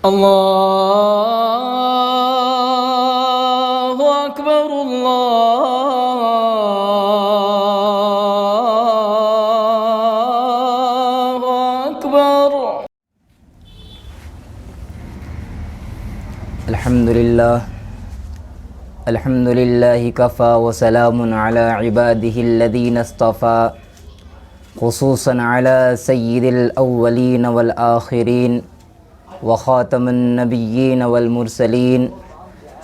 اللہ اکبر اللہ اکبر۔ الحمد للہ کفا وسلام علی عباده الذین اصطفى خصوصا علی سید الاولین والآخرین وخاتم النبیین والمرسلین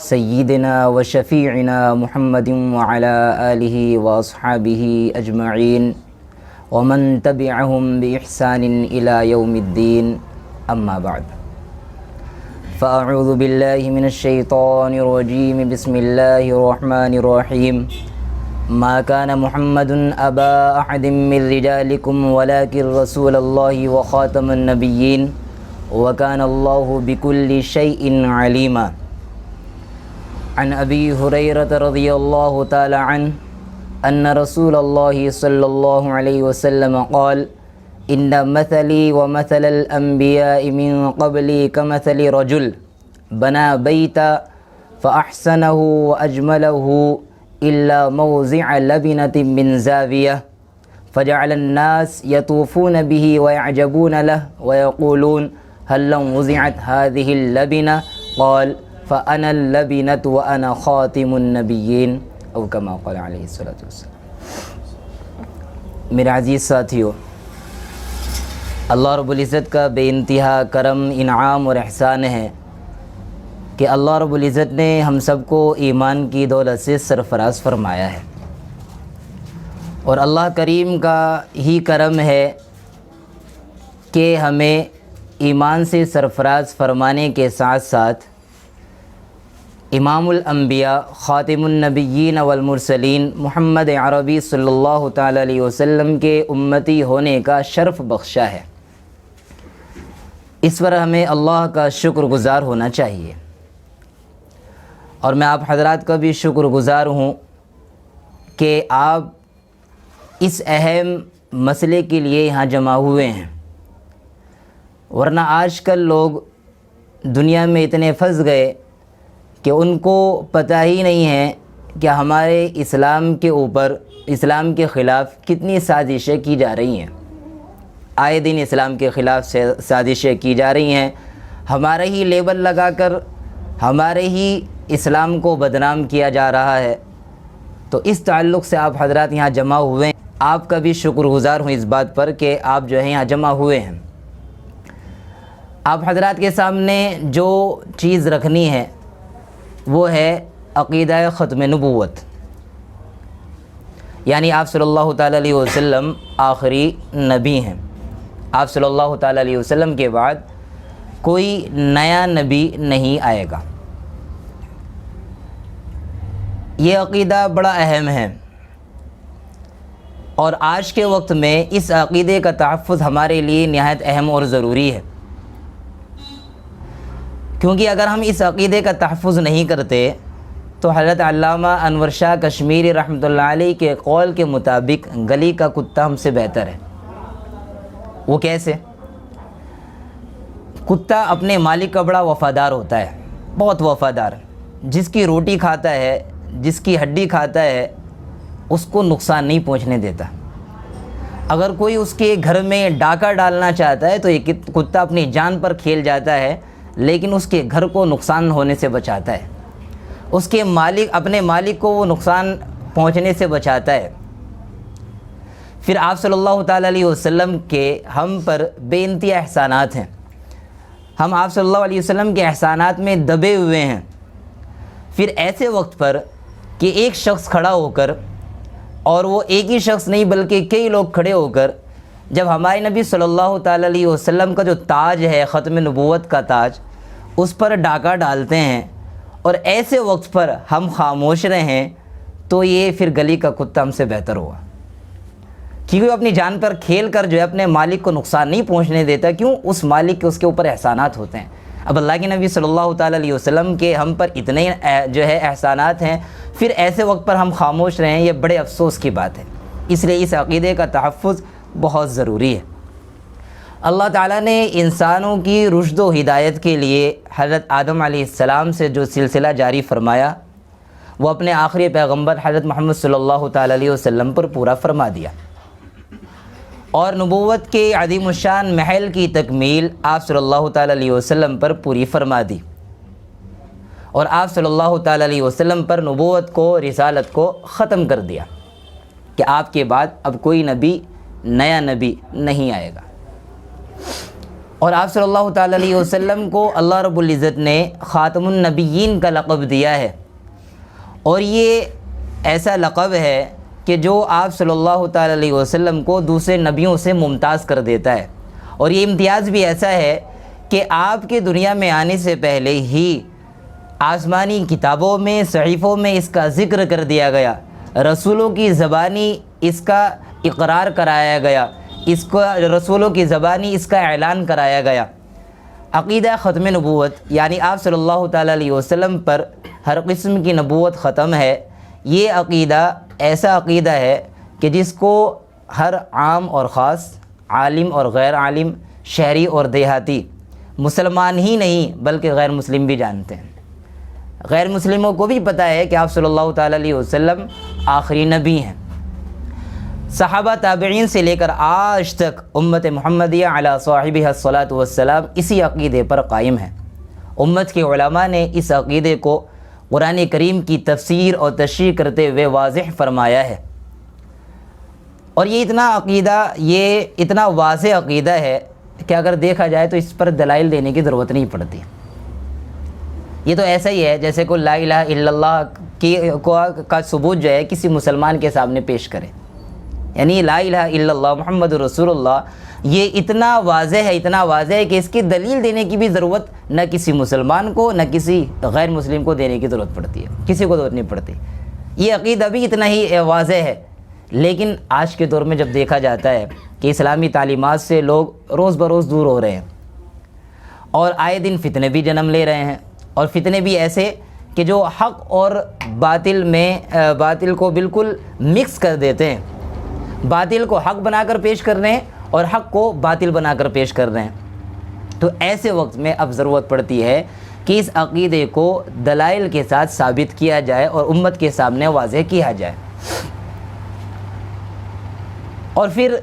سیدنا وشفیعنا محمد وعلی آلہ واصحابہ اجمعین ومن تبعهم بإحسان إلى يوم الدین، اما بعد فأعوذ باللہ من الشیطان الرجیم، بسم اللہ الرحمن الرحیم۔ ما كان محمد أبا أحد من رجالكم ولكن رسول الله وخاتم النبيين وكان الله بكل شيء عليما۔ عن أبي هريرة رضي الله تعالى عنه أن رسول الله صلى الله عليه وسلم قال: إن مثلي ومثل الأنبياء من قبلي كمثل رجل بنى بيتا فأحسنه وأجمله إلا موضع لبنة من زاوية فجعل الناس يطوفون به ويعجبون له ويقولون هل وضعت هذه اللبنة؟ قال: فأنا اللبنة وأنا خاتم النبيين، أو كما قال عليه الصلاة والسلام۔ میرے عزیز ساتھیو، اللہ رب العزت کا بے انتہا کرم، انعام اور احسان ہے کہ اللہ رب العزت نے ہم سب کو ایمان کی دولت سے سرفراز فرمایا ہے، اور اللہ کریم کا ہی کرم ہے کہ ہمیں ایمان سے سرفراز فرمانے کے ساتھ ساتھ امام الانبیاء، خاتم النبیین والمرسلین محمد عربی صلی اللہ تعالی علیہ وسلم کے امتی ہونے کا شرف بخشا ہے۔ اس پر ہمیں اللہ کا شکر گزار ہونا چاہیے، اور میں آپ حضرات کا بھی شکر گزار ہوں کہ آپ اس اہم مسئلے کے لیے یہاں جمع ہوئے ہیں، ورنہ آج کل لوگ دنیا میں اتنے پھنس گئے کہ ان کو پتہ ہی نہیں ہے کہ ہمارے اسلام کے اوپر، اسلام کے خلاف کتنی سازشیں کی جا رہی ہیں۔ آئے دن اسلام کے خلاف سازشیں کی جا رہی ہیں، ہمارے ہی لیبل لگا کر ہمارے ہی اسلام کو بدنام کیا جا رہا ہے۔ تو اس تعلق سے آپ حضرات یہاں جمع ہوئے ہیں، آپ کا بھی شکر گزار ہوں اس بات پر کہ آپ جو ہیں یہاں جمع ہوئے ہیں۔ آپ حضرات کے سامنے جو چیز رکھنی ہے وہ ہے عقیدہ ختم نبوت، یعنی آپ صلی اللہ تعالیٰ علیہ وسلم آخری نبی ہیں۔ آپ صلی اللہ تعالیٰ علیہ وسلم کے بعد کوئی نیا نبی نہیں آئے گا۔ یہ عقیدہ بڑا اہم ہے، اور آج کے وقت میں اس عقیدے کا تحفظ ہمارے لیے نہایت اہم اور ضروری ہے، کیونکہ اگر ہم اس عقیدے کا تحفظ نہیں کرتے تو حضرت علامہ انور شاہ کشمیری رحمۃ اللہ علیہ کے قول کے مطابق گلی کا کتا ہم سے بہتر ہے۔ وہ کیسے؟ کتا اپنے مالک کا بڑا وفادار ہوتا ہے، بہت وفادار، جس کی روٹی کھاتا ہے، جس کی ہڈی کھاتا ہے، اس کو نقصان نہیں پہنچنے دیتا۔ اگر کوئی اس کے گھر میں ڈاکہ ڈالنا چاہتا ہے تو یہ کتا اپنی جان پر کھیل جاتا ہے، لیکن اس کے گھر کو نقصان ہونے سے بچاتا ہے، اس کے مالک، اپنے مالک کو وہ نقصان پہنچنے سے بچاتا ہے۔ پھر آپ صلی اللہ تعالیٰ علیہ وسلم کے ہم پر بے انتہا احسانات ہیں، ہم آپ صلی اللہ علیہ وسلم کے احسانات میں دبے ہوئے ہیں۔ پھر ایسے وقت پر کہ ایک شخص کھڑا ہو کر، اور وہ ایک ہی شخص نہیں بلکہ کئی لوگ کھڑے ہو کر، جب ہمارے نبی صلی اللہ تعالیٰ علیہ وسلم کا جو تاج ہے، ختم نبوت کا تاج، اس پر ڈاکہ ڈالتے ہیں، اور ایسے وقت پر ہم خاموش رہیں، تو یہ پھر گلی کا کتا ہم سے بہتر ہوگا، کیونکہ وہ اپنی جان پر کھیل کر جو ہے اپنے مالک کو نقصان نہیں پہنچنے دیتا۔ کیوں؟ اس مالک کے اس کے اوپر احسانات ہوتے ہیں۔ اب اللہ کے نبی صلی اللہ تعالیٰ علیہ وسلم کے ہم پر اتنے جو ہے احسانات ہیں، پھر ایسے وقت پر ہم خاموش رہیں، یہ بڑے افسوس کی بات ہے۔ اس لیے اس عقیدے کا تحفظ بہت ضروری ہے۔ اللہ تعالیٰ نے انسانوں کی رشد و ہدایت کے لیے حضرت آدم علیہ السلام سے جو سلسلہ جاری فرمایا وہ اپنے آخری پیغمبر حضرت محمد صلی اللہ تعالیٰ علیہ وسلم پر پورا فرما دیا، اور نبوت کے عظیم الشان محل کی تکمیل آپ صلی اللہ تعالیٰ علیہ وسلم پر پوری فرما دی، اور آپ صلی اللہ تعالیٰ علیہ وسلم پر نبوت کو، رسالت کو ختم کر دیا کہ آپ کے بعد اب کوئی نبی، نیا نبی نہیں آئے گا۔ اور آپ صلی اللہ تعالیٰ علیہ وسلم کو اللہ رب العزت نے خاتم النبیین کا لقب دیا ہے، اور یہ ایسا لقب ہے کہ جو آپ صلی اللہ تعالیٰ علیہ وسلم کو دوسرے نبیوں سے ممتاز کر دیتا ہے، اور یہ امتیاز بھی ایسا ہے کہ آپ کے دنیا میں آنے سے پہلے ہی آسمانی کتابوں میں، صحیفوں میں اس کا ذکر کر دیا گیا، رسولوں کی زبانی اس کا اقرار کرایا گیا، اس کو رسولوں کی زبانی اس کا اعلان کرایا گیا۔ عقیدہ ختم نبوت یعنی آپ صلی اللہ تعالیٰ علیہ وسلم پر ہر قسم کی نبوت ختم ہے، یہ عقیدہ ایسا عقیدہ ہے کہ جس کو ہر عام اور خاص، عالم اور غیر عالم، شہری اور دیہاتی، مسلمان ہی نہیں بلکہ غیر مسلم بھی جانتے ہیں۔ غیر مسلموں کو بھی پتہ ہے کہ آپ صلی اللہ تعالیٰ علیہ وسلم آخری نبی ہیں۔ صحابہ تابعین سے لے کر آج تک امت محمدیہ علی صاحبہ الصلاۃ والسلام اسی عقیدے پر قائم ہے۔ امت کے علماء نے اس عقیدے کو قرآن کریم کی تفسیر اور تشریح کرتے ہوئے واضح فرمایا ہے، اور یہ اتنا واضح عقیدہ ہے کہ اگر دیکھا جائے تو اس پر دلائل دینے کی ضرورت نہیں پڑتی۔ یہ تو ایسا ہی ہے جیسے کوئی لا الہ الا اللہ کا ثبوت جو ہے کسی مسلمان کے سامنے پیش کرے، یعنی لا الہ الا اللہ محمد رسول اللہ، یہ اتنا واضح ہے کہ اس کی دلیل دینے کی بھی ضرورت نہ کسی مسلمان کو نہ کسی غیر مسلم کو دینے کی ضرورت پڑتی ہے، کسی کو ضرورت نہیں پڑتی۔ یہ عقیدہ بھی اتنا ہی واضح ہے، لیکن آج کے دور میں جب دیکھا جاتا ہے کہ اسلامی تعلیمات سے لوگ روز بروز دور ہو رہے ہیں، اور آئے دن فتنے بھی جنم لے رہے ہیں، اور فتنے بھی ایسے کہ جو حق اور باطل کو بالکل مکس کر دیتے ہیں، باطل کو حق بنا کر پیش کر رہے ہیں اور حق کو باطل بنا کر پیش کر رہے ہیں۔ تو ایسے وقت میں اب ضرورت پڑتی ہے کہ اس عقیدے کو دلائل کے ساتھ ثابت کیا جائے اور امت کے سامنے واضح کیا جائے۔ اور پھر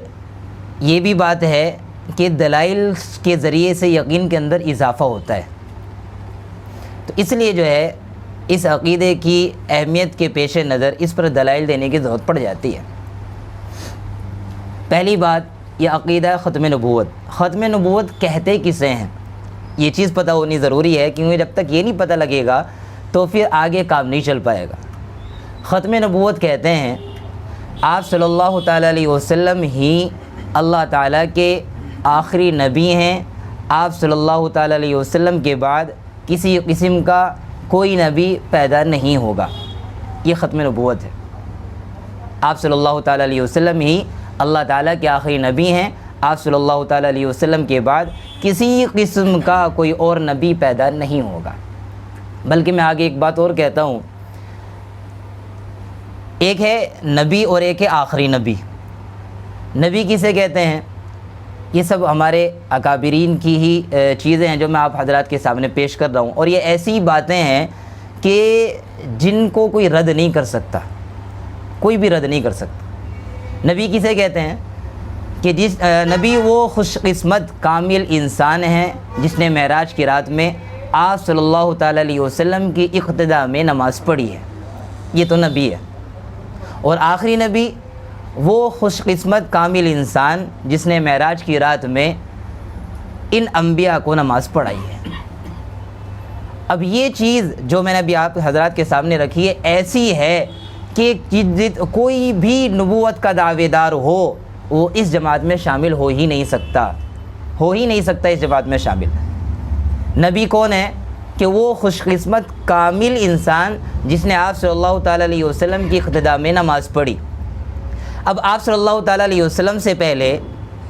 یہ بھی بات ہے کہ دلائل کے ذریعے سے یقین کے اندر اضافہ ہوتا ہے، تو اس لیے جو ہے اس عقیدے کی اہمیت کے پیش نظر اس پر دلائل دینے کی ضرورت پڑ جاتی ہے۔ پہلی بات، یہ عقیدہ ختم نبوت کہتے کسے ہیں، یہ چیز پتہ ہونی ضروری ہے، کیونکہ جب تک یہ نہیں پتہ لگے گا تو پھر آگے کام نہیں چل پائے گا۔ ختم نبوت کہتے ہیں آپ صلی اللہ تعالیٰ علیہ وسلم ہی اللہ تعالیٰ کے آخری نبی ہیں، آپ صلی اللہ تعالیٰ علیہ وسلم کے بعد کسی قسم کا کوئی نبی پیدا نہیں ہوگا، یہ ختم نبوت ہے۔ آپ صلی اللہ تعالیٰ علیہ وسلم ہی اللہ تعالیٰ کے آخری نبی ہیں، آپ صلی اللہ تعالیٰ علیہ وسلم کے بعد کسی قسم کا کوئی اور نبی پیدا نہیں ہوگا۔ بلکہ میں آگے ایک بات اور کہتا ہوں، ایک ہے نبی اور ایک ہے آخری نبی۔ نبی کسے کہتے ہیں؟ یہ سب ہمارے اکابرین کی ہی چیزیں ہیں جو میں آپ حضرات کے سامنے پیش کر رہا ہوں، اور یہ ایسی باتیں ہیں کہ جن کو کوئی رد نہیں کر سکتا، کوئی بھی رد نہیں کر سکتا۔ نبی کسے کہتے ہیں؟ کہ نبی وہ خوش قسمت کامل انسان ہیں جس نے معراج کی رات میں آپ صلی اللہ تعالیٰ علیہ وسلم کی اقتداء میں نماز پڑھی ہے، یہ تو نبی ہے۔ اور آخری نبی وہ خوش قسمت کامل انسان جس نے معراج کی رات میں ان انبیاء کو نماز پڑھائی ہے۔ اب یہ چیز جو میں نے ابھی آپ حضرات کے سامنے رکھی ہے ایسی ہے کہ کوئی بھی نبوت کا دعوے دار ہو وہ اس جماعت میں شامل ہو ہی نہیں سکتا اس جماعت میں شامل۔ نبی کون ہے؟ کہ وہ خوش قسمت کامل انسان جس نے آپ صلی اللہ تعالیٰ علیہ وسلم کی اقتداء میں نماز پڑھی۔ اب آپ صلی اللہ تعالیٰ علیہ وسلم سے پہلے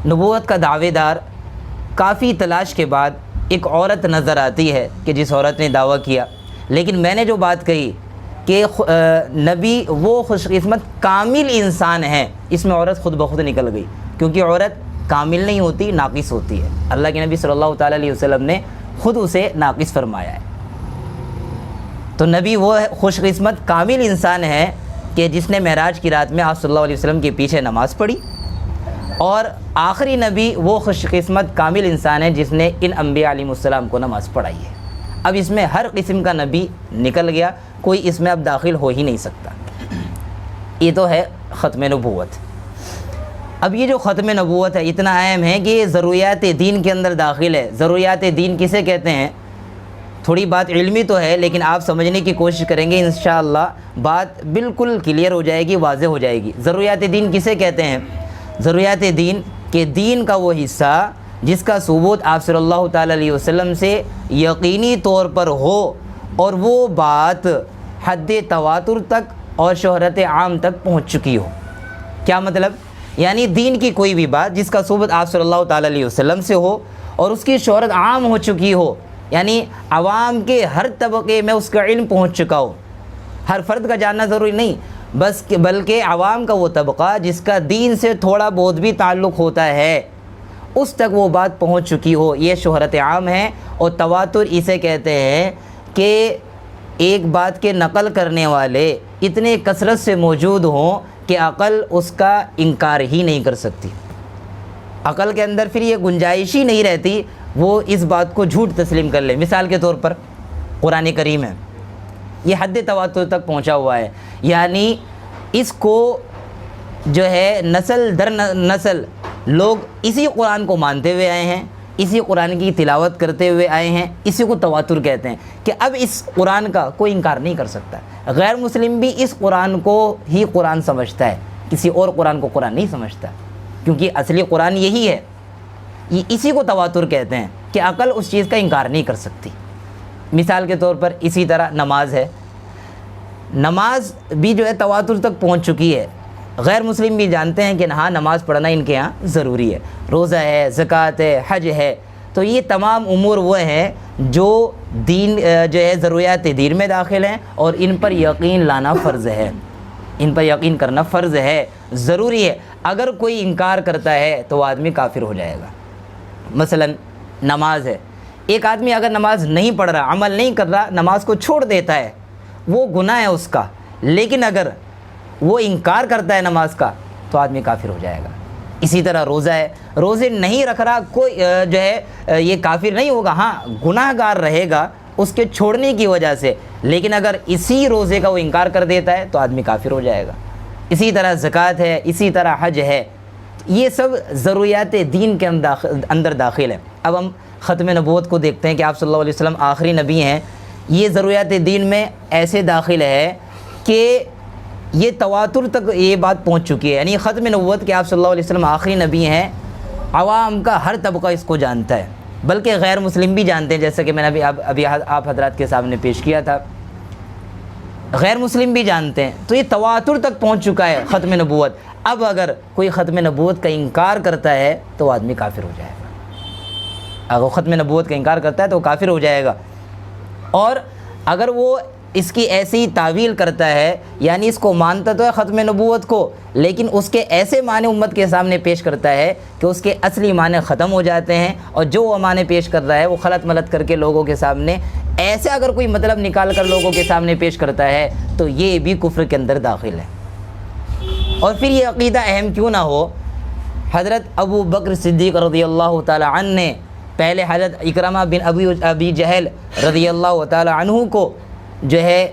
نبوت کا دعوے دار کافی تلاش کے بعد ایک عورت نظر آتی ہے کہ جس عورت نے دعویٰ کیا، لیکن میں نے جو بات کہی کہ نبی وہ خوش قسمت کامل انسان ہیں، اس میں عورت خود بخود نکل گئی، کیونکہ عورت کامل نہیں ہوتی، ناقص ہوتی ہے۔ اللہ کے نبی صلی اللہ تعالیٰ علیہ وسلم نے خود اسے ناقص فرمایا ہے۔ تو نبی وہ خوش قسمت کامل انسان ہے کہ جس نے معراج کی رات میں آپ صلی اللہ علیہ وسلم کے پیچھے نماز پڑھی، اور آخری نبی وہ خوش قسمت کامل انسان ہے جس نے ان انبیاء علیہ السلام کو نماز پڑھائی ہے۔ اب اس میں ہر قسم کا نبی نکل گیا، کوئی اس میں اب داخل ہو ہی نہیں سکتا۔ یہ تو ہے ختم نبوت۔ اب یہ جو ختم نبوت ہے اتنا اہم ہے کہ یہ ضروریات دین کے اندر داخل ہے۔ ضروریات دین کسے کہتے ہیں؟ تھوڑی بات علمی تو ہے لیکن آپ سمجھنے کی کوشش کریں گے انشاءاللہ بات بالکل کلیئر ہو جائے گی، واضح ہو جائے گی۔ ضروریات دین کسے کہتے ہیں؟ ضروریات دین کہ دین کا وہ حصہ جس کا ثبوت آپ صلی اللہ تعالیٰ علیہ وسلم سے یقینی طور پر ہو، اور وہ بات حد تواتر تک اور شہرت عام تک پہنچ چکی ہو۔ کیا مطلب؟ یعنی دین کی کوئی بھی بات جس کا ثبوت آپ صلی اللہ تعالیٰ علیہ وسلم سے ہو اور اس کی شہرت عام ہو چکی ہو، یعنی عوام کے ہر طبقے میں اس کا علم پہنچ چکا ہو۔ ہر فرد کا جاننا ضروری نہیں، بلکہ عوام کا وہ طبقہ جس کا دین سے تھوڑا بہت بھی تعلق ہوتا ہے اس تک وہ بات پہنچ چکی ہو، یہ شہرت عام ہے۔ اور تواتر اسے کہتے ہیں کہ ایک بات کے نقل کرنے والے اتنے کثرت سے موجود ہوں کہ عقل اس کا انکار ہی نہیں کر سکتی۔ عقل کے اندر پھر یہ گنجائش ہی نہیں رہتی وہ اس بات کو جھوٹ تسلیم کر لے۔ مثال کے طور پر قرآن کریم ہے، یہ حد تواتر تک پہنچا ہوا ہے، یعنی اس کو جو ہے نسل در نسل لوگ اسی قرآن کو مانتے ہوئے آئے ہیں، اسی قرآن کی تلاوت کرتے ہوئے آئے ہیں، اسی کو تواتر کہتے ہیں کہ اب اس قرآن کا کوئی انکار نہیں کر سکتا۔ غیر مسلم بھی اس قرآن کو ہی قرآن سمجھتا ہے، کسی اور قرآن کو قرآن نہیں سمجھتا، کیونکہ اصلی قرآن یہی ہے۔ یہ اسی کو تواتر کہتے ہیں کہ عقل اس چیز کا انکار نہیں کر سکتی۔ مثال کے طور پر اسی طرح نماز ہے، نماز بھی جو ہے تواتر تک پہنچ چکی ہے۔ غیر مسلم بھی جانتے ہیں کہ ہاں نماز پڑھنا ان کے ہاں ضروری ہے، روزہ ہے، زکوٰۃ ہے، حج ہے۔ تو یہ تمام امور وہ ہیں جو دین جو ہے ضروریات دین میں داخل ہیں، اور ان پر یقین لانا فرض ہے، ان پر یقین کرنا فرض ہے، ضروری ہے۔ اگر کوئی انکار کرتا ہے تو وہ آدمی کافر ہو جائے گا۔ مثلا نماز ہے، ایک آدمی اگر نماز نہیں پڑھ رہا، عمل نہیں کر رہا، نماز کو چھوڑ دیتا ہے، وہ گناہ ہے اس کا، لیکن اگر وہ انکار کرتا ہے نماز کا تو آدمی کافر ہو جائے گا۔ اسی طرح روزہ ہے، روزے نہیں رکھ رہا کوئی جو ہے یہ کافر نہیں ہوگا، ہاں گناہ گار رہے گا اس کے چھوڑنے کی وجہ سے، لیکن اگر اسی روزے کا وہ انکار کر دیتا ہے تو آدمی کافر ہو جائے گا۔ اسی طرح زکوٰۃ ہے، اسی طرح حج ہے، یہ سب ضروریات دین کے اندر داخل ہے۔ اب ہم ختم نبوت کو دیکھتے ہیں کہ آپ صلی اللہ علیہ وسلم آخری نبی ہیں۔ یہ ضروریات دین میں ایسے داخل ہے کہ یہ تواتر تک یہ بات پہنچ چکی ہے، یعنی ختم نبوت کہ آپ صلی اللہ علیہ وسلم آخری نبی ہیں، عوام کا ہر طبقہ اس کو جانتا ہے، بلکہ غیر مسلم بھی جانتے ہیں، جیسا کہ میں نے ابھی آپ حضرات کے سامنے پیش کیا تھا، غیر مسلم بھی جانتے ہیں۔ تو یہ تواتر تک پہنچ چکا ہے ختم نبوت۔ اب اگر کوئی ختم نبوت کا انکار کرتا ہے تو وہ آدمی کافر ہو جائے گا۔ اگر ختم نبوت کا انکار کرتا ہے تو وہ کافر ہو جائے گا، اور اگر وہ اس کی ایسی تعویل کرتا ہے، یعنی اس کو مانتا تو ہے ختم نبوت کو، لیکن اس کے ایسے معنی امت کے سامنے پیش کرتا ہے کہ اس کے اصلی معنی ختم ہو جاتے ہیں، اور جو وہ معنی پیش کر رہا ہے وہ خلط ملط کر کے لوگوں کے سامنے ایسے اگر کوئی مطلب نکال کر لوگوں کے سامنے پیش کرتا ہے تو یہ بھی کفر کے اندر داخل ہے۔ اور پھر یہ عقیدہ اہم کیوں نہ ہو، حضرت ابو بکر صدیق رضی اللہ تعالی عنہ نے پہلے حضرت اکرمہ بن ابی جہل رضی اللہ تعالی عنہ کو جو ہے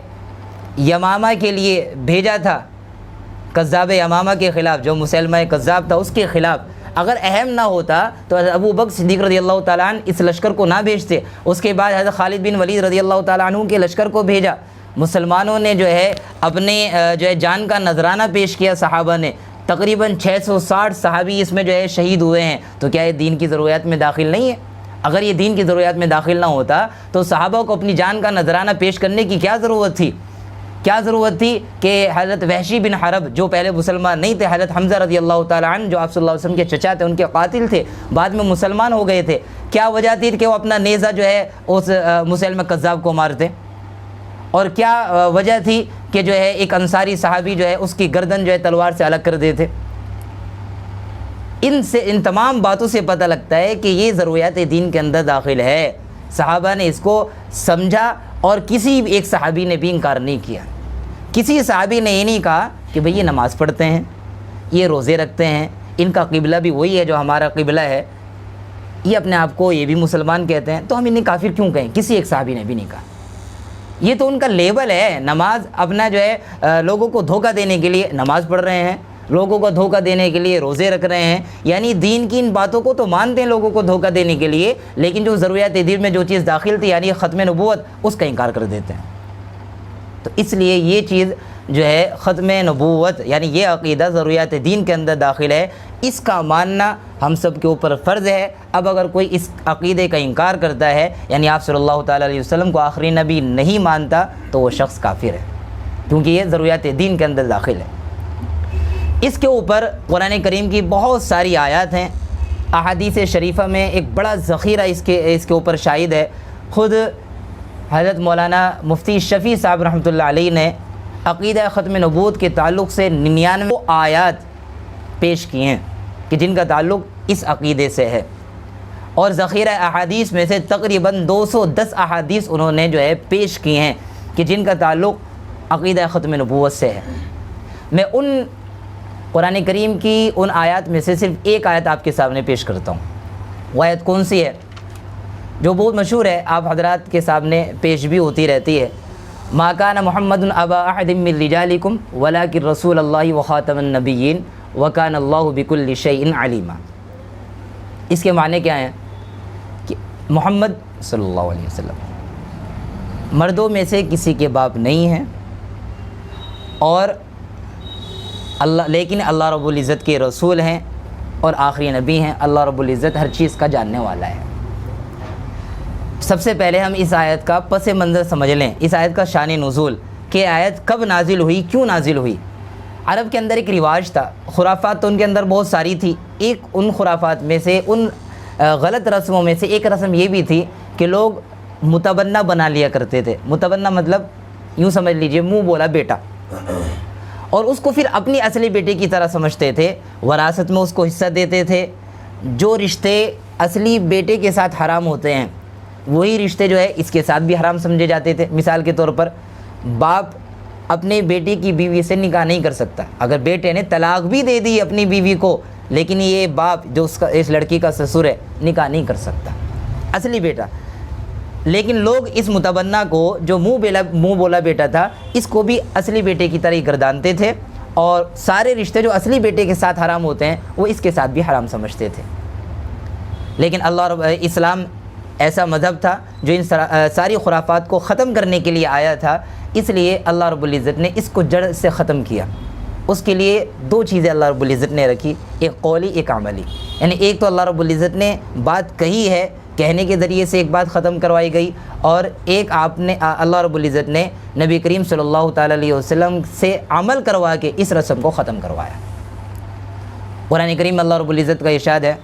یمامہ کے لیے بھیجا تھا، کذاب یمامہ کے خلاف، جو مسلمہ کذاب تھا اس کے خلاف۔ اگر اہم نہ ہوتا تو حضرت ابو بکر صدیق رضی اللہ تعالیٰ عنہ اس لشکر کو نہ بھیجتے۔ اس کے بعد حضرت خالد بن ولید رضی اللہ تعالیٰ عنہ کے لشکر کو بھیجا، مسلمانوں نے جو ہے اپنے جو ہے جان کا نذرانہ پیش کیا، صحابہ نے تقریباً 660 صحابی اس میں جو ہے شہید ہوئے ہیں۔ تو کیا یہ دین کی ضروریات میں داخل نہیں ہے؟ اگر یہ دین کی ضروریات میں داخل نہ ہوتا تو صحابہ کو اپنی جان کا نذرانہ پیش کرنے کی کیا ضرورت تھی؟ کیا ضرورت تھی کہ حضرت وحشی بن حرب جو پہلے مسلمان نہیں تھے، حضرت حمزہ رضی اللہ تعالیٰ عنہ جو آپ صلی اللہ علیہ وسلم کے چچا تھے، ان کے قاتل تھے، بعد میں مسلمان ہو گئے تھے، کیا وجہ تھی کہ وہ اپنا نیزہ جو ہے اس مسلمہ کذاب کو مارتے؟ اور کیا وجہ تھی کہ جو ہے ایک انصاری صحابی جو ہے اس کی گردن جو ہے تلوار سے الگ کر دیتے؟ ان تمام باتوں سے پتہ لگتا ہے کہ یہ ضروریات دین کے اندر داخل ہے۔ صحابہ نے اس کو سمجھا اور کسی ایک صحابی نے بھی انکار نہیں کیا۔ کسی صحابی نے یہ نہیں کہا کہ بھئی یہ نماز پڑھتے ہیں، یہ روزے رکھتے ہیں، ان کا قبلہ بھی وہی ہے جو ہمارا قبلہ ہے، یہ اپنے آپ کو یہ بھی مسلمان کہتے ہیں، تو ہم انہیں کافر کیوں کہیں؟ کسی ایک صحابی نے بھی نہیں کہا۔ یہ تو ان کا لیبل ہے۔ نماز اپنا جو ہے لوگوں کو دھوکہ دینے کے لیے نماز پڑھ رہے ہیں، لوگوں کو دھوکہ دینے کے لیے روزے رکھ رہے ہیں، یعنی دین کی ان باتوں کو تو مانتے ہیں لوگوں کو دھوکہ دینے کے لیے، لیکن جو ضروریات دین میں جو چیز داخل تھی یعنی ختم نبوت، اس کا انکار کر دیتے ہیں۔ تو اس لیے یہ چیز جو ہے ختم نبوت یعنی یہ عقیدہ ضروریات دین کے اندر داخل ہے، اس کا ماننا ہم سب کے اوپر فرض ہے۔ اب اگر کوئی اس عقیدے کا انکار کرتا ہے یعنی آپ صلی اللہ تعالیٰ علیہ وسلم کو آخری نبی نہیں مانتا تو وہ شخص کافر ہے، کیونکہ یہ ضروریات دین کے اندر داخل ہے۔ اس کے اوپر قرآن کریم کی بہت ساری آیات ہیں، احادیث شریفہ میں ایک بڑا ذخیرہ اس کے اوپر شاہد ہے۔ خود حضرت مولانا مفتی شفیع صاحب رحمۃ اللہ علیہ نے عقیدہ ختم نبوت کے تعلق سے 99 آیات پیش کی ہیں کہ جن کا تعلق اس عقیدے سے ہے، اور ذخیرہ احادیث میں سے تقریباً 210 احادیث انہوں نے جو ہے پیش کی ہیں کہ جن کا تعلق عقیدہ ختم نبوت سے ہے۔ میں ان قرآن کریم کی ان آیات میں سے صرف ایک آیت آپ کے سامنے پیش کرتا ہوں۔ وہ آیت کون سی ہے؟ جو بہت مشہور ہے، آپ حضرات کے سامنے پیش بھی ہوتی رہتی ہے۔ ما کان محمد ابا احد من رجالکم ولکن رسول اللہ وخاتم النبیین وکان اللہ بکل شیء علیما۔ اس کے معنی کیا ہیں کہ محمد صلی اللہ علیہ وسلم مردوں میں سے کسی کے باپ نہیں ہیں، اور لیکن اللہ رب العزت کے رسول ہیں اور آخری نبی ہیں۔ اللہ رب العزت ہر چیز کا جاننے والا ہے۔ سب سے پہلے ہم اس آیت کا پس منظر سمجھ لیں، اس آیت کا شان نزول، کہ آیت کب نازل ہوئی، کیوں نازل ہوئی۔ عرب کے اندر ایک رواج تھا، خرافات تو ان کے اندر بہت ساری تھی۔ ایک ان خرافات میں سے، ان غلط رسموں میں سے ایک رسم یہ بھی تھی کہ لوگ متبنہ بنا لیا کرتے تھے۔ متبنہ مطلب یوں سمجھ لیجئے منہ بولا بیٹا، اور اس کو پھر اپنی اصلی بیٹے کی طرح سمجھتے تھے، وراثت میں اس کو حصہ دیتے تھے۔ جو رشتے اصلی بیٹے کے ساتھ حرام ہوتے ہیں وہی رشتے جو ہے اس کے ساتھ بھی حرام سمجھے جاتے تھے۔ مثال کے طور پر باپ اپنے بیٹے کی بیوی سے نکاح نہیں کر سکتا، اگر بیٹے نے طلاق بھی دے دی اپنی بیوی کو، لیکن یہ باپ جو اس لڑکی کا سسر ہے نکاح نہیں کر سکتا، اصلی بیٹا۔ لیکن لوگ اس متبنہ کو جو منہ بولا بیٹا تھا، اس کو بھی اصلی بیٹے کی طرح ہی گردانتے تھے، اور سارے رشتے جو اصلی بیٹے کے ساتھ حرام ہوتے ہیں وہ اس کے ساتھ بھی حرام سمجھتے تھے۔ لیکن اسلام ایسا مذہب تھا جو ان ساری خرافات کو ختم کرنے کے لیے آیا تھا، اس لیے اللہ رب العزت نے اس کو جڑ سے ختم کیا۔ اس کے لیے دو چیزیں اللہ رب العزت نے رکھی، ایک قولی ایک عملی، یعنی ایک تو اللہ رب العزت نے بات کہی ہے، کہنے کے ذریعے سے ایک بات ختم کروائی گئی، اور ایک اللہ رب العزت نے نبی کریم صلی اللہ تعالیٰ علیہ وسلم سے عمل کروا کے اس رسم کو ختم کروایا۔ قرآن کریم اللہ رب العزت کا ارشاد ہے،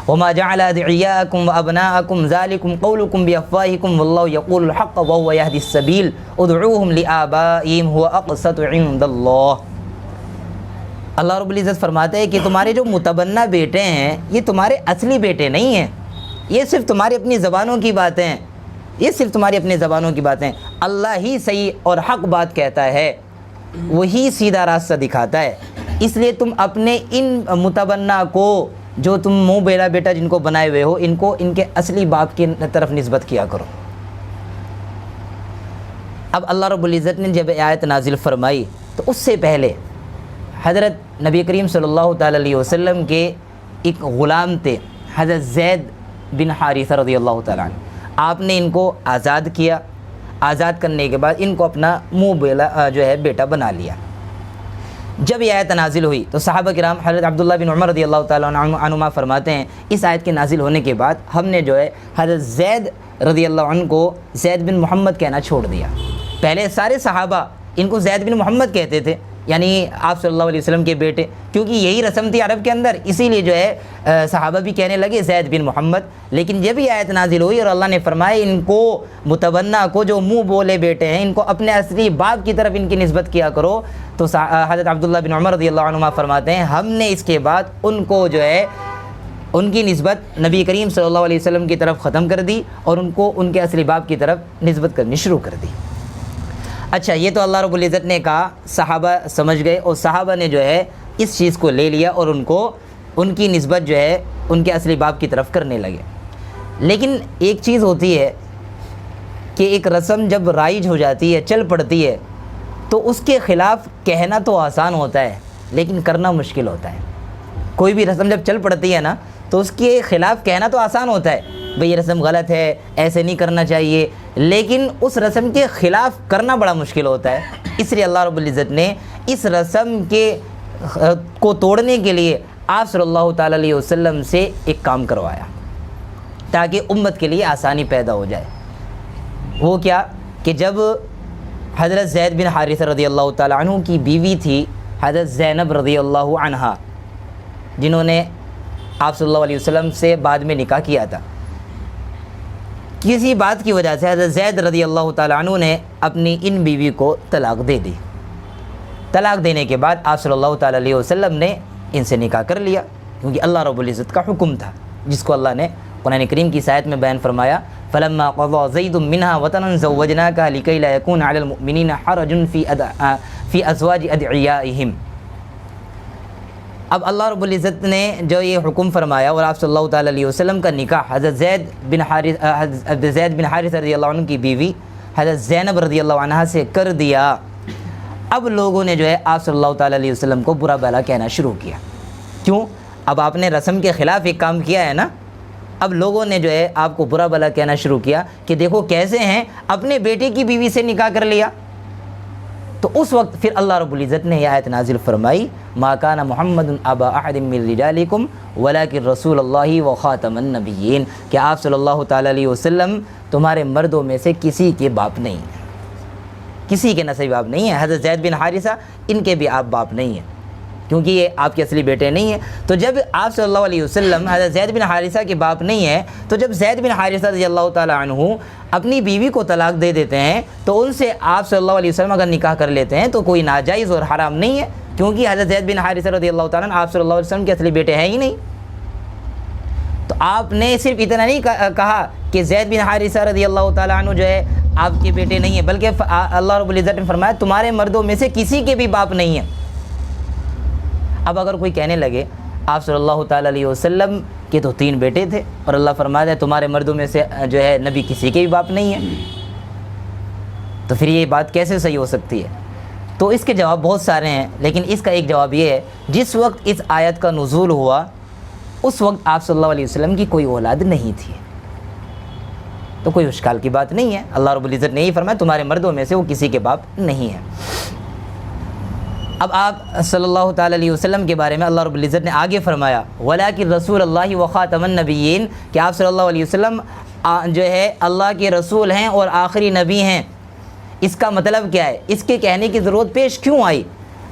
وما جعل ادعیاءکم وابناءکم ذالکم قولکم بافواہکم واللہ یقول الحق وهو یہدی السبیل ادعوہم لآبائہم هو اقسط عند اللہ۔ اللہ رب العزت فرماتے ہیں کہ تمہارے جو متبنہ بیٹے ہیں یہ تمہارے اصلی بیٹے نہیں ہیں، یہ صرف تمہاری اپنی زبانوں کی باتیں ہیں، یہ صرف تمہاری اپنی زبانوں کی باتیں ہیں۔ اللہ ہی صحیح اور حق بات کہتا ہے، وہی سیدھا راستہ دکھاتا ہے، اس لیے تم اپنے ان متبنہ کو جو تم منہ بیلا بیٹا جن کو بنائے ہوئے ہو، ان کو ان کے اصلی باپ کی طرف نسبت کیا کرو۔ اب اللہ رب العزت نے جب آیت نازل فرمائی تو اس سے پہلے حضرت نبی کریم صلی اللہ تعالیٰ علیہ وسلم کے ایک غلام تھے، حضرت زید بن حارثہ رضی اللہ تعالیٰ عنہ۔ آپ نے ان کو آزاد کیا، آزاد کرنے کے بعد ان کو اپنا منہ بیلا جو ہے بیٹا بنا لیا۔ جب یہ آیت نازل ہوئی تو صحابہ کرام حضرت عبداللہ بن عمر رضی اللہ تعالیٰ عنہما فرماتے ہیں، اس آیت کے نازل ہونے کے بعد ہم نے جو ہے حضرت زید رضی اللہ عنہ کو زید بن محمد کہنا چھوڑ دیا۔ پہلے سارے صحابہ ان کو زید بن محمد کہتے تھے، یعنی آپ صلی اللہ علیہ وسلم کے بیٹے، کیونکہ یہی رسم تھی عرب کے اندر، اسی لیے جو ہے صحابہ بھی کہنے لگے زید بن محمد۔ لیکن جب یہ آیت نازل ہوئی اور اللہ نے فرمایا ان کو متبنہ کو، جو منہ بولے بیٹے ہیں، ان کو اپنے اصلی باپ کی طرف ان کی نسبت کیا کرو، تو حضرت عبداللہ بن عمر رضی اللہ عنہما فرماتے ہیں ہم نے اس کے بعد ان کو جو ہے ان کی نسبت نبی کریم صلی اللہ علیہ وسلم کی طرف ختم کر دی اور ان کو ان کے اصلی باپ کی طرف نسبت کرنی شروع کر دی۔ اچھا، یہ تو اللہ رب العزت نے کہا، صحابہ سمجھ گئے اور صحابہ نے جو ہے اس چیز کو لے لیا اور ان کو ان کی نسبت جو ہے ان کے اصلی باپ کی طرف کرنے لگے۔ لیکن ایک چیز ہوتی ہے کہ ایک رسم جب رائج ہو جاتی ہے، چل پڑتی ہے، تو اس کے خلاف کہنا تو آسان ہوتا ہے لیکن کرنا مشکل ہوتا ہے۔ کوئی بھی رسم جب چل پڑتی ہے نا تو اس کے خلاف کہنا تو آسان ہوتا ہے، بھئی یہ رسم غلط ہے، ایسے نہیں کرنا چاہیے، لیکن اس رسم کے خلاف کرنا بڑا مشکل ہوتا ہے۔ اس لیے اللہ رب العزت نے اس رسم کو توڑنے کے لیے آپ صلی اللہ تعالیٰ علیہ وسلم سے ایک کام کروایا تاکہ امت کے لیے آسانی پیدا ہو جائے۔ وہ کیا کہ جب حضرت زید بن حارثہ رضی اللہ تعالیٰ عنہ کی بیوی تھی حضرت زینب رضی اللہ عنہا، جنہوں نے آپ صلی اللہ علیہ وسلم سے بعد میں نکاح کیا تھا، کسی بات کی وجہ سے حضرت زید رضی اللہ تعالیٰ عنہ نے اپنی ان بیوی کو طلاق دے دی۔ طلاق دینے کے بعد آپ صلی اللہ تعالیٰ علیہ وسلم نے ان سے نکاح کر لیا، کیونکہ اللہ رب العزت کا حکم تھا، جس کو اللہ نے قرآن کریم کی آیت میں بیان فرمایا فَلَمَّا قَضَى زَيْدٌ مِّنْهَا وَطَرًا زَوَّجْنَاكَهَا لِكَيْ لَا يَكُونَ عَلَى الْمُؤْمِنِينَ حَرَجٌ فِي أَزْوَاجِ أَدْعِيَائِهِمْ۔ اب اللہ رب العزت نے جو یہ حکم فرمایا اور آپ صلی اللہ تعالیٰ علیہ وسلم کا نکاح حضرت زید بن حارث رضی اللہ عنہ کی بیوی حضرت زینب رضی اللہ عنہ سے کر دیا، اب لوگوں نے جو ہے آپ صلی اللہ تعالیٰ علیہ وسلم کو برا بھلا کہنا شروع کیا۔ کیوں؟ اب آپ نے رسم کے خلاف ایک کام کیا ہے نا، اب لوگوں نے جو ہے آپ کو برا بھلا کہنا شروع کیا کہ دیکھو کیسے ہیں، اپنے بیٹے کی بیوی سے نکاح کر لیا۔ تو اس وقت پھر اللہ رب العزت نے یہ آیت نازل فرمائی ما کان محمد ابا احد من رجالکم ولکن رسول اللہ وخاتم النبیین، کہ آپ صلی اللہ تعالیٰ علیہ وسلم تمہارے مردوں میں سے کسی کے باپ نہیں ہیں، کسی کے نسبی باپ نہیں ہیں۔ حضرت زید بن حارثہ ان کے بھی آپ باپ نہیں ہیں، کیونکہ یہ آپ کے اصلی بیٹے نہیں ہیں۔ تو جب آپ صلی اللہ علیہ وسلم حضرت زید بن حارثہ کے باپ نہیں ہیں، تو جب زید بن حارثہ رضی اللہ تعالیٰ عنہ اپنی بیوی کو طلاق دے دیتے ہیں تو ان سے آپ صلی اللہ علیہ وسلم اگر نکاح کر لیتے ہیں تو کوئی ناجائز اور حرام نہیں ہے، کیونکہ حضرت زید بن حارثہ رضی اللہ تعالیٰ عنہ آپ صلی اللہ علیہ وسلم کے اصلی بیٹے ہیں ہی نہیں۔ تو آپ نے صرف اتنا نہیں کہا کہ زید بن حارثہ رضی اللہ تعالیٰ عنہ جو ہے آپ کے بیٹے نہیں ہیں، بلکہ اللہ رب العزت نے فرمایا تمہارے مردوں میں سے کسی کے بھی باپ نہیں ہیں۔ اب اگر کوئی کہنے لگے آپ صلی اللہ تعالیٰ علیہ وسلم کے تو 3 بیٹے تھے اور اللہ فرماتا ہے تمہارے مردوں میں سے جو ہے نبی کسی کے بھی باپ نہیں ہیں، تو پھر یہ بات کیسے صحیح ہو سکتی ہے؟ تو اس کے جواب بہت سارے ہیں، لیکن اس کا ایک جواب یہ ہے جس وقت اس آیت کا نزول ہوا اس وقت آپ صلی اللہ علیہ وسلم کی کوئی اولاد نہیں تھی، تو کوئی اشکال کی بات نہیں ہے۔ اللہ رب العزت نے یہی فرمایا تمہارے مردوں میں سے وہ کسی کے باپ نہیں ہیں۔ اب آپ صلی اللہ تعالیٰ علیہ وسلم کے بارے میں اللہ رب العزت نے آگے فرمایا وَلَٰكِن رسول اللہ وخاتم النبیین، کہ آپ صلی اللہ علیہ وسلم جو ہے اللہ کے رسول ہیں اور آخری نبی ہیں۔ اس کا مطلب کیا ہے؟ اس کے کہنے کی ضرورت پیش کیوں آئی؟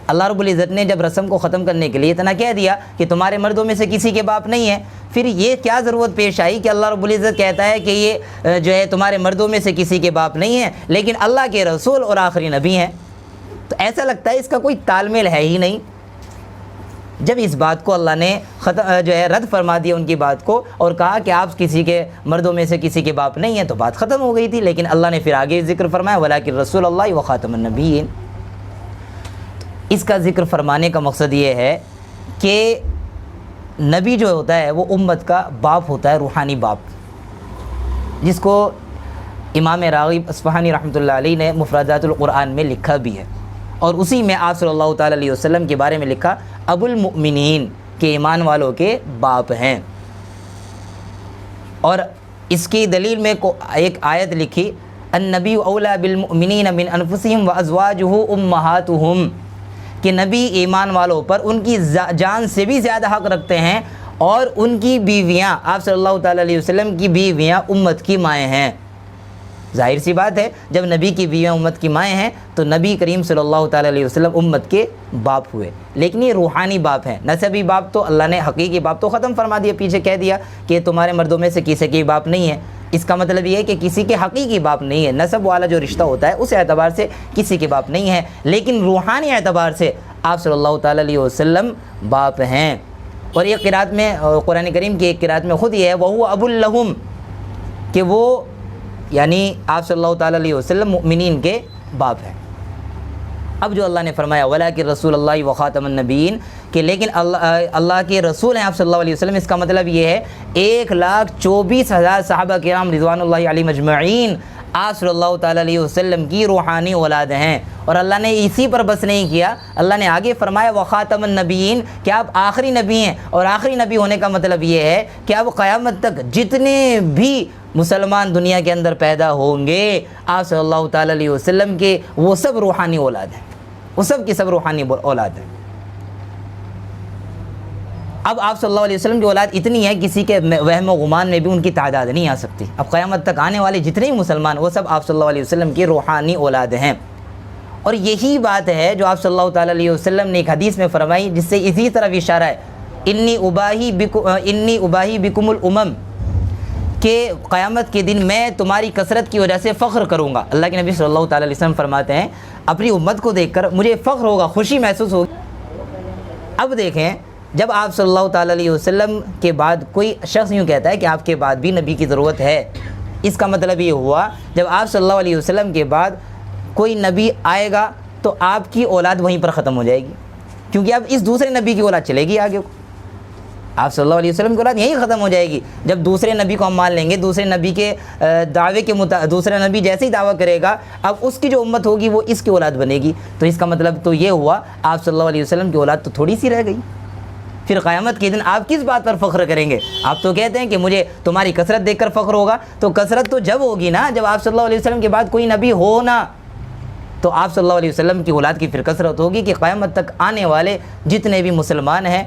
اللہ رب العزت نے جب رسم کو ختم کرنے کے لیے اتنا کہہ دیا کہ تمہارے مردوں میں سے کسی کے باپ نہیں ہیں، پھر یہ کیا ضرورت پیش آئی کہ اللہ رب العزت کہتا ہے کہ یہ جو ہے تمہارے مردوں میں سے کسی کے باپ نہیں ہیں لیکن اللہ کے رسول اور آخری نبی ہیں؟ تو ایسا لگتا ہے اس کا کوئی تال میل ہے ہی نہیں۔ جب اس بات کو اللہ نے جو ہے رد فرما دیا ان کی بات کو اور کہا کہ آپ کسی کے مردوں میں سے کسی کے باپ نہیں ہیں، تو بات ختم ہو گئی تھی، لیکن اللہ نے پھر آگے ذکر فرمایا وَلَٰكِن رسول اللہ وخاتم النبیین۔ اس کا ذکر فرمانے کا مقصد یہ ہے کہ نبی جو ہوتا ہے وہ امت کا باپ ہوتا ہے، روحانی باپ، جس کو امام راغب اصفہانی رحمۃ اللہ علیہ نے مفردات القرآن میں لکھا بھی ہے، اور اسی میں آپ صلی اللہ تعالیٰ علیہ وسلم کے بارے میں لکھا ابو المؤمنین، کے ایمان والوں کے باپ ہیں۔ اور اس کی دلیل میں ایک آیت لکھی النبی اولیٰ بالمؤمنین من انفسہم وازواجہ امہاتہم، کہ نبی ایمان والوں پر ان کی جان سے بھی زیادہ حق رکھتے ہیں اور ان کی بیویاں آپ صلی اللہ تعالیٰ علیہ وسلم کی بیویاں امت کی مائیں ہیں۔ ظاہر سی بات ہے جب نبی کی بیویاں امت کی مائیں ہیں تو نبی کریم صلی اللہ تعالیٰ علیہ وسلم امت کے باپ ہوئے، لیکن یہ روحانی باپ ہیں، نسبی باپ تو اللہ نے حقیقی باپ تو ختم فرما دیا، پیچھے کہہ دیا کہ تمہارے مردوں میں سے کسی کے باپ نہیں ہے۔ اس کا مطلب یہ ہے کہ کسی کے حقیقی باپ نہیں ہے، نسب والا جو رشتہ ہوتا ہے اس اعتبار سے کسی کے باپ نہیں ہے، لیکن روحانی اعتبار سے آپ صلی اللہ تعالیٰ علیہ وسلم باپ ہیں۔ اور ایک قرات میں قرآن کریم کی ایک قرات میں خود یہ ہے وَهُوَ أَبُو لَهُمْ، کہ وہ یعنی آپ صلی اللہ تعالیٰ علیہ وسلم مؤمنین کے باپ ہیں۔ اب جو اللہ نے فرمایا وَلَٰكِن رسول اللہ وخاتم النبیین، کہ لیکن اللہ کے رسول ہیں آپ صلی اللہ علیہ وسلم، اس کا مطلب یہ ہے 1,24,000 صحابہ کرام رضوان اللہ علیہم اجمعین آپ صلی اللہ تعالیٰ علیہ وسلم کی روحانی اولاد ہیں۔ اور اللہ نے اسی پر بس نہیں کیا، اللہ نے آگے فرمایا وخاتم النبیین، کہ آپ آخری نبی ہیں، اور آخری نبی ہونے کا مطلب یہ ہے کہ اب قیامت تک جتنے بھی مسلمان دنیا کے اندر پیدا ہوں گے آپ صلی اللہ تعالیٰ علیہ وسلم کے وہ سب روحانی اولاد ہیں، وہ سب کی سب روحانی اولاد ہیں۔ اب آپ صلی اللہ علیہ وسلم کی اولاد اتنی ہے کسی کے وہم و گمان میں بھی ان کی تعداد نہیں آ سکتی۔ اب قیامت تک آنے والے جتنے ہی مسلمان وہ سب آپ صلی اللہ علیہ وسلم کی روحانی اولاد ہیں۔ اور یہی بات ہے جو آپ صلی اللہ تعالیٰ علیہ وسلم نے ایک حدیث میں فرمائی، جس سے اسی طرف اشارہ ہے انی اباہی بکم الامم، کہ قیامت کے دن میں تمہاری کثرت کی وجہ سے فخر کروں گا۔ اللہ کے نبی صلی اللہ تعالیٰ علیہ وسلم فرماتے ہیں اپنی امت کو دیکھ کر مجھے فخر ہوگا، خوشی محسوس ہوگی۔ اب دیکھیں جب آپ صلی اللہ تعالیٰ علیہ وسلم کے بعد کوئی شخص یوں کہتا ہے کہ آپ کے بعد بھی نبی کی ضرورت ہے، اس کا مطلب یہ ہوا جب آپ صلی اللہ علیہ وسلم کے بعد کوئی نبی آئے گا تو آپ کی اولاد وہیں پر ختم ہو جائے گی، کیونکہ اب اس دوسرے نبی کی اولاد چلے گی آگے کو، آپ صلی اللہ علیہ وسلم کی اولاد یہیں ختم ہو جائے گی۔ جب دوسرے نبی کو ہم مان لیں گے، دوسرے نبی کے دعوے کے دوسرے نبی جیسے ہی دعویٰ کرے گا اب اس کی جو امت ہوگی وہ اس کی اولاد بنے گی، تو اس کا مطلب تو یہ ہوا آپ صلی اللہ علیہ وسلم کی اولاد تو تھوڑی سی رہ گئی۔ پھر قیامت کے دن آپ کس بات پر فخر کریں گے؟ آپ تو کہتے ہیں کہ مجھے تمہاری کثرت دیکھ کر فخر ہوگا، تو کثرت تو جب ہوگی نا جب آپ صلی اللہ علیہ وسلم کے بعد کوئی نبی ہو نا، تو آپ صلی اللہ علیہ وسلم کی اولاد کی پھر کثرت ہوگی کہ قیامت تک آنے والے جتنے بھی مسلمان ہیں،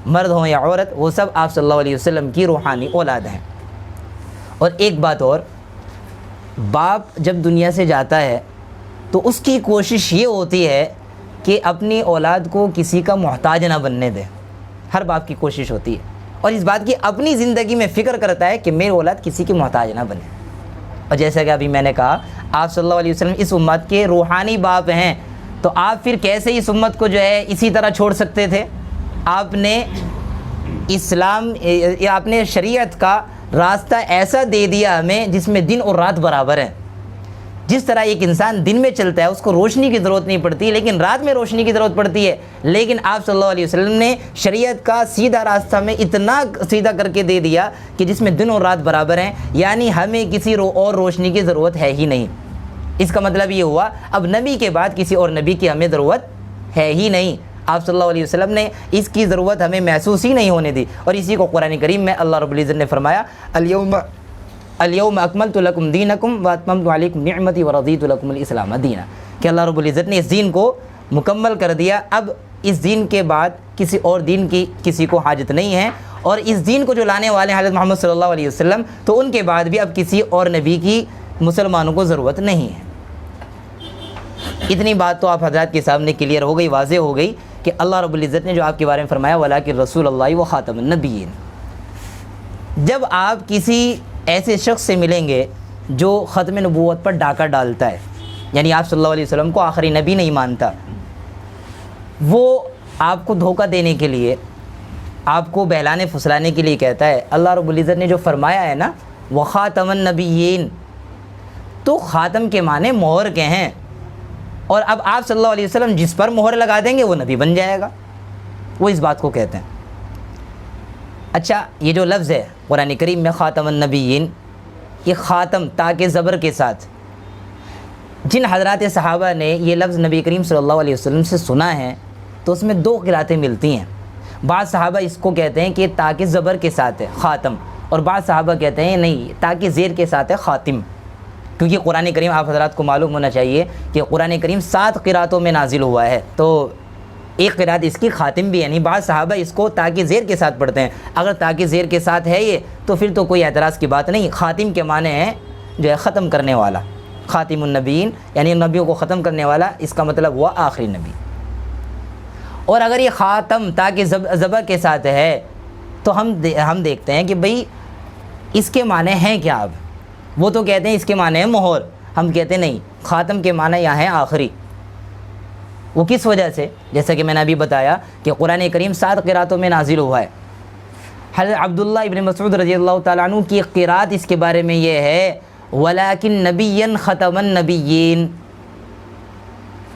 مرد ہوں یا عورت، وہ سب آپ صلی اللہ علیہ وسلم کی روحانی اولاد ہیں۔ اور ایک بات اور، باپ جب دنیا سے جاتا ہے تو اس کی کوشش یہ ہوتی ہے کہ اپنی اولاد کو کسی کا محتاج نہ بننے دے، ہر باپ کی کوشش ہوتی ہے، اور اس بات کی اپنی زندگی میں فکر کرتا ہے کہ میری اولاد کسی کی محتاج نہ بنے۔ اور جیسا کہ ابھی میں نے کہا آپ صلی اللہ علیہ وسلم اس امت کے روحانی باپ ہیں، تو آپ پھر کیسے اس امت کو جو ہے اسی طرح چھوڑ سکتے تھے؟ آپ نے آپ نے شریعت کا راستہ ایسا دے دیا ہمیں جس میں دن اور رات برابر ہیں۔ جس طرح ایک انسان دن میں چلتا ہے اس کو روشنی کی ضرورت نہیں پڑتی، لیکن رات میں روشنی کی ضرورت پڑتی ہے، لیکن آپ صلی اللہ علیہ وسلم نے شریعت کا سیدھا راستہ میں اتنا سیدھا کر کے دے دیا کہ جس میں دن اور رات برابر ہیں، یعنی ہمیں کسی اور روشنی کی ضرورت ہے ہی نہیں۔ اس کا مطلب یہ ہوا اب نبی کے بعد کسی اور نبی کی ہمیں ضرورت ہے ہی نہیں۔ آپ صلی اللہ علیہ وسلم نے اس کی ضرورت ہمیں محسوس ہی نہیں ہونے دی، اور اسی کو قرآن کریم میں اللہ رب العزت نے فرمایا الیوم اکملت لکم دینکم واتممت علیکم نعمتی ورضیت لکم الاسلام دینا، کہ اللہ رب العزت نے اس دین کو مکمل کر دیا، اب اس دین کے بعد کسی اور دین کی کسی کو حاجت نہیں ہے، اور اس دین کو جو لانے والے حضرت محمد صلی اللہ علیہ وسلم، تو ان کے بعد بھی اب کسی اور نبی کی مسلمانوں کو ضرورت نہیں ہے۔ اتنی بات تو آپ حضرات کے سامنے کلیئر ہو گئی، واضح ہو گئی کہ اللہ رب العزت نے جو آپ کے بارے میں فرمایا وَلَٰكِن رسول اللہ وخاتم النبیین۔ جب آپ کسی ایسے شخص سے ملیں گے جو ختم نبوت پر ڈاکہ ڈالتا ہے، یعنی آپ صلی اللہ علیہ وسلم کو آخری نبی نہیں مانتا، وہ آپ کو دھوکہ دینے کے لیے، آپ کو بہلانے پھسلانے کے لیے کہتا ہے، اللہ رب العزت نے جو فرمایا ہے نا وخاتم النبیین، تو خاتم کے معنی مہر کے ہیں، اور اب آپ صلی اللہ علیہ وسلم جس پر مہر لگا دیں گے وہ نبی بن جائے گا، وہ اس بات کو کہتے ہیں۔ اچھا، یہ جو لفظ ہے قرآن کریم میں خاتم النبیین، یہ خاتم تاکہ زبر کے ساتھ، جن حضرات صحابہ نے یہ لفظ نبی کریم صلی اللہ علیہ وسلم سے سنا ہے تو اس میں دو قراتیں ملتی ہیں۔ بعض صحابہ اس کو کہتے ہیں کہ تاکہ زبر کے ساتھ ہے خاتم، اور بعض صحابہ کہتے ہیں نہیں تاکہ زیر کے ساتھ ہے خاتم، کیونکہ قرآن کریم آپ حضرات کو معلوم ہونا چاہیے کہ قرآن کریم 7 قراتوں میں نازل ہوا ہے، تو ایک قرات اس کی خاتم بھی ہے، یعنی بعض صحابہ اس کو تاکہ زیر کے ساتھ پڑھتے ہیں۔ اگر تاکہ زیر کے ساتھ ہے یہ تو پھر تو کوئی اعتراض کی بات نہیں، خاتم کے معنی ہے جو ہے ختم کرنے والا۔ خاتم النبیین یعنی نبیوں کو ختم کرنے والا، اس کا مطلب ہوا آخری نبی۔ اور اگر یہ خاتم تاکہ ذبح کے ساتھ ہے تو ہم دیکھتے ہیں کہ بھئی اس کے معنی ہیں کیا؟ اب وہ تو کہتے ہیں اس کے معنی ہے مہر، ہم کہتے ہیں نہیں، خاتم کے معنی یہاں ہے آخری۔ وہ کس وجہ سے؟ جیسا کہ میں نے ابھی بتایا کہ قرآن کریم 7 قراتوں میں نازل ہوا ہے۔ حضرت عبداللہ ابن مسعود رضی اللہ تعالیٰ عنہ کی قرات اس کے بارے میں یہ ہے وَلَٰكِن نَبِيًّا خَتَمَ النَّبِيِّينَ،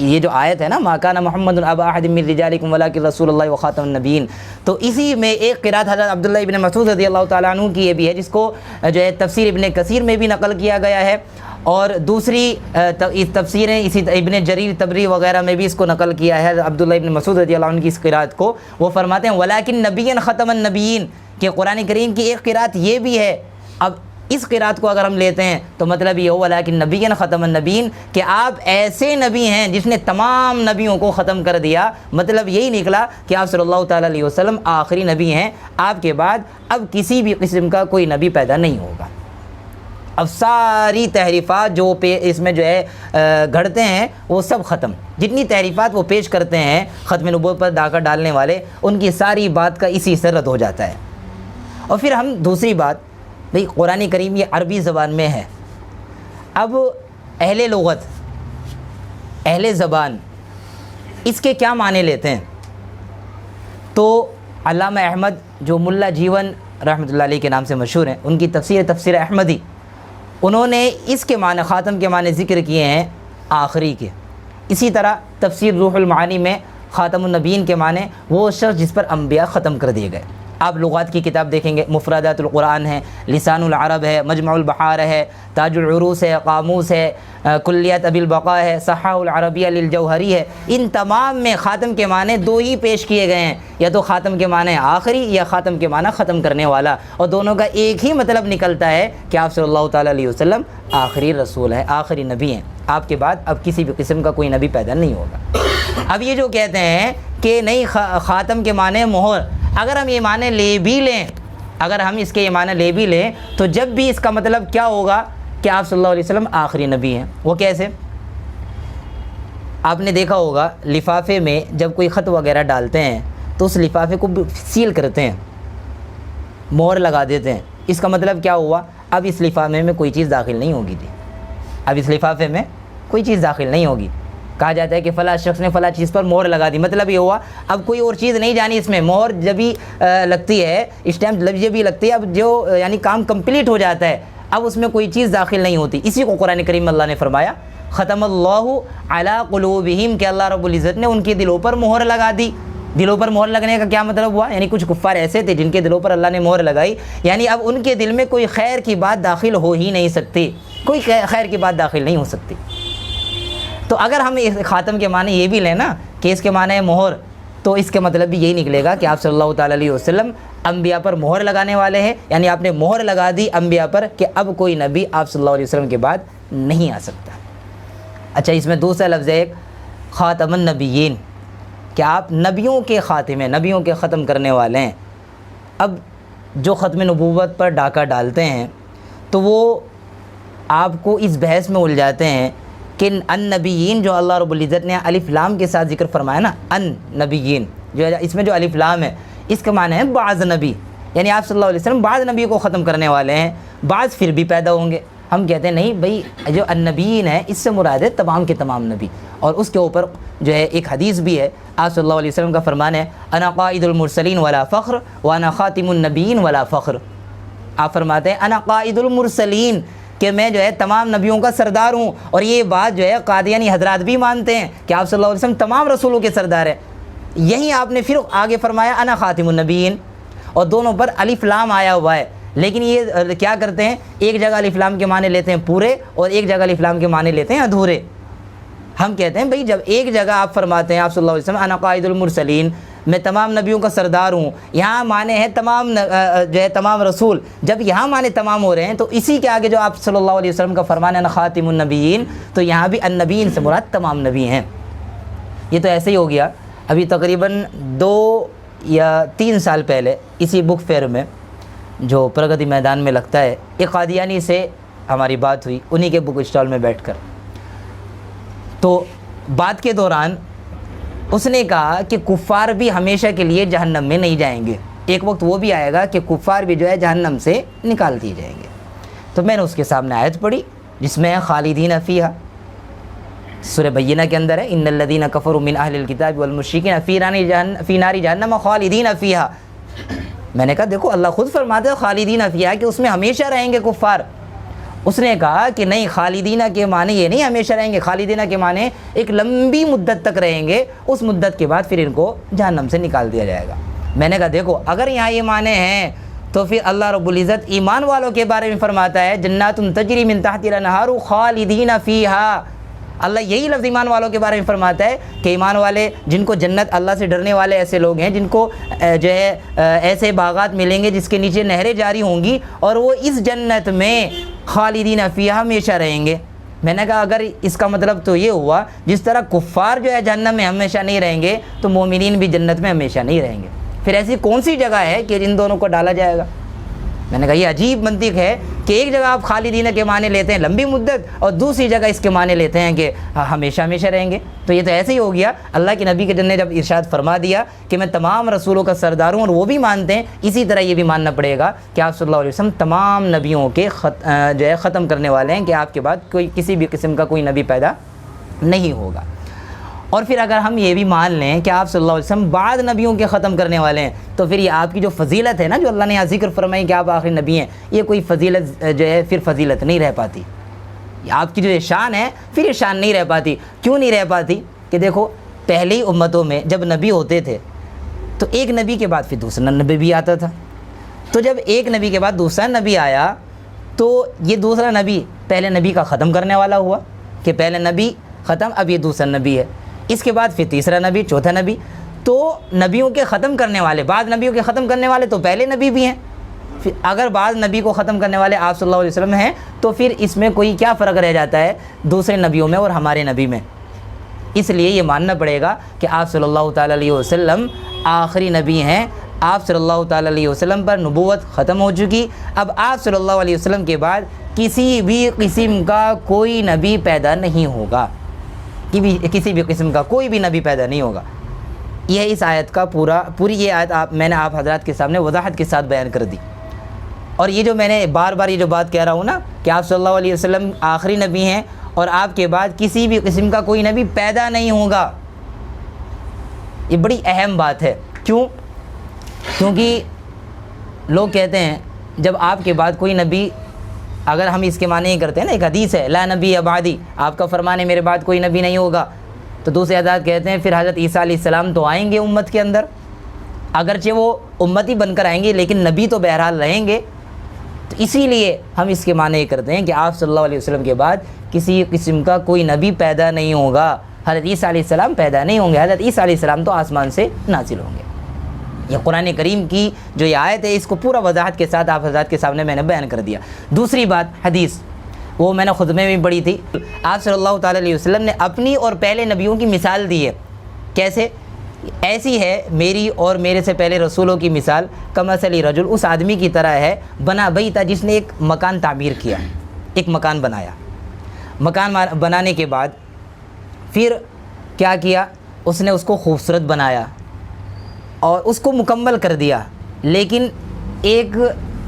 یہ جو آیت ہے نا مَا كَانَ مُحَمَّدٌ أَبَا أَحَدٍ مِّن رِجَالِكُمْ وَلَٰكِن رَسُولُ اللَّهِ وَخَاتَمَ النَّبِيِّينَ، تو اسی میں ایک قرات حضرت عبداللہ ابن مسعود رضی اللہ تعالیٰ عنہ کی یہ بھی ہے، جس کو جو ہے تفسیر ابن کثیر میں بھی نقل کیا گیا ہے، اور دوسری تفسیریں اسی ابن جریر طبری وغیرہ میں بھی اس کو نقل کیا ہے عبداللہ ابن مسعود رضی اللہ عنہ کی اس قرات کو۔ وہ فرماتے ہیں وَلَٰكِن نَبِيًّا خَتَمَ النَّبِيِّينَ، کہ قرآن کریم کی ایک قرات یہ بھی ہے۔ اب اس قرات کو اگر ہم لیتے ہیں تو مطلب یہ ہو وَلَٰكِن نَبِيًّا خَتَمَ النَّبِيِّينَ کہ آپ ایسے نبی ہیں جس نے تمام نبیوں کو ختم کر دیا، مطلب یہی نکلا کہ آپ صلی اللہ تعالیٰ علیہ وسلم آخری نبی ہیں، آپ کے بعد اب کسی بھی قسم کا کوئی نبی پیدا نہیں ہوگا۔ اب ساری تحریفات جو اس میں جو ہے گھڑتے ہیں وہ سب ختم، جتنی تحریفات وہ پیش کرتے ہیں ختم نبوت پر ڈاکہ ڈالنے والے، ان کی ساری بات کا اسی سے رد ہو جاتا ہے۔ اور پھر ہم دوسری بات، بھئی قرآن کریم یہ عربی زبان میں ہے، اب اہل لغت، اہل زبان اس کے کیا معنی لیتے ہیں؟ تو علامہ احمد جو ملا جیون رحمۃ اللہ علیہ کے نام سے مشہور ہیں، ان کی تفسیر احمدی، انہوں نے اس کے معنی خاتم کے معنی ذکر کیے ہیں آخری کے۔ اسی طرح تفسیر روح المعانی میں خاتم النبیین کے معنی وہ شخص جس پر انبیاء ختم کر دیے گئے۔ آپ لغات کی کتاب دیکھیں گے، مفردات القرآن ہے، لسان العرب ہے، مجمع البحار ہے، تاج العروس ہے، قاموس ہے، کلیات ابی البقاء ہے، صحاح العربیہ للجوہری ہے، ان تمام میں خاتم کے معنی دو ہی پیش کیے گئے ہیں، یا تو خاتم کے معنی آخری یا خاتم کے معنی ختم کرنے والا، اور دونوں کا ایک ہی مطلب نکلتا ہے کہ آپ صلی اللہ تعالیٰ علیہ وسلم آخری رسول ہے، آخری نبی ہیں، آپ کے بعد اب کسی بھی قسم کا کوئی نبی پیدا نہیں ہوگا۔ اب یہ جو کہتے ہیں کہ نہیں خاتم کے معنی مہر، اگر ہم یہ معنی لے بھی لیں، اگر ہم اس کے یہ معنی لے بھی لیں تو جب بھی اس کا مطلب کیا ہوگا کہ آپ صلی اللہ علیہ وسلم آخری نبی ہیں۔ وہ کیسے؟ آپ نے دیکھا ہوگا لفافے میں جب کوئی خط وغیرہ ڈالتے ہیں تو اس لفافے کو سیل کرتے ہیں، مہر لگا دیتے ہیں، اس کا مطلب کیا ہوا؟ اب اس لفافے میں کوئی چیز داخل نہیں ہوگی تھی، اب اس لفافے میں کوئی چیز داخل نہیں ہوگی۔ کہا جاتا ہے کہ فلاں شخص نے فلاں چیز پر مہر لگا دی، مطلب یہ ہوا اب کوئی اور چیز نہیں جانی اس میں، مہر جب بھی لگتی ہے، اسٹیمپ جب بھی لگتی ہے، اب جو یعنی کام کمپلیٹ ہو جاتا ہے، اب اس میں کوئی چیز داخل نہیں ہوتی۔ اسی کو قرآن کریم میں اللہ نے فرمایا ختم اللہ علی قلوبہم، کہ اللہ رب العزت نے ان کے دلوں پر مہر لگا دی۔ دلوں پر مہر لگنے کا کیا مطلب ہوا؟ یعنی کچھ کفار ایسے تھے جن کے دلوں پر اللہ نے مہر لگائی، یعنی اب ان کے دل میں کوئی خیر کی بات داخل ہو ہی نہیں سکتی، کوئی خیر کی بات داخل نہیں ہو سکتی۔ تو اگر ہم اس خاتم کے معنی یہ بھی لیں نا کہ اس کے معنی ہے مہر، تو اس کے مطلب بھی یہی نکلے گا کہ آپ صلی اللہ تعالیٰ علیہ وسلم انبیاء پر مہر لگانے والے ہیں، یعنی آپ نے مہر لگا دی انبیاء پر کہ اب کوئی نبی آپ صلی اللہ علیہ وسلم کے بعد نہیں آ سکتا۔ اچھا، اس میں دوسرا لفظ ہے خاتم النبیین، کہ آپ نبیوں کے خاتمے، نبیوں کے ختم کرنے والے ہیں۔ اب جو ختم نبوت پر ڈاکہ ڈالتے ہیں تو وہ آپ کو اس بحث میں الجھاتے ہیں کہ النبیین جو اللہ رب العزت نے الف لام کے ساتھ ذکر فرمایا نا، النبیین جو اس میں جو الف لام ہے اس کا معنی ہے بعض نبی، یعنی آپ صلی اللہ علیہ وسلم بعض نبی کو ختم کرنے والے ہیں، بعض پھر بھی پیدا ہوں گے۔ ہم کہتے ہیں نہیں بھائی، جو النبیین ہے اس سے مراد ہے تمام کے تمام نبی، اور اس کے اوپر جو ہے ایک حدیث بھی ہے، آپ صلی اللہ علیہ وسلم کا فرمان ہے انا قائد المرسلین ولا فخر وانا خاتم النبیین ولا فخر۔ آپ فرماتے ہیں انا قائد المرسلین، کہ میں جو ہے تمام نبیوں کا سردار ہوں، اور یہ بات جو ہے قادیانی حضرات بھی مانتے ہیں کہ آپ صلی اللہ علیہ وسلم تمام رسولوں کے سردار ہیں۔ یہیں آپ نے پھر آگے فرمایا انا خاتم النبیین، اور دونوں پر الف لام آیا ہوا ہے، لیکن یہ کیا کرتے ہیں، ایک جگہ الف لام کے معنی لیتے ہیں پورے اور ایک جگہ الف لام کے معنی لیتے ہیں ادھورے۔ ہم کہتے ہیں بھئی جب ایک جگہ آپ فرماتے ہیں آپ صلی اللہ علیہ وسلم انا قائد المرسلین، میں تمام نبیوں کا سردار ہوں، یہاں معنی ہے تمام جو ہے تمام رسول، جب یہاں معنی تمام ہو رہے ہیں تو اسی کے آگے جو آپ صلی اللہ علیہ وسلم کا فرمان ہے انا خاتم النبیین، تو یہاں بھی النبیین سے مراد تمام نبی ہیں۔ یہ تو ایسے ہی ہو گیا۔ ابھی تقریباً 2 یا 3 سال پہلے اسی بک فیئر میں جو پرگتی میدان میں لگتا ہے، ایک قادیانی سے ہماری بات ہوئی انہی کے بک اسٹال میں بیٹھ کر، تو بات کے دوران اس نے کہا کہ کفار بھی ہمیشہ کے لیے جہنم میں نہیں جائیں گے، ایک وقت وہ بھی آئے گا کہ کفار بھی جو ہے جہنم سے نکال دیے جائیں گے۔ تو میں نے اس کے سامنے آیت پڑھی جس میں خالدین فیہا، سورہ بینہ کے اندر ہے، ان الذین کفروا من اہل الکتاب والمشرکین فی نار جہنم خالدین فیہا۔ میں نے کہا دیکھو اللہ خود فرماتا ہے خالدین فیہا کہ اس میں ہمیشہ رہیں گے کفار۔ اس نے کہا کہ نہیں، خالدینہ کے معنی یہ نہیں ہمیشہ رہیں گے، خالدینہ کے معنی ایک لمبی مدت تک رہیں گے، اس مدت کے بعد پھر ان کو جہنم سے نکال دیا جائے گا۔ میں نے کہا دیکھو اگر یہاں یہ معنی ہیں تو پھر اللہ رب العزت ایمان والوں کے بارے میں فرماتا ہے جنات تجری من تحتها الانہار خالدین فیہا۔ اللہ یہی لفظ ایمان والوں کے بارے میں فرماتا ہے کہ ایمان والے جن کو جنت، اللہ سے ڈرنے والے ایسے لوگ ہیں جن کو جو ہے ایسے باغات ملیں گے جس کے نیچے نہریں جاری ہوں گی اور وہ اس جنت میں خالدین فیہا ہمیشہ رہیں گے۔ میں نے کہا اگر اس کا مطلب تو یہ ہوا جس طرح کفار جو ہے جہنم میں ہمیشہ نہیں رہیں گے تو مومنین بھی جنت میں ہمیشہ نہیں رہیں گے، پھر ایسی کون سی جگہ ہے کہ ان دونوں کو ڈالا جائے گا؟ میں نے کہا یہ عجیب منطق ہے کہ ایک جگہ آپ خالدین کے معنی لیتے ہیں لمبی مدت اور دوسری جگہ اس کے معنی لیتے ہیں کہ ہمیشہ ہمیشہ رہیں گے۔ تو یہ تو ایسے ہی ہو گیا، اللہ کے نبی کے نے جب ارشاد فرما دیا کہ میں تمام رسولوں کا سردار ہوں اور وہ بھی مانتے ہیں، اسی طرح یہ بھی ماننا پڑے گا کہ آپ صلی اللہ علیہ وسلم تمام نبیوں کے جو ہے ختم کرنے والے ہیں، کہ آپ کے بعد کوئی کسی بھی قسم کا کوئی نبی پیدا نہیں ہوگا۔ اور پھر اگر ہم یہ بھی مان لیں کہ آپ صلی اللہ علیہ وسلم بعد نبیوں کے ختم کرنے والے ہیں تو پھر یہ آپ کی جو فضیلت ہے نا، جو اللہ نے یہاں ذکر فرمائی کہ آپ آخری نبی ہیں، یہ کوئی فضیلت جو ہے پھر فضیلت نہیں رہ پاتی۔ آپ کی جو یہ شان ہے پھر یہ شان نہیں رہ پاتی۔ کیوں نہیں رہ پاتی؟ کہ دیکھو پہلی امتوں میں جب نبی ہوتے تھے تو ایک نبی کے بعد پھر دوسرا نبی بھی آتا تھا، تو جب ایک نبی کے بعد دوسرا نبی آیا تو یہ دوسرا نبی پہلے نبی کا ختم کرنے والا ہوا کہ پہلے نبی ختم، اب یہ دوسرا نبی ہے، اس کے بعد پھر تیسرا نبی، چوتھا نبی۔ تو نبیوں کے ختم کرنے والے، بعض نبیوں کے ختم کرنے والے تو پہلے نبی بھی ہیں، پھر اگر بعض نبی کو ختم کرنے والے آپ صلی اللہ علیہ وسلم ہیں تو پھر اس میں کوئی کیا فرق رہ جاتا ہے دوسرے نبیوں میں اور ہمارے نبی میں؟ اس لیے یہ ماننا پڑے گا کہ آپ صلی اللہ تعالیٰ علیہ وسلم آخری نبی ہیں، آپ صلی اللہ تعالیٰ علیہ وسلم پر نبوت ختم ہو چکی، اب آپ صلی اللہ علیہ وسلم کے بعد کسی بھی قسم کا کوئی نبی پیدا نہیں ہوگا، کسی بھی قسم کا کوئی بھی نبی پیدا نہیں ہوگا۔ یہ اس آیت کا پوری یہ آیت میں نے آپ حضرات کے سامنے وضاحت کے ساتھ بیان کر دی۔ اور یہ جو میں نے بار بار یہ جو بات کہہ رہا ہوں نا کہ آپ صلی اللہ علیہ وسلم آخری نبی ہیں اور آپ کے بعد کسی بھی قسم کا کوئی نبی پیدا نہیں ہوگا، یہ بڑی اہم بات ہے۔ کیونکہ لوگ کہتے ہیں جب آپ کے بعد کوئی نبی، اگر ہم اس کے معنی ہی کرتے ہیں نا، ایک حدیث ہے لا نبی بعدی، آپ کا فرمان ہے میرے بعد کوئی نبی نہیں ہوگا، تو دوسرے حضرات کہتے ہیں پھر حضرت عیسیٰ علیہ السلام تو آئیں گے امت کے اندر، اگرچہ وہ امتی بن کر آئیں گے لیکن نبی تو بہرحال رہیں گے۔ تو اسی لیے ہم اس کے معنی کرتے ہیں کہ آپ صلی اللہ علیہ وسلم کے بعد کسی قسم کا کوئی نبی پیدا نہیں ہوگا، حضرت عیسیٰ علیہ السلام پیدا نہیں ہوں گے، حضرت عیسیٰ علیہ السلام تو آسمان سے نازل ہوں گے۔ یہ قرآن کریم کی جو یہ آیت ہے اس کو پورا وضاحت کے ساتھ آپ حضرات کے سامنے میں نے بیان کر دیا۔ دوسری بات حدیث، وہ میں نے خطبے میں بھی پڑھی تھی، آپ صلی اللہ تعالیٰ علیہ وسلم نے اپنی اور پہلے نبیوں کی مثال دی ہے۔ کیسے؟ ایسی ہے میری اور میرے سے پہلے رسولوں کی مثال کمثل رجل، اس آدمی کی طرح ہے بنا بیتا، جس نے ایک مکان تعمیر کیا، ایک مکان بنایا، مکان بنانے کے بعد پھر کیا کیا، اس نے اس کو خوبصورت بنایا اور اس کو مکمل کر دیا، لیکن ایک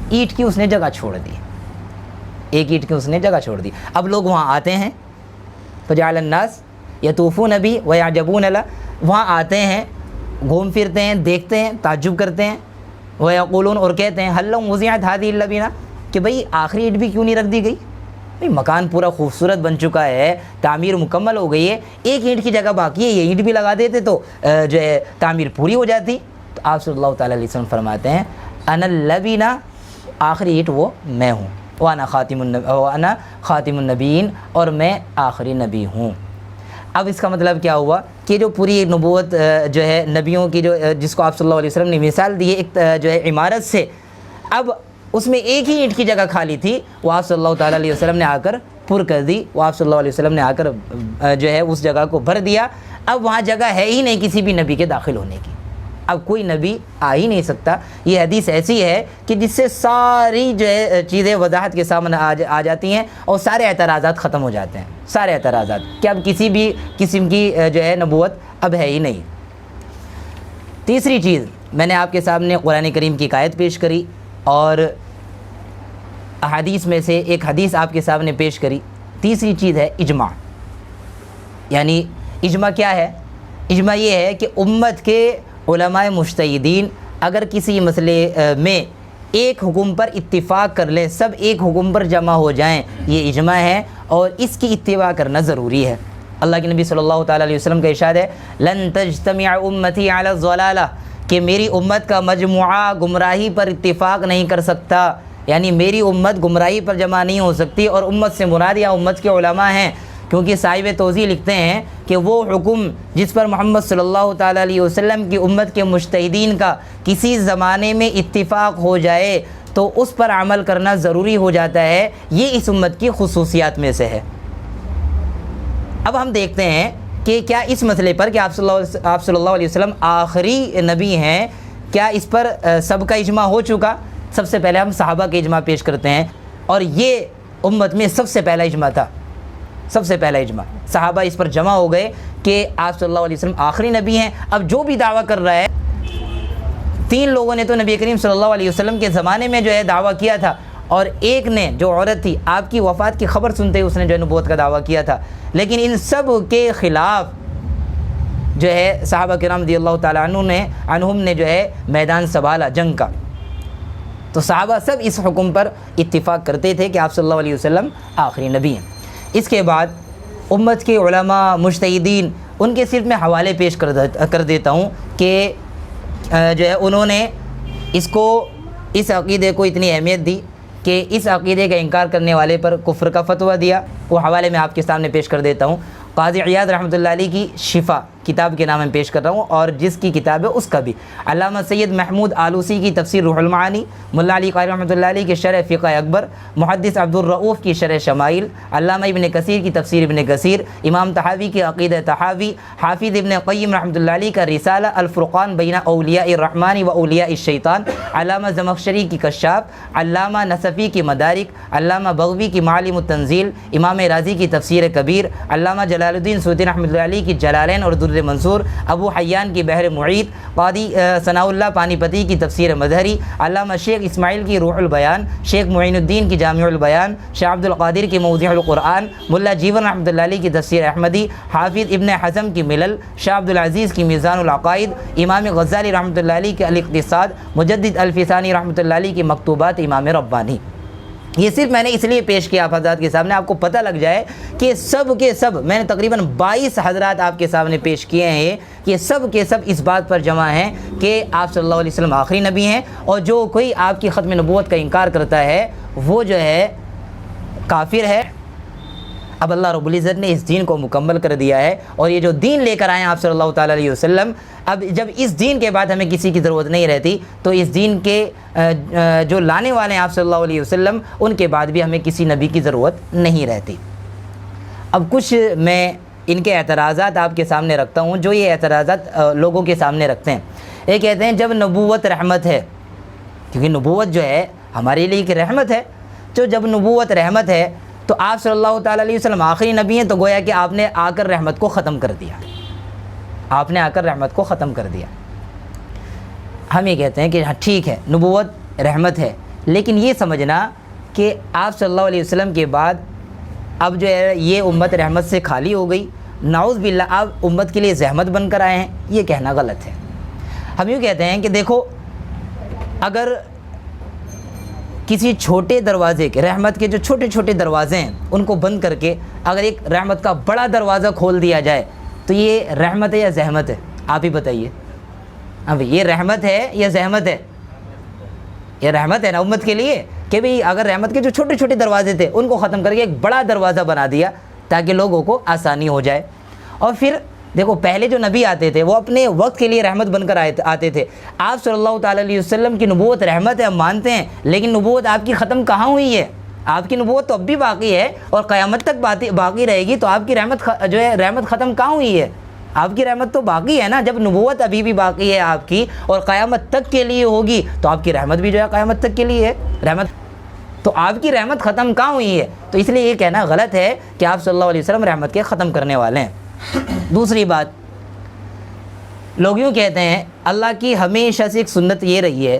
اینٹ کی اس نے جگہ چھوڑ دی، ایک اینٹ کی اس نے جگہ چھوڑ دی۔ اب لوگ وہاں آتے ہیں، فجعل الناس یطوفون بہ ویعجبون لہ، وہاں آتے ہیں، گھوم پھرتے ہیں، دیکھتے ہیں، تعجب کرتے ہیں، ویقولون، اور کہتے ہیں حل لو وضعت هذه اللبنہ، کہ بھئی آخری اینٹ بھی کیوں نہیں رکھ دی گئی؟ بھئی مکان پورا خوبصورت بن چکا ہے، تعمیر مکمل ہو گئی ہے، ایک اینٹ کی جگہ باقی ہے، یہ اینٹ بھی لگا دیتے تو جو ہے تعمیر پوری ہو جاتی۔ تو آپ صلی اللہ تعالیٰ علیہ وسلم فرماتے ہیں انا اللبنہ، آخری اینٹ وہ میں ہوں، وانا خاتم النبیین، اور میں آخری نبی ہوں۔ اب اس کا مطلب کیا ہوا کہ جو پوری نبوت جو ہے نبیوں کی جو جس کو آپ صلی اللہ علیہ وسلم نے مثال دی ہے ایک جو ہے عمارت سے، اب اس میں ایک ہی اینٹ کی جگہ خالی تھی، وہ آپ صلی اللہ تعالیٰ علیہ وسلم نے آ کر پر کر دی، وہ آپ صلی اللہ علیہ وسلم نے آ کر جو ہے اس جگہ کو بھر دیا، اب وہاں جگہ ہے ہی نہیں کسی بھی نبی کے داخل ہونے کی۔ اب کوئی نبی آ ہی نہیں سکتا۔ یہ حدیث ایسی ہے کہ جس سے ساری جو ہے چیزیں وضاحت کے سامنے آ جاتی ہیں اور سارے اعتراضات ختم ہو جاتے ہیں، سارے اعتراضات کہ اب کسی بھی قسم کی جو ہے نبوت اب ہے ہی نہیں۔ تیسری چیز، میں نے آپ کے سامنے قرآن کریم کی ایک آیت پیش کری اور احادیث میں سے ایک حدیث آپ کے سامنے پیش کری۔ تیسری چیز ہے اجماع۔ یعنی اجماع کیا ہے؟ اجماع یہ ہے کہ امت کے علماء مجتہدین اگر کسی مسئلے میں ایک حکم پر اتفاق کر لیں، سب ایک حکم پر جمع ہو جائیں، یہ اجماع ہے اور اس کی اتباع کرنا ضروری ہے۔ اللہ کے نبی صلی اللہ تعالیٰ علیہ وسلم کا ارشاد ہے لن تجتمع امتی علی الضلالہ، کہ میری امت کا مجموعہ گمراہی پر اتفاق نہیں کر سکتا، یعنی میری امت گمراہی پر جمع نہیں ہو سکتی۔ اور امت سے مراد یا امت کے علماء ہیں، کیونکہ صاحب توضیح لکھتے ہیں کہ وہ حکم جس پر محمد صلی اللہ تعالیٰ علیہ وسلم کی امت کے مجتہدین کا کسی زمانے میں اتفاق ہو جائے تو اس پر عمل کرنا ضروری ہو جاتا ہے، یہ اس امت کی خصوصیات میں سے ہے۔ اب ہم دیکھتے ہیں کہ کیا اس مسئلے پر کہ آپ صلی اللہ علیہ وسلم آخری نبی ہیں، کیا اس پر سب کا اجماع ہو چکا؟ سب سے پہلے ہم صحابہ کے اجماع پیش کرتے ہیں، اور یہ امت میں سب سے پہلا اجماع تھا، سب سے پہلا اجماع۔ صحابہ اس پر جمع ہو گئے کہ آپ صلی اللہ علیہ وسلم آخری نبی ہیں۔ اب جو بھی دعویٰ کر رہا ہے، 3 لوگوں نے تو نبی کریم صلی اللہ علیہ وسلم کے زمانے میں جو ہے دعویٰ کیا تھا، اور ایک نے جو عورت تھی آپ کی وفات کی خبر سنتے ہی اس نے جو ہے نبوت کا دعویٰ کیا تھا۔ لیکن ان سب کے خلاف جو ہے صحابہ کرام رضی اللہ تعالیٰ عنہم نے جو ہے میدان سنبھالا جنگ کا۔ تو صحابہ سب اس حکم پر اتفاق کرتے تھے کہ آپ صلی اللہ علیہ وسلم آخری نبی ہیں۔ اس کے بعد امت کے علماء مجتہدین، ان کے صرف میں حوالے پیش کر دیتا ہوں کہ جو ہے انہوں نے اس عقیدے کو اتنی اہمیت دی کہ اس عقیدے کا انکار کرنے والے پر کفر کا فتویٰ دیا۔ وہ حوالے میں آپ کے سامنے پیش کر دیتا ہوں۔ قاضی عیاض رحمۃ اللہ علیہ کی شفا کتاب کے نام میں پیش کر رہا ہوں، اور جس کی کتاب ہے اس کا بھی علامہ سید محمود آلوسی کی تفسیر روح المعانی، ملا علی قاری رحمۃ اللہ علیہ کی شرح فقہ اکبر، محدث عبد الرؤوف کی شرح شمائل، علامہ ابن کثیر کی تفسیر ابن کثیر، امام طحاوی کی عقیدہ طحاوی، حافظ ابن قیم رحمۃ اللہ علیہ کا رسالہ الفرقان بین اولیاء الرحمن و اولیاء الشیطان، علامہ زمخشری کی کشاف، علامہ نصفی کی مدارک، علامہ بغوی کی معالم التنزیل، امام رازی کی تفسیر کبیر، علامہ جلال الدین سیوطی رحمۃ اللہ علیہ کی جلالین اور در منصور، ابو حیان کی بحر معید، قاضی ثناء اللہ پانی پتی کی تفسیر مظہری، علامہ شیخ اسماعیل کی روح البیان، شیخ معین الدین کی جامع البیان، شیخ عبد القادر کی موضوع القرآن، ملا جیون رحمۃ اللہ علیہ کی تفسیر احمدی، حافظ ابن حزم کی ملل، شاہ عبد العزیز کی میزان العقائد، امام غزالی رحمۃ اللہ علیہ کے الاقتصاد، مجدد الفسانی رحمۃ اللہ علیہ کی مکتوبات امام ربانی۔ یہ صرف میں نے اس لیے پیش کیا آپ حضرات کے سامنے، آپ کو پتہ لگ جائے کہ سب کے سب، میں نے تقریباً 22 حضرات آپ کے سامنے پیش کیے ہیں کہ سب کے سب اس بات پر جمع ہیں کہ آپ صلی اللہ علیہ وسلم آخری نبی ہیں، اور جو کوئی آپ کی ختم نبوت کا انکار کرتا ہے وہ جو ہے کافر ہے۔ اب اللہ رب العزت نے اس دین کو مکمل کر دیا ہے، اور یہ جو دین لے کر آئے ہیں آپ صلی اللہ تعالیٰ علیہ وسلم، اب جب اس دین کے بعد ہمیں کسی کی ضرورت نہیں رہتی تو اس دین کے جو لانے والے ہیں آپ صلی اللہ علیہ وسلم، ان کے بعد بھی ہمیں کسی نبی کی ضرورت نہیں رہتی۔ اب کچھ میں ان کے اعتراضات آپ کے سامنے رکھتا ہوں، جو یہ اعتراضات لوگوں کے سامنے رکھتے ہیں۔ یہ کہتے ہیں جب نبوت رحمت ہے، کیونکہ نبوت جو ہے ہمارے لیے ایک رحمت ہے، تو جب نبوت رحمت ہے تو آپ صلی اللہ تعالیٰ علیہ وسلم آخری نبی ہیں، تو گویا کہ آپ نے آ کر رحمت کو ختم کر دیا، آپ نے آ کر رحمت کو ختم کر دیا۔ ہم یہ کہتے ہیں کہ ہاں ٹھیک ہے نبوت رحمت ہے، لیکن یہ سمجھنا کہ آپ صلی اللہ علیہ وسلم کے بعد اب جو ہے یہ امت رحمت سے خالی ہو گئی، نعوذ باللہ آپ امت کے لیے زحمت بن کر آئے ہیں، یہ کہنا غلط ہے۔ ہم یوں کہتے ہیں کہ دیکھو، اگر کسی چھوٹے دروازے کے، رحمت کے جو چھوٹے چھوٹے دروازے ہیں ان کو بند کر کے اگر ایک رحمت کا بڑا دروازہ کھول دیا جائے تو یہ رحمت ہے یا زحمت ہے؟ آپ ہی بتائیے۔ اب یہ رحمت ہے یا زحمت ہے؟ یہ رحمت ہے نا امت کے لیے، کہ بھئی اگر رحمت کے جو چھوٹے چھوٹے دروازے تھے ان کو ختم کر کے ایک بڑا دروازہ بنا دیا تاکہ لوگوں کو آسانی ہو جائے۔ اور پھر دیکھو پہلے جو نبی آتے تھے وہ اپنے وقت کے لیے رحمت بن کر آتے تھے۔ آپ صلی اللہ تعالیٰ علیہ وسلم کی نبوت رحمت ہے، ہم مانتے ہیں، لیکن نبوت آپ کی ختم کہاں ہوئی ہے؟ آپ کی نبوت تو اب بھی باقی ہے اور قیامت تک باقی رہے گی، تو آپ کی رحمت جو ہے رحمت ختم کہاں ہوئی ہے؟ آپ کی رحمت تو باقی ہے نا، جب نبوت ابھی بھی باقی ہے آپ کی اور قیامت تک کے لیے ہوگی تو آپ کی رحمت بھی جو ہے قیامت تک کے لیے ہے رحمت، تو آپ کی رحمت ختم کہاں ہوئی ہے؟ تو اس لیے یہ کہنا غلط ہے کہ آپ صلی اللہ علیہ وسلم رحمت کے ختم کرنے والے ہیں۔ دوسری بات، لوگ یوں کہتے ہیں اللہ کی ہمیشہ سے ایک سنت یہ رہی ہے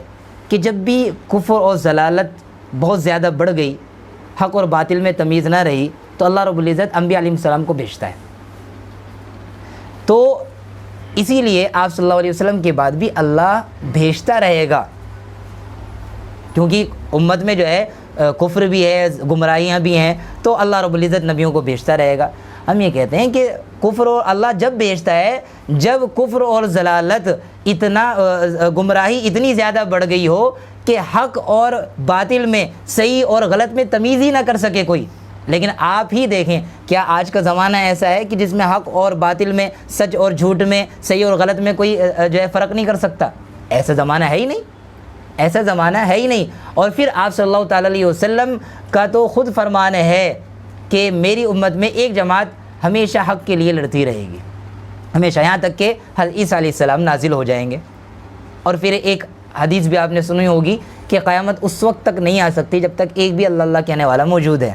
کہ جب بھی کفر اور ضلالت بہت زیادہ بڑھ گئی، حق اور باطل میں تمیز نہ رہی، تو اللہ رب العزت انبیاء علیہ السلام کو بھیجتا ہے۔ تو اسی لیے آپ صلی اللہ علیہ وسلم کے بعد بھی اللہ بھیجتا رہے گا، کیونکہ امت میں جو ہے کفر بھی ہے، گمراہیاں بھی ہیں، تو اللہ رب العزت نبیوں کو بھیجتا رہے گا۔ ہم یہ کہتے ہیں کہ کفر اور اللہ جب بھیجتا ہے جب کفر اور ضلالت گمراہی اتنی زیادہ بڑھ گئی ہو کہ حق اور باطل میں، صحیح اور غلط میں تمیز ہی نہ کر سکے کوئی۔ لیکن آپ ہی دیکھیں، کیا آج کا زمانہ ایسا ہے کہ جس میں حق اور باطل میں، سچ اور جھوٹ میں، صحیح اور غلط میں کوئی جو ہے فرق نہیں کر سکتا؟ ایسا زمانہ ہے ہی نہیں، ایسا زمانہ ہے ہی نہیں۔ اور پھر آپ صلی اللہ تعالیٰ علیہ وسلم کا تو خود فرمان ہے کہ میری امت میں ایک جماعت ہمیشہ حق کے لیے لڑتی رہے گی، ہمیشہ، یہاں تک کہ حضرت عیسیٰ علیہ السلام نازل ہو جائیں گے۔ اور پھر ایک حدیث بھی آپ نے سنی ہوگی کہ قیامت اس وقت تک نہیں آ سکتی جب تک ایک بھی اللہ اللہ کہنے والا موجود ہے۔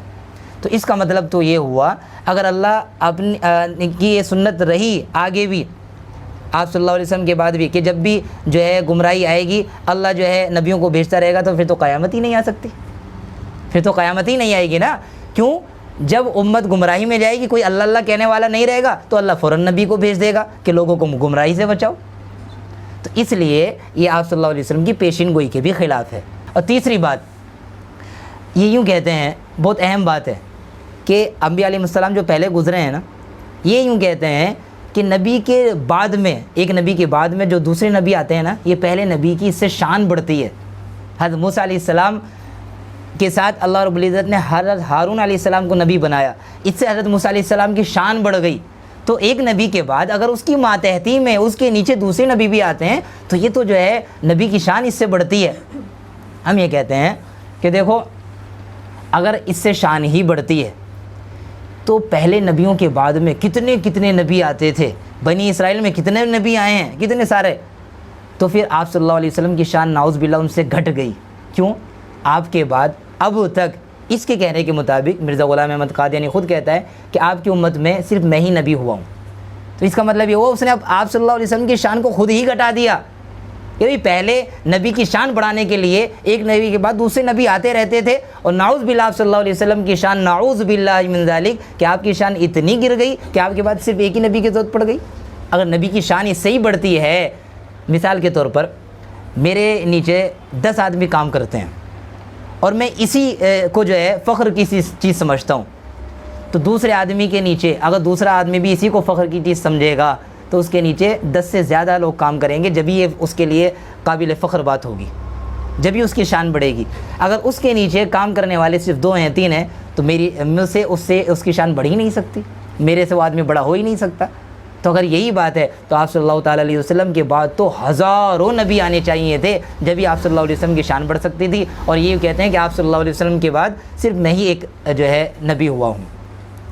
تو اس کا مطلب تو یہ ہوا، اگر اللہ اپنی کی یہ سنت رہی آگے بھی آپ صلی اللہ علیہ وسلم کے بعد بھی کہ جب بھی جو ہے گمراہی آئے گی اللہ جو ہے نبیوں کو بھیجتا رہے گا، تو پھر تو قیامت ہی نہیں آ سکتی، پھر تو قیامت ہی نہیں آئے گی نا۔ کیوں؟ جب امت گمراہی میں جائے گی، کوئی اللہ اللہ کہنے والا نہیں رہے گا، تو اللہ فوراً نبی کو بھیج دے گا کہ لوگوں کو گمراہی سے بچاؤ۔ تو اس لیے یہ آپ صلی اللہ علیہ وسلم کی پیشین گوئی کے بھی خلاف ہے۔ اور تیسری بات، یہ یوں کہتے ہیں، بہت اہم بات ہے، کہ انبیاء علیہ السلام جو پہلے گزرے ہیں نا، یہ یوں کہتے ہیں کہ نبی کے بعد میں، ایک نبی کے بعد میں جو دوسرے نبی آتے ہیں نا، یہ پہلے نبی کی اس سے شان بڑھتی ہے۔ حضرت موسیٰ علیہ السلام کے ساتھ اللہ رب العزت نے حضرت ہارون علیہ السلام کو نبی بنایا، اس سے حضرت موسیٰ علیہ السلام کی شان بڑھ گئی۔ تو ایک نبی کے بعد اگر اس کی ماتحتی میں اس کے نیچے دوسرے نبی بھی آتے ہیں تو یہ تو جو ہے نبی کی شان اس سے بڑھتی ہے۔ ہم یہ کہتے ہیں کہ دیکھو، اگر اس سے شان ہی بڑھتی ہے تو پہلے نبیوں کے بعد میں کتنے کتنے نبی آتے تھے، بنی اسرائیل میں کتنے نبی آئے ہیں، کتنے سارے، تو پھر آپ صلی اللہ علیہ وسلم کی شان نعوذ باللہ ان سے گھٹ گئی۔ کیوں؟ آپ کے بعد اب تک، اس کے کہنے کے مطابق مرزا غلام احمد قادیانی خود کہتا ہے کہ آپ کی امت میں صرف میں ہی نبی ہوا ہوں۔ تو اس کا مطلب یہ ہوا اس نے اب آپ صلی اللہ علیہ وسلم کی شان کو خود ہی گھٹا دیا۔ کہ پہلے نبی کی شان بڑھانے کے لیے ایک نبی کے بعد دوسرے نبی آتے رہتے تھے، اور نعوذ باللہ آپ صلی اللہ علیہ وسلم کی شان، نعوذ باللہ من ذالک، کہ آپ کی شان اتنی گر گئی کہ آپ کے بعد صرف ایک ہی نبی کی ضرورت پڑ گئی۔ اگر نبی کی شان اس سے ہی بڑھتی ہے، مثال کے طور پر میرے نیچے 10 آدمی کام کرتے ہیں اور میں اسی کو جو ہے فخر کی چیز سمجھتا ہوں، تو دوسرے آدمی کے نیچے اگر دوسرا آدمی بھی اسی کو فخر کی چیز سمجھے گا تو اس کے نیچے 10 سے زیادہ لوگ کام کریں گے، جبھی یہ اس کے لیے قابل فخر بات ہوگی، جبھی اس کی شان بڑھے گی۔ اگر اس کے نیچے کام کرنے والے صرف 2 ہیں 3 ہیں تو مجھ سے اس کی شان بڑھ ہی نہیں سکتی، میرے سے وہ آدمی بڑا ہو ہی نہیں سکتا۔ تو اگر یہی بات ہے تو آپ صلی اللہ تعالیٰ علیہ وسلم کے بعد تو ہزاروں نبی آنے چاہیے تھے، جبھی آپ صلی اللہ علیہ وسلم کی شان بڑھ سکتی تھی۔ اور یہ کہتے ہیں کہ آپ صلی اللہ علیہ وسلم کے بعد صرف میں ہی ایک جو ہے نبی ہوا ہوں۔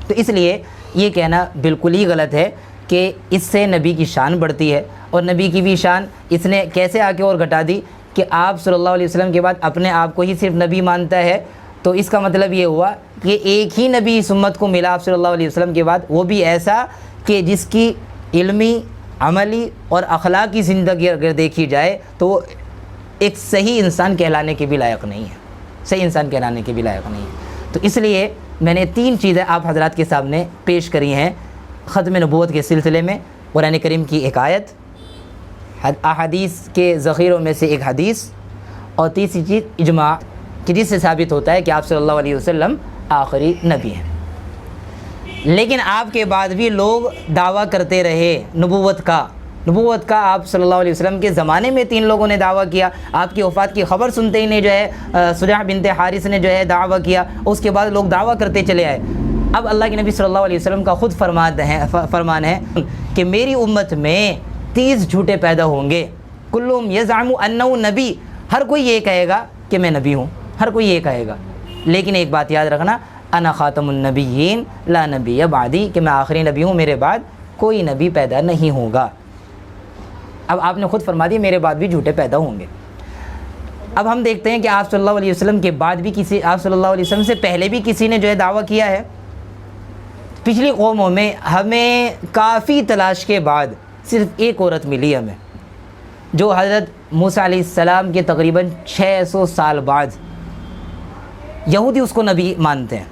تو اس لیے یہ کہنا بالکل ہی غلط ہے کہ اس سے نبی کی شان بڑھتی ہے، اور نبی کی بھی شان اس نے کیسے آ کے اور گھٹا دی کہ آپ صلی اللہ علیہ وسلم کے بعد اپنے آپ کو ہی صرف نبی مانتا ہے۔ تو اس کا مطلب یہ ہوا کہ ایک ہی نبی اس امت کو ملا آپ صلی اللہ علیہ وسلم کے بعد، وہ بھی ایسا کہ جس کی علمی، عملی اور اخلاقی زندگی اگر دیکھی جائے تو وہ ایک صحیح انسان کہلانے کے بھی لائق نہیں ہے، صحیح انسان کہلانے کے بھی لائق نہیں ہے۔ تو اس لیے میں نے 3 چیزیں آپ حضرات کے سامنے پیش کری ہیں ختم نبوت کے سلسلے میں، قرآن کریم کی ایک آیت، احادیث کے ذخیروں میں سے ایک حدیث، اور تیسری چیز اجماع، کہ جس سے ثابت ہوتا ہے کہ آپ صلی اللہ علیہ وسلم آخری نبی ہیں۔ لیکن آپ کے بعد بھی لوگ دعویٰ کرتے رہے نبوت کا آپ صلی اللہ علیہ وسلم کے زمانے میں 3 لوگوں نے دعویٰ کیا، آپ کی وفات کی خبر سنتے ہی نے جو ہے سجاح بنت حارث نے جو ہے دعویٰ کیا، اس کے بعد لوگ دعویٰ کرتے چلے آئے۔ اب اللہ کے نبی صلی اللہ علیہ وسلم کا خود فرمان ہے کہ میری امت میں 30 جھوٹے پیدا ہوں گے، کلہم یزعم انہ نبی، ہر کوئی یہ کہے گا کہ میں نبی ہوں، ہر کوئی یہ کہے گا، لیکن ایک بات یاد رکھنا، انا خاتم النبیین لا نبی بعدی، کہ میں آخری نبی ہوں، میرے بعد کوئی نبی پیدا نہیں ہوگا۔ اب آپ نے خود فرما دیا میرے بعد بھی جھوٹے پیدا ہوں گے۔ اب ہم دیکھتے ہیں کہ آپ صلی اللہ علیہ وسلم کے بعد بھی آپ صلی اللہ علیہ وسلم سے پہلے بھی کسی نے جو ہے دعویٰ کیا ہے۔ پچھلی قوموں میں ہمیں کافی تلاش کے بعد صرف ایک عورت ملی ہمیں، جو حضرت موسیٰ علیہ السلام کے تقریباً 600 سال بعد، یہودی اس کو نبی مانتے ہیں۔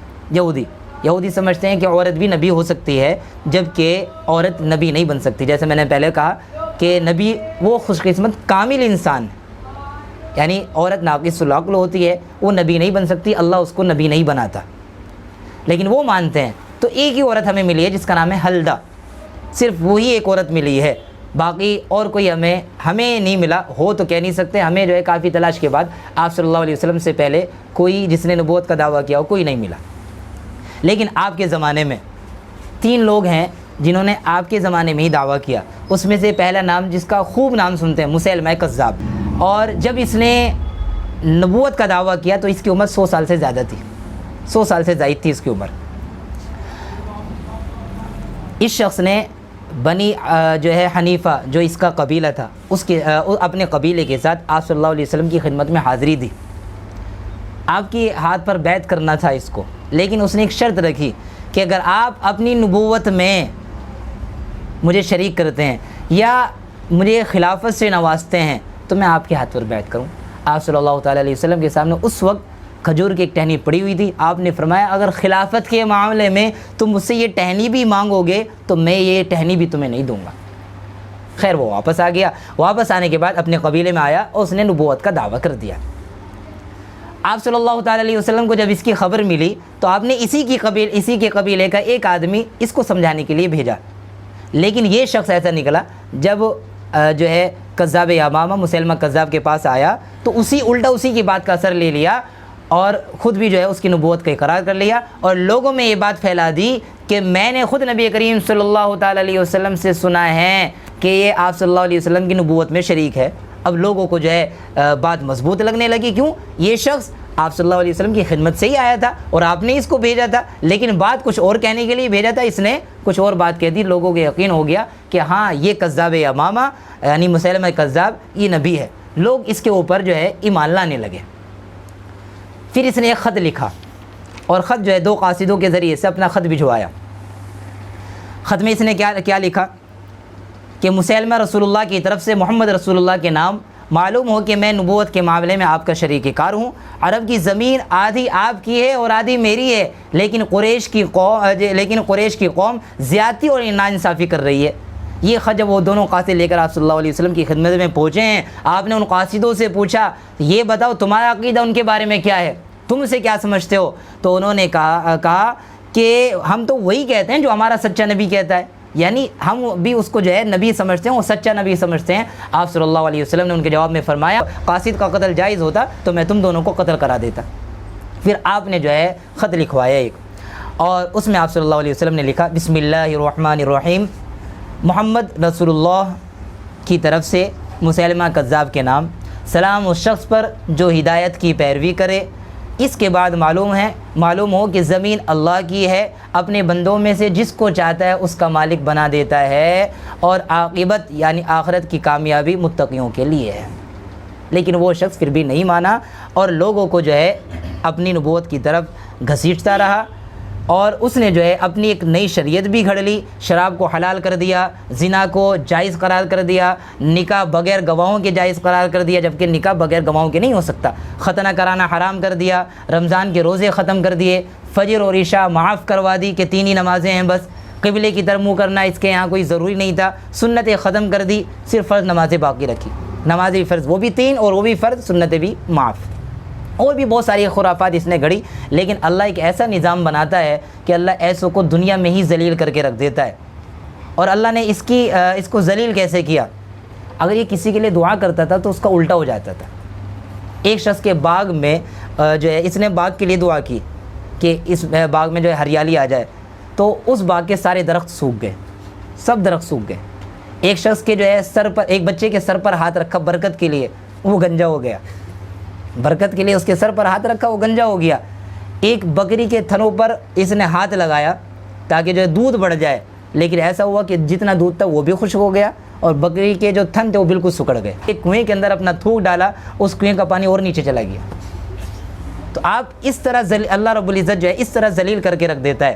یہودی سمجھتے ہیں کہ عورت بھی نبی ہو سکتی ہے، جبکہ عورت نبی نہیں بن سکتی۔ جیسے میں نے پہلے کہا کہ نبی وہ خوش قسمت کامل انسان ہے، یعنی عورت ناقص العقل ہوتی ہے، وہ نبی نہیں بن سکتی، اللہ اس کو نبی نہیں بناتا، لیکن وہ مانتے ہیں۔ تو ایک ہی عورت ہمیں ملی ہے جس کا نام ہے حلدہ، صرف وہی ایک عورت ملی ہے، باقی اور کوئی ہمیں نہیں ملا۔ ہو تو کہہ نہیں سکتے، ہمیں جو ہے کافی تلاش کے بعد آپ صلی اللہ علیہ وسلم سے پہلے کوئی جس نے نبوت کا دعویٰ کیا ہو کوئی نہیں ملا۔ لیکن آپ کے زمانے میں 3 لوگ ہیں جنہوں نے آپ کے زمانے میں ہی دعویٰ کیا۔ اس میں سے پہلا نام جس کا خوب نام سنتے ہیں مسیلمہ کذاب، اور جب اس نے نبوت کا دعویٰ کیا تو اس کی عمر 100 سال سے زیادہ تھی، 100 سال سے زائد تھی اس کی عمر۔ اس شخص نے بنی جو ہے حنیفہ جو اس کا قبیلہ تھا، اس کے اپنے قبیلے کے ساتھ آپ صلی اللہ علیہ وسلم کی خدمت میں حاضری دی۔ آپ کی ہاتھ پر بیعت کرنا تھا اس کو، لیکن اس نے ایک شرط رکھی کہ اگر آپ اپنی نبوت میں مجھے شریک کرتے ہیں یا مجھے خلافت سے نوازتے ہیں تو میں آپ کے ہاتھ پر بیعت کروں۔ آپ صلی اللہ تعالیٰ علیہ وسلم کے سامنے اس وقت کھجور کی ایک ٹہنی پڑی ہوئی تھی۔ آپ نے فرمایا اگر خلافت کے معاملے میں تم مجھ سے یہ ٹہنی بھی مانگو گے تو میں یہ ٹہنی بھی تمہیں نہیں دوں گا۔ خیر وہ واپس آ گیا، واپس آنے کے بعد اپنے قبیلے میں آیا اور اس نے نبوت کا دعویٰ کر دیا۔ آپ صلی اللہ تعالیٰ علیہ وسلم کو جب اس کی خبر ملی تو آپ نے اسی کے قبیلے کا ایک آدمی اس کو سمجھانے کے لیے بھیجا، لیکن یہ شخص ایسا نکلا جب جو ہے کذاب یمامہ مسیلمہ کذاب کے پاس آیا تو اسی کی بات کا اثر لے لیا اور خود بھی جو ہے اس کی نبوت کا اقرار کر لیا، اور لوگوں میں یہ بات پھیلا دی کہ میں نے خود نبی کریم صلی اللہ تعالیٰ علیہ وسلم سے سنا ہے کہ یہ آپ صلی اللہ علیہ وسلم کی نبوت میں شریک ہے۔ اب لوگوں کو جو ہے بات مضبوط لگنے لگی، کیوں؟ یہ شخص آپ صلی اللہ علیہ وسلم کی خدمت سے ہی آیا تھا اور آپ نے اس کو بھیجا تھا، لیکن بات کچھ اور کہنے کے لیے بھیجا تھا، اس نے کچھ اور بات کہہ دی۔ لوگوں کو یقین ہو گیا کہ ہاں یہ کذاب یمامہ یعنی مسیلمہ کذاب یہ نبی ہے۔ لوگ اس کے اوپر جو ہے ایمان لانے لگے۔ پھر اس نے ایک خط لکھا اور خط جو ہے 2 قاصدوں کے ذریعے سے اپنا خط بھجوایا۔ خط میں اس نے کیا لکھا کہ مسیلمہ رسول اللہ کی طرف سے محمد رسول اللہ کے نام، معلوم ہو کہ میں نبوت کے معاملے میں آپ کا شریک کار ہوں۔ عرب کی زمین آدھی آپ کی ہے اور آدھی میری ہے، لیکن قریش کی قوم زیادتی اور ناانصافی کر رہی ہے۔ یہ خط جب وہ دونوں قاصد لے کر آپ صلی اللہ علیہ وسلم کی خدمت میں پہنچے ہیں، آپ نے ان قاصدوں سے پوچھا یہ بتاؤ تمہارا عقیدہ ان کے بارے میں کیا ہے، تم اسے کیا سمجھتے ہو؟ تو انہوں نے کہا کہ ہم تو وہی کہتے ہیں جو ہمارا سچا نبی کہتا ہے، یعنی ہم بھی اس کو جو ہے نبی سمجھتے ہیں، وہ سچا نبی سمجھتے ہیں۔ آپ صلی اللہ علیہ وسلم نے ان کے جواب میں فرمایا قاصد کا قتل جائز ہوتا تو میں تم دونوں کو قتل کرا دیتا۔ پھر آپ نے جو ہے خط لکھوایا ایک، اور اس میں آپ صلی اللہ علیہ وسلم نے لکھا بسم اللہ الرحمن الرحیم، محمد رسول اللہ کی طرف سے مسیلمہ کذاب کے نام، سلام اس شخص پر جو ہدایت کی پیروی کرے۔ اس کے بعد معلوم ہو کہ زمین اللہ کی ہے، اپنے بندوں میں سے جس کو چاہتا ہے اس کا مالک بنا دیتا ہے، اور عاقبت یعنی آخرت کی کامیابی متقیوں کے لیے ہے۔ لیکن وہ شخص پھر بھی نہیں مانا اور لوگوں کو جو ہے اپنی نبوت کی طرف گھسیٹتا رہا، اور اس نے جو ہے اپنی ایک نئی شریعت بھی گھڑ لی، شراب کو حلال کر دیا، زنا کو جائز قرار کر دیا، نکاح بغیر گواہوں کے جائز قرار کر دیا جبکہ نکاح بغیر گواہوں کے نہیں ہو سکتا، ختنہ کرانا حرام کر دیا، رمضان کے روزے ختم کر دیے، فجر اور عشاء معاف کروا دی کہ 3 ہی نمازیں ہیں بس، قبلے کی طرف منہ کرنا اس کے یہاں کوئی ضروری نہیں تھا، سنتیں ختم کر دی، صرف فرض نمازیں باقی رکھی، نمازیں فرض وہ بھی 3 اور وہ بھی فرض، سنتیں بھی معاف، اور بھی بہت ساری خرافات اس نے گھڑی۔ لیکن اللہ ایک ایسا نظام بناتا ہے کہ اللہ ایسوں کو دنیا میں ہی ذلیل کر کے رکھ دیتا ہے۔ اور اللہ نے اس کو ذلیل کیسے کیا؟ اگر یہ کسی کے لیے دعا کرتا تھا تو اس کا الٹا ہو جاتا تھا۔ ایک شخص کے باغ میں جو ہے اس نے باغ کے لیے دعا کی کہ اس باغ میں جو ہے ہریالی آ جائے، تو اس باغ کے سارے درخت سوکھ گئے، سب درخت سوکھ گئے۔ ایک شخص کے جو ہے ایک بچے کے سر پر ہاتھ رکھا برکت کے لیے، وہ گنجا ہو گیا، برکت کے لیے اس کے سر پر ہاتھ رکھا وہ گنجا ہو گیا۔ ایک بکری کے تھنوں پر اس نے ہاتھ لگایا تاکہ جو ہے دودھ بڑھ جائے، لیکن ایسا ہوا کہ جتنا دودھ تھا وہ بھی خشک ہو گیا اور بکری کے جو تھن تھے وہ بالکل سکڑ گئے. ایک کنویں کے اندر اپنا تھوک ڈالا, اس کنویں کا پانی اور نیچے چلا گیا. تو آپ اس طرح اللہ رب العزت جو ہے اس طرح ذلیل کر کے رکھ دیتا ہے.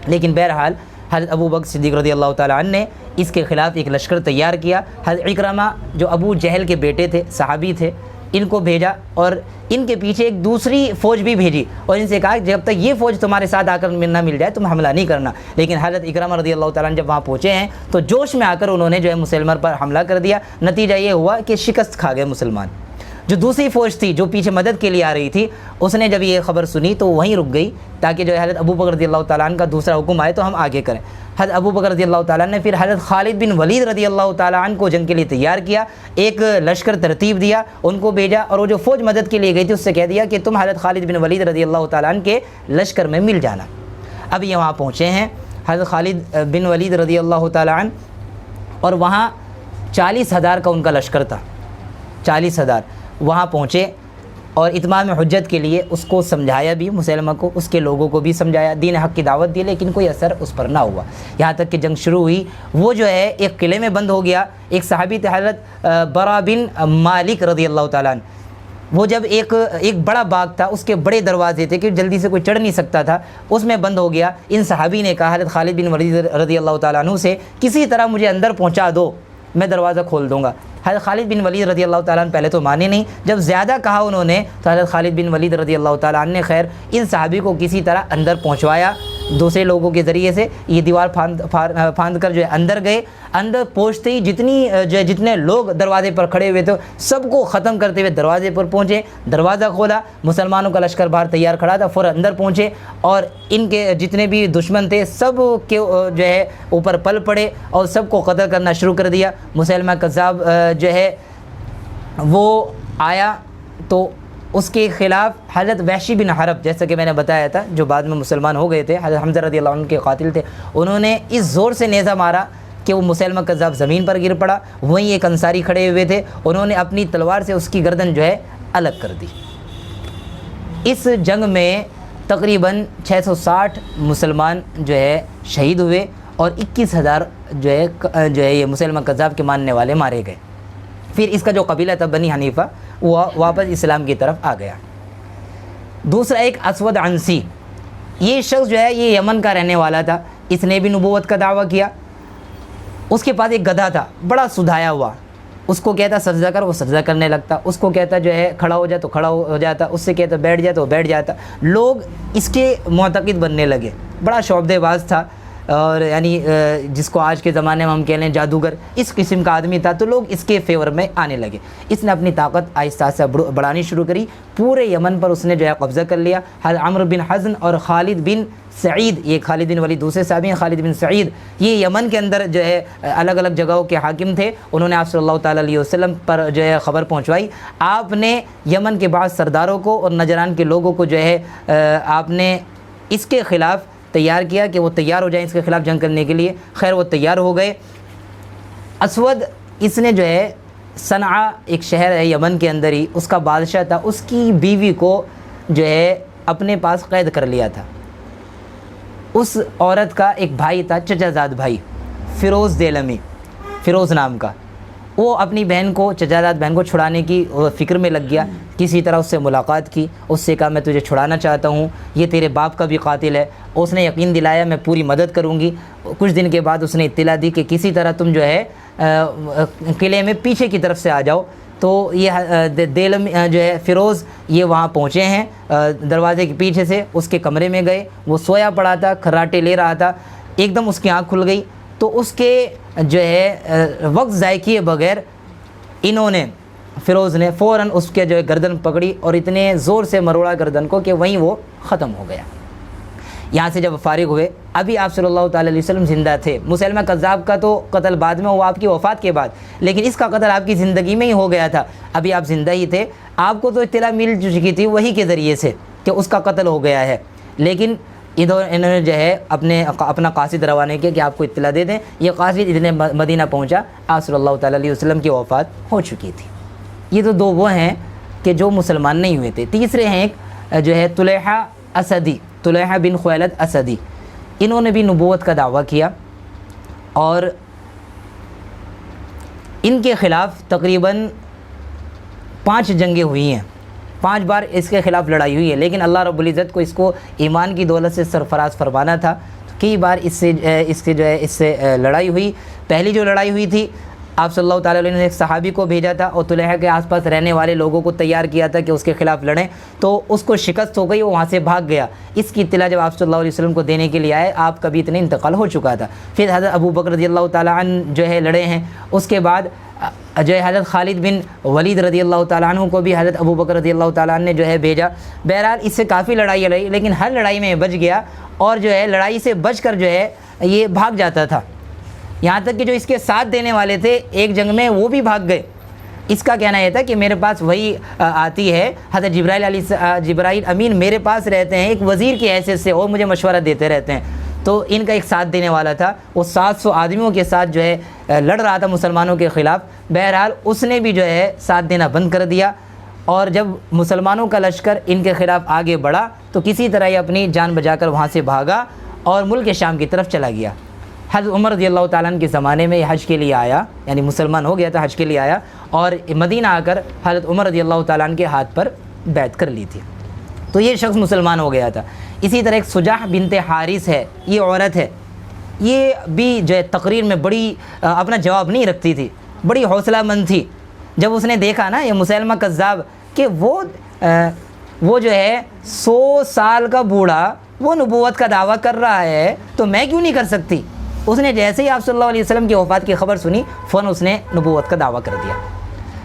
لیکن بہرحال حضرت ابو بکر صدیق رضی اللہ تعالیٰ عنہ نے اس کے خلاف ایک لشکر تیار کیا. حضرت اکرمہ جو ابو جہل کے بیٹے تھے, صحابی تھے, ان کو بھیجا اور ان کے پیچھے ایک دوسری فوج بھی بھیجی اور ان سے کہا کہ جب تک یہ فوج تمہارے ساتھ آ کر نہ مل جائے تم حملہ نہیں کرنا. لیکن حضرت اکرمہ رضی اللہ تعالیٰ عنہ جب وہاں پہنچے ہیں تو جوش میں آ کر انہوں نے جو ہے مسلمان پر حملہ کر دیا. نتیجہ یہ ہوا کہ شکست کھا گئے مسلمان. جو دوسری فوج تھی جو پیچھے مدد کے لیے آ رہی تھی, اس نے جب یہ خبر سنی تو وہیں رک گئی تاکہ جو ہے حضرت ابو بکر رضی اللہ تعالیٰ عنہ کا دوسرا حکم آئے تو ہم آگے کریں. حضرت ابو بکر رضی اللہ تعالیٰ عنہ نے پھر حضرت خالد بن ولید رضی اللہ تعالیٰ عنہ کو جنگ کے لیے تیار کیا, ایک لشکر ترتیب دیا, ان کو بھیجا اور وہ جو فوج مدد کے لیے گئی تھی اس سے کہہ دیا کہ تم حضرت خالد بن ولید رضی اللہ تعالیٰ عنہ کے لشکر میں مل جانا. اب یہ وہاں پہنچے ہیں حضرت خالد بن ولید رضی اللہ تعالیٰ عنہ, اور وہاں 40,000 کا ان کا لشکر تھا. 40,000 وہاں پہنچے اور اتمام حجت کے لیے اس کو سمجھایا بھی, مسلمہ کو, اس کے لوگوں کو بھی سمجھایا, دین حق کی دعوت دی, لیکن کوئی اثر اس پر نہ ہوا. یہاں تک کہ جنگ شروع ہوئی, وہ جو ہے ایک قلعے میں بند ہو گیا. ایک صحابی تھے حضرت برا بن مالک رضی اللہ تعالیٰ عنہ, وہ جب ایک بڑا باغ تھا, اس کے بڑے دروازے تھے کہ جلدی سے کوئی چڑھ نہیں سکتا تھا, اس میں بند ہو گیا. ان صحابی نے کہا حضرت خالد بن ولید رضی اللہ تعالیٰ عنہ سے کسی طرح مجھے اندر پہنچا دو, میں دروازہ کھول دوں گا. حضرت خالد بن ولید رضی اللہ تعالیٰ عنہ پہلے تو مانے نہیں, جب زیادہ کہا انہوں نے تو حضرت خالد بن ولید رضی اللہ تعالیٰ عنہ نے خیر ان صحابی کو کسی طرح اندر پہنچوایا دوسرے لوگوں کے ذریعے سے. یہ دیوار پھاند کر جو ہے اندر گئے. اندر پہنچتے ہی جتنے لوگ دروازے پر کھڑے ہوئے تھے سب کو ختم کرتے ہوئے دروازے پر پہنچے, دروازہ کھولا, مسلمانوں کا لشکر باہر تیار کھڑا تھا, فوراً اندر پہنچے اور ان کے جتنے بھی دشمن تھے سب کے جو ہے اوپر پل پڑے اور سب کو قتل کرنا شروع کر دیا. مسلمہ کذاب جو ہے وہ آیا تو اس کے خلاف حضرت وحشی بن حرب, جیسا کہ میں نے بتایا تھا, جو بعد میں مسلمان ہو گئے تھے, حضرت حمزہ رضی اللہ عنہ کے قاتل تھے, انہوں نے اس زور سے نیزہ مارا کہ وہ مسلمہ کذاب زمین پر گر پڑا. وہیں ایک انصاری کھڑے ہوئے تھے, انہوں نے اپنی تلوار سے اس کی گردن جو ہے الگ کر دی. اس جنگ میں تقریباً 660 مسلمان جو ہے شہید ہوئے اور 21,000 جو ہے یہ مسلمہ کذاب کے ماننے والے مارے گئے. پھر اس کا جو قبیلہ تھا بنی حنیفہ وہ واپس اسلام کی طرف آ گیا. دوسرا ایک اسود عنسی, یہ شخص جو ہے یہ یمن کا رہنے والا تھا, اس نے بھی نبوت کا دعویٰ کیا. اس کے پاس ایک گدھا تھا بڑا سدھایا ہوا, اس کو کہتا سجدہ کر, وہ سجدہ کرنے لگتا, اس کو کہتا جو ہے کھڑا ہو جا تو کھڑا ہو جاتا, اس سے کہتا بیٹھ جا تو بیٹھ جاتا. لوگ اس کے معتقد بننے لگے. بڑا شعبدے باز تھا اور یعنی جس کو آج کے زمانے میں ہم کہہ لیں جادوگر, اس قسم کا آدمی تھا, تو لوگ اس کے فیور میں آنے لگے. اس نے اپنی طاقت آہستہ آہستہ بڑھانی شروع کری. پورے یمن پر اس نے جو ہے قبضہ کر لیا. حضرت عمرو بن حزن اور خالد بن سعید, یہ خالد بن ولید دوسرے صحابی ہیں, خالد بن سعید, یہ یمن کے اندر جو ہے الگ الگ جگہوں کے حاکم تھے. انہوں نے آپ صلی اللہ تعالیٰ علیہ وسلم پر جو ہے خبر پہنچوائی. آپ نے یمن کے بعض سرداروں کو اور نجران کے لوگوں کو جو ہے آپ نے اس کے خلاف تیار کیا کہ وہ تیار ہو جائیں اس کے خلاف جنگ کرنے کے لیے. خیر وہ تیار ہو گئے. اسود اس نے جو ہے صنعاء ایک شہر ہے یمن کے اندر ہی, اس کا بادشاہ تھا, اس کی بیوی کو جو ہے اپنے پاس قید کر لیا تھا. اس عورت کا ایک بھائی تھا, چچا زاد بھائی, فیروز دیلمی, فیروز نام کا. وہ اپنی بہن کو, چچا زاد بہن کو چھڑانے کی فکر میں لگ گیا. کسی طرح اس سے ملاقات کی, اس سے کہا میں تجھے چھڑانا چاہتا ہوں, یہ تیرے باپ کا بھی قاتل ہے. اس نے یقین دلایا میں پوری مدد کروں گی. کچھ دن کے بعد اس نے اطلاع دی کہ کسی طرح تم جو ہے قلعے میں پیچھے کی طرف سے آ جاؤ. تو یہ دیلم جو ہے فیروز یہ وہاں پہنچے ہیں دروازے کے پیچھے سے. اس کے کمرے میں گئے, وہ سویا پڑا تھا, کھراٹے لے رہا تھا. ایک دم اس کی آنکھ کھل گئی تو اس کے جو ہے وقت ضائع کیے بغیر انہوں نے, فیروز نے فوراً اس کے جو ہے گردن پکڑی اور اتنے زور سے مروڑا گردن کو کہ وہیں وہ ختم ہو گیا. یہاں سے جب فارغ ہوئے, ابھی آپ صلی اللہ تعالیٰ علیہ وسلم زندہ تھے. مسلمہ کذاب کا تو قتل بعد میں ہوا آپ کی وفات کے بعد, لیکن اس کا قتل آپ کی زندگی میں ہی ہو گیا تھا. ابھی آپ زندہ ہی تھے, آپ کو تو اطلاع مل چکی تھی وہی کے ذریعے سے کہ اس کا قتل ہو گیا ہے. لیکن انہوں نے جو ہے اپنا قاصد روانہ کیا کہ آپ کو اطلاع دے دیں. یہ قاصد اتنے مدینہ پہنچا, آپ صلی اللہ تعالیٰ علیہ وسلم کی وفات ہو چکی تھی. یہ تو دو وہ ہیں کہ جو مسلمان نہیں ہوئے تھے. تیسرے ہیں ایک جو ہے طلحہ بن خویلد اسدی. انہوں نے بھی نبوت کا دعویٰ کیا. اور ان کے خلاف تقریباً 5 جنگیں ہوئی ہیں، 5 بار اس کے خلاف لڑائی ہوئی ہے، لیکن اللہ رب العزت کو اس کو ایمان کی دولت سے سرفراز فرمانا تھا۔ کئی بار اس سے لڑائی ہوئی۔ پہلی جو لڑائی ہوئی تھی، آپ صلی اللہ تعالیٰ علیہ وسلم نے ایک صحابی کو بھیجا تھا اور طلحہ کے آس پاس رہنے والے لوگوں کو تیار کیا تھا کہ اس کے خلاف لڑیں، تو اس کو شکست ہو گئی، وہ وہاں سے بھاگ گیا۔ اس کی اطلاع جب آپ صلی اللہ علیہ وسلم کو دینے کے لیے آئے، آپ کا بھی اتنے انتقال ہو چکا تھا۔ پھر حضرت ابو بکر رضی اللہ تعالیٰ عنہ جو ہے لڑے ہیں۔ اس کے بعد جو ہے حضرت خالد بن ولید رضی اللہ تعالیٰ عنہ کو بھی حضرت ابو بکر رضی اللہ تعالیٰ عنہ نے جو ہے بھیجا۔ بہرحال اس سے کافی لڑائی لڑی، لیکن ہر لڑائی میں بچ گیا، اور جو ہے لڑائی سے بچ کر جو ہے یہ بھاگ جاتا تھا، یہاں تک کہ جو اس کے ساتھ دینے والے تھے ایک جنگ میں وہ بھی بھاگ گئے۔ اس کا کہنا یہ تھا کہ میرے پاس وہی آتی ہے، حضرت جبرائیل امین میرے پاس رہتے ہیں ایک وزیر کی حیثیت سے، اور مجھے مشورہ دیتے رہتے ہیں۔ تو ان کا ایک ساتھ دینے والا تھا، وہ 700 آدمیوں کے ساتھ جو ہے لڑ رہا تھا مسلمانوں کے خلاف۔ بہرحال اس نے بھی جو ہے ساتھ دینا بند کر دیا، اور جب مسلمانوں کا لشکر ان کے خلاف آگے بڑھا تو کسی طرح یہ اپنی جان بچا کر وہاں سے بھاگا اور ملک شام کی طرف چلا گیا۔ حضرت عمر رضی اللہ تعالیٰ عنہ کے زمانے میں یہ حج کے لیے آیا، یعنی مسلمان ہو گیا تھا، حج کے لیے آیا، اور مدینہ آ کر حضرت عمر رضی اللہ تعالیٰ عنہ کے ہاتھ پر بیعت کر لی تھی، تو یہ شخص مسلمان ہو گیا تھا۔ اسی طرح ایک سجاح بنت حارث ہے، یہ عورت ہے، یہ بھی جو ہے تقریر میں بڑی اپنا جواب نہیں رکھتی تھی، بڑی حوصلہ مند تھی۔ جب اس نے دیکھا نا یہ مسیلمہ کذاب کہ وہ جو ہے 100 سال کا بوڑھا وہ نبوت کا دعویٰ کر رہا ہے، تو میں کیوں نہیں کر سکتی؟ اس نے جیسے ہی آپ صلی اللہ علیہ وسلم کی وفات کی خبر سنی، فوراً اس نے نبوت کا دعویٰ کر دیا۔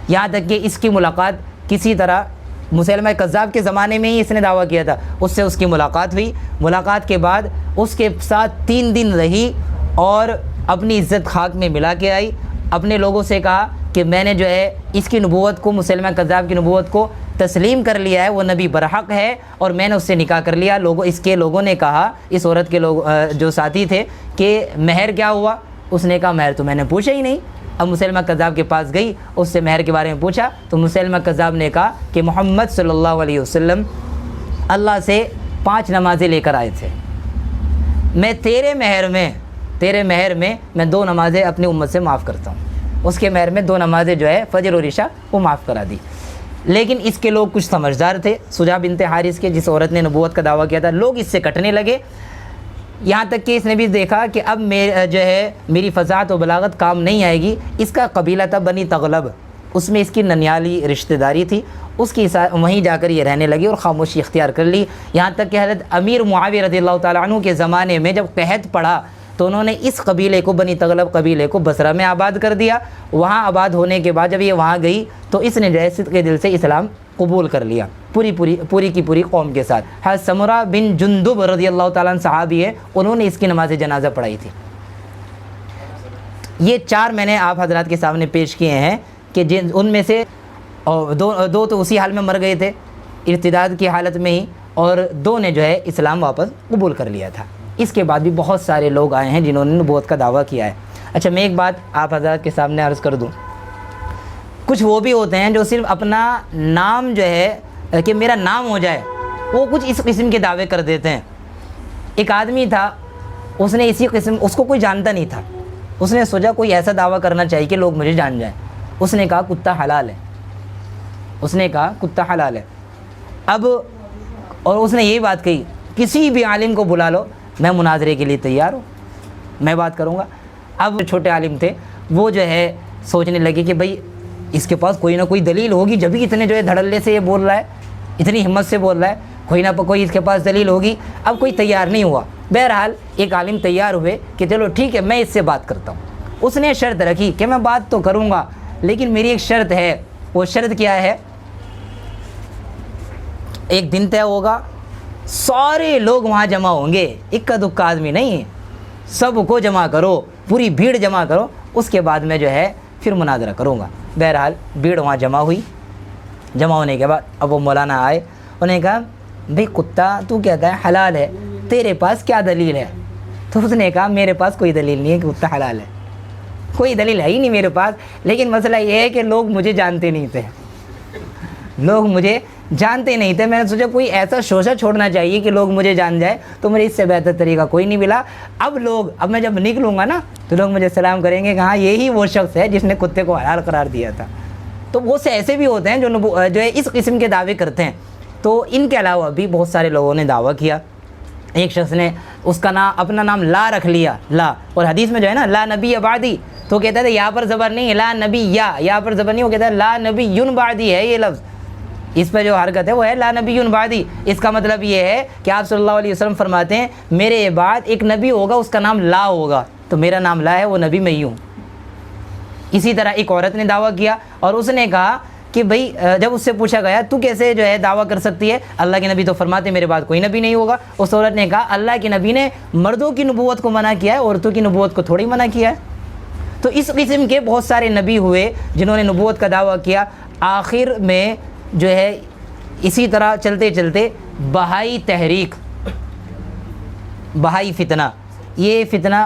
یہاں تک کہ اس کی ملاقات کسی طرح مسیلمہ کذاب کے زمانے میں ہی اس نے دعویٰ کیا تھا، اس سے اس کی ملاقات ہوئی۔ ملاقات کے بعد اس کے ساتھ 3 دن رہی اور اپنی عزت خاک میں ملا کے آئی۔ اپنے لوگوں سے کہا کہ میں نے جو ہے اس کی نبوت کو، مسیلمہ کذاب کی نبوت کو تسلیم کر لیا ہے، وہ نبی برحق ہے، اور میں نے اس سے نکاح کر لیا۔ اس کے لوگوں نے کہا، اس عورت کے لوگ جو ساتھی تھے، کہ مہر کیا ہوا؟ اس نے کہا مہر تو میں نے پوچھا ہی نہیں۔ اب مسیلمہ کذاب کے پاس گئی، اس سے مہر کے بارے میں پوچھا، تو مسیلمہ کذاب نے کہا کہ محمد صلی اللہ علیہ وسلم اللہ سے 5 نمازیں لے کر آئے تھے، میں تیرے مہر میں میں 2 نمازیں اپنی امت سے معاف کرتا ہوں۔ اس کے مہر میں 2 نمازیں جو ہے فجر اور عشاء وہ معاف کرا دی۔ لیکن اس کے لوگ کچھ سمجھدار تھے، سجاح بنت حارث کے، جس عورت نے نبوت کا دعویٰ کیا تھا، لوگ اس سے کٹنے لگے، یہاں تک کہ اس نے بھی دیکھا کہ اب جو ہے میری فصاحت و بلاغت کام نہیں آئے گی۔ اس کا قبیلہ تھا بنی تغلب، اس میں اس کی ننیالی رشتہ داری تھی، اس کی وہیں جا کر یہ رہنے لگی اور خاموشی اختیار کر لی۔ یہاں تک کہ حضرت امیر معاویہ رضی اللہ تعالیٰ عنہ کے زمانے میں جب قحط پڑا تو انہوں نے اس قبیلے کو، بنی تغلب قبیلے کو بصرہ میں آباد کر دیا۔ وہاں آباد ہونے کے بعد جب یہ وہاں گئی تو اس نے جو ہے صدق دل سے اسلام قبول کر لیا، پوری کی پوری قوم کے ساتھ۔ حضرت سمرہ بن جندب رضی اللہ تعالیٰ عنہ صحابی ہے، انہوں نے اس کی نماز جنازہ پڑھائی تھی۔ یہ 4 میں نے آپ حضرات کے سامنے پیش کیے ہیں کہ ان میں سے 2 تو اسی حال میں مر گئے تھے، ارتداد کی حالت میں ہی، اور 2 نے جو ہے اسلام واپس قبول کر لیا تھا۔ اس کے بعد بھی بہت سارے لوگ آئے ہیں جنہوں نے نبوت کا دعویٰ کیا ہے۔ اچھا، میں ایک بات آپ حضرات کے سامنے عرض کر دوں، کچھ وہ بھی ہوتے ہیں جو صرف اپنا نام جو ہے کہ میرا نام ہو جائے، وہ کچھ اس قسم کے دعوے کر دیتے ہیں۔ ایک آدمی تھا، اس نے اس کو کوئی جانتا نہیں تھا، اس نے سوچا کوئی ایسا دعویٰ کرنا چاہیے کہ لوگ مجھے جان جائیں۔ اس نے کہا کتا حلال ہے، اب اور اس نے یہی بات کہی، کسی بھی عالم کو بلا لو، میں مناظرے کے لیے تیار ہوں، میں بات کروں گا۔ اب چھوٹے عالم تھے، وہ جو ہے سوچنے لگے کہ بھئی اس کے پاس کوئی نہ کوئی دلیل ہوگی، جب ہی اتنے جو ہے دھڑلے سے یہ بول رہا ہے، اتنی ہمت سے بول رہا ہے، کوئی نہ کوئی اس کے پاس دلیل ہوگی۔ اب کوئی تیار نہیں ہوا، بہرحال ایک عالم تیار ہوئے کہ چلو ٹھیک ہے، میں اس سے بات کرتا ہوں۔ اس نے شرط رکھی کہ میں بات تو کروں گا، لیکن میری ایک شرط ہے۔ وہ شرط کیا ہے؟ ایک دن طے ہوگا، سارے لوگ وہاں جمع ہوں گے، اکا دکا آدمی نہیں، سب کو جمع کرو، پوری بھیڑ جمع کرو، اس کے بعد میں جو ہے پھر مناظرہ کروں گا۔ بہرحال بھیڑ وہاں جمع ہوئی، جمع ہونے کے بعد اب وہ مولانا آئے، انہوں نے کہا بھئی کتا تو کہتا ہے حلال ہے، تیرے پاس کیا دلیل ہے؟ تو اس نے کہا میرے پاس کوئی دلیل نہیں ہے کہ کتا حلال ہے، کوئی دلیل ہے ہی نہیں میرے پاس، لیکن مسئلہ یہ ہے کہ لوگ مجھے جانتے نہیں تھے، لوگ مجھے جانتے نہیں تھے. میں نے سوچا کوئی ایسا شوشہ چھوڑنا چاہیے کہ لوگ مجھے جان جائے, تو مجھے اس سے بہتر طریقہ کوئی نہیں ملا. اب میں جب نکلوں گا نا تو لوگ مجھے سلام کریں گے کہ ہاں یہی وہ شخص ہے جس نے کتے کو حلال قرار دیا تھا. تو بہت سے ایسے بھی ہوتے ہیں جو ہے اس قسم کے دعوے کرتے ہیں. تو ان کے علاوہ بھی بہت سارے لوگوں نے دعویٰ کیا. ایک شخص نے اس کا نام اپنا نام لا رکھ لیا, لا, اور حدیث میں جو ہے نا لا نبی بعدی, تو کہتا ہے یہاں پر زبر نہیں ہے, لا نبی یہاں پر زبر نہیں, وہ کہتا ہے لا نبی بعدی ہے یہ لفظ, اس پہ جو حرکت ہے وہ ہے لا نبی بعدی. اس کا مطلب یہ ہے کہ آپ صلی اللہ علیہ وسلم فرماتے ہیں میرے بعد ایک نبی ہوگا, اس کا نام لا ہوگا, تو میرا نام لا ہے, وہ نبی میں ہی ہوں. اسی طرح ایک عورت نے دعویٰ کیا اور اس نے کہا کہ بھئی جب اس سے پوچھا گیا تو کیسے جو ہے دعویٰ کر سکتی ہے, اللہ کے نبی تو فرماتے میرے بعد کوئی نبی نہیں ہوگا. اس عورت نے کہا اللہ کے نبی نے مردوں کی نبوت کو منع کیا ہے, عورتوں کی نبوت کو تھوڑی منع کیا ہے. تو اس قسم کے بہت سارے نبی ہوئے جنہوں نے نبوت کا دعویٰ کیا. آخر میں جو ہے اسی طرح چلتے چلتے بہائی تحریک, بہائی فتنہ, یہ فتنہ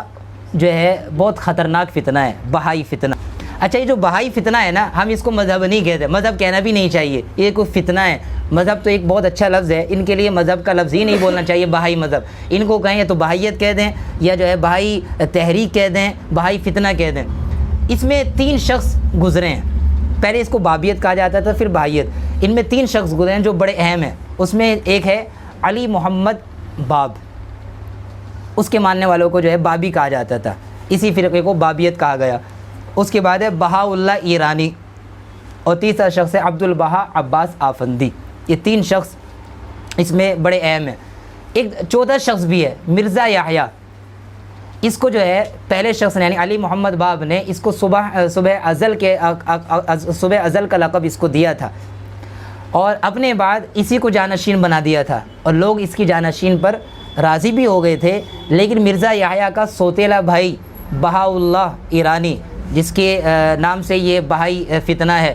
جو ہے بہت خطرناک فتنہ ہے, بہائی فتنہ. اچھا, یہ جو بہائی فتنہ ہے نا, ہم اس کو مذہب نہیں کہتے, مذہب کہنا بھی نہیں چاہیے, یہ کوئی فتنہ ہے. مذہب تو ایک بہت اچھا لفظ ہے, ان کے لیے مذہب کا لفظ ہی نہیں بولنا چاہیے. بہائی مذہب ان کو کہیں یا تو بہائیت کہہ دیں یا جو ہے بہائی تحریک کہہ دیں, بہائی فتنہ کہہ دیں. اس میں 3 شخص گزرے ہیں, پہلے اس کو بابیت کہا جاتا تھا پھر بہائیت. ان میں 3 شخص گزرے ہیں جو بڑے اہم ہیں. اس میں ایک ہے علی محمد باب, اس کے ماننے والوں کو جو ہے بابی کہا جاتا تھا, اسی فرقے کو بابیت کہا گیا. اس کے بعد ہے بہا اللہ ایرانی, اور تیسرا شخص ہے عبد البہا عباس آفندی. یہ 3 شخص اس میں بڑے اہم ہیں. ایک چوتھا شخص بھی ہے مرزا یحییٰ, اس کو جو ہے پہلے شخص نے یعنی علی محمد باب نے اس کو صبح ازل کا لقب اس کو دیا تھا, اور اپنے بعد اسی کو جانشین بنا دیا تھا, اور لوگ اس کی جانشین پر راضی بھی ہو گئے تھے. لیکن مرزا یحییٰ کا سوتیلا بھائی بہا اللہ ایرانی, جس کے نام سے یہ بہائی فتنہ ہے,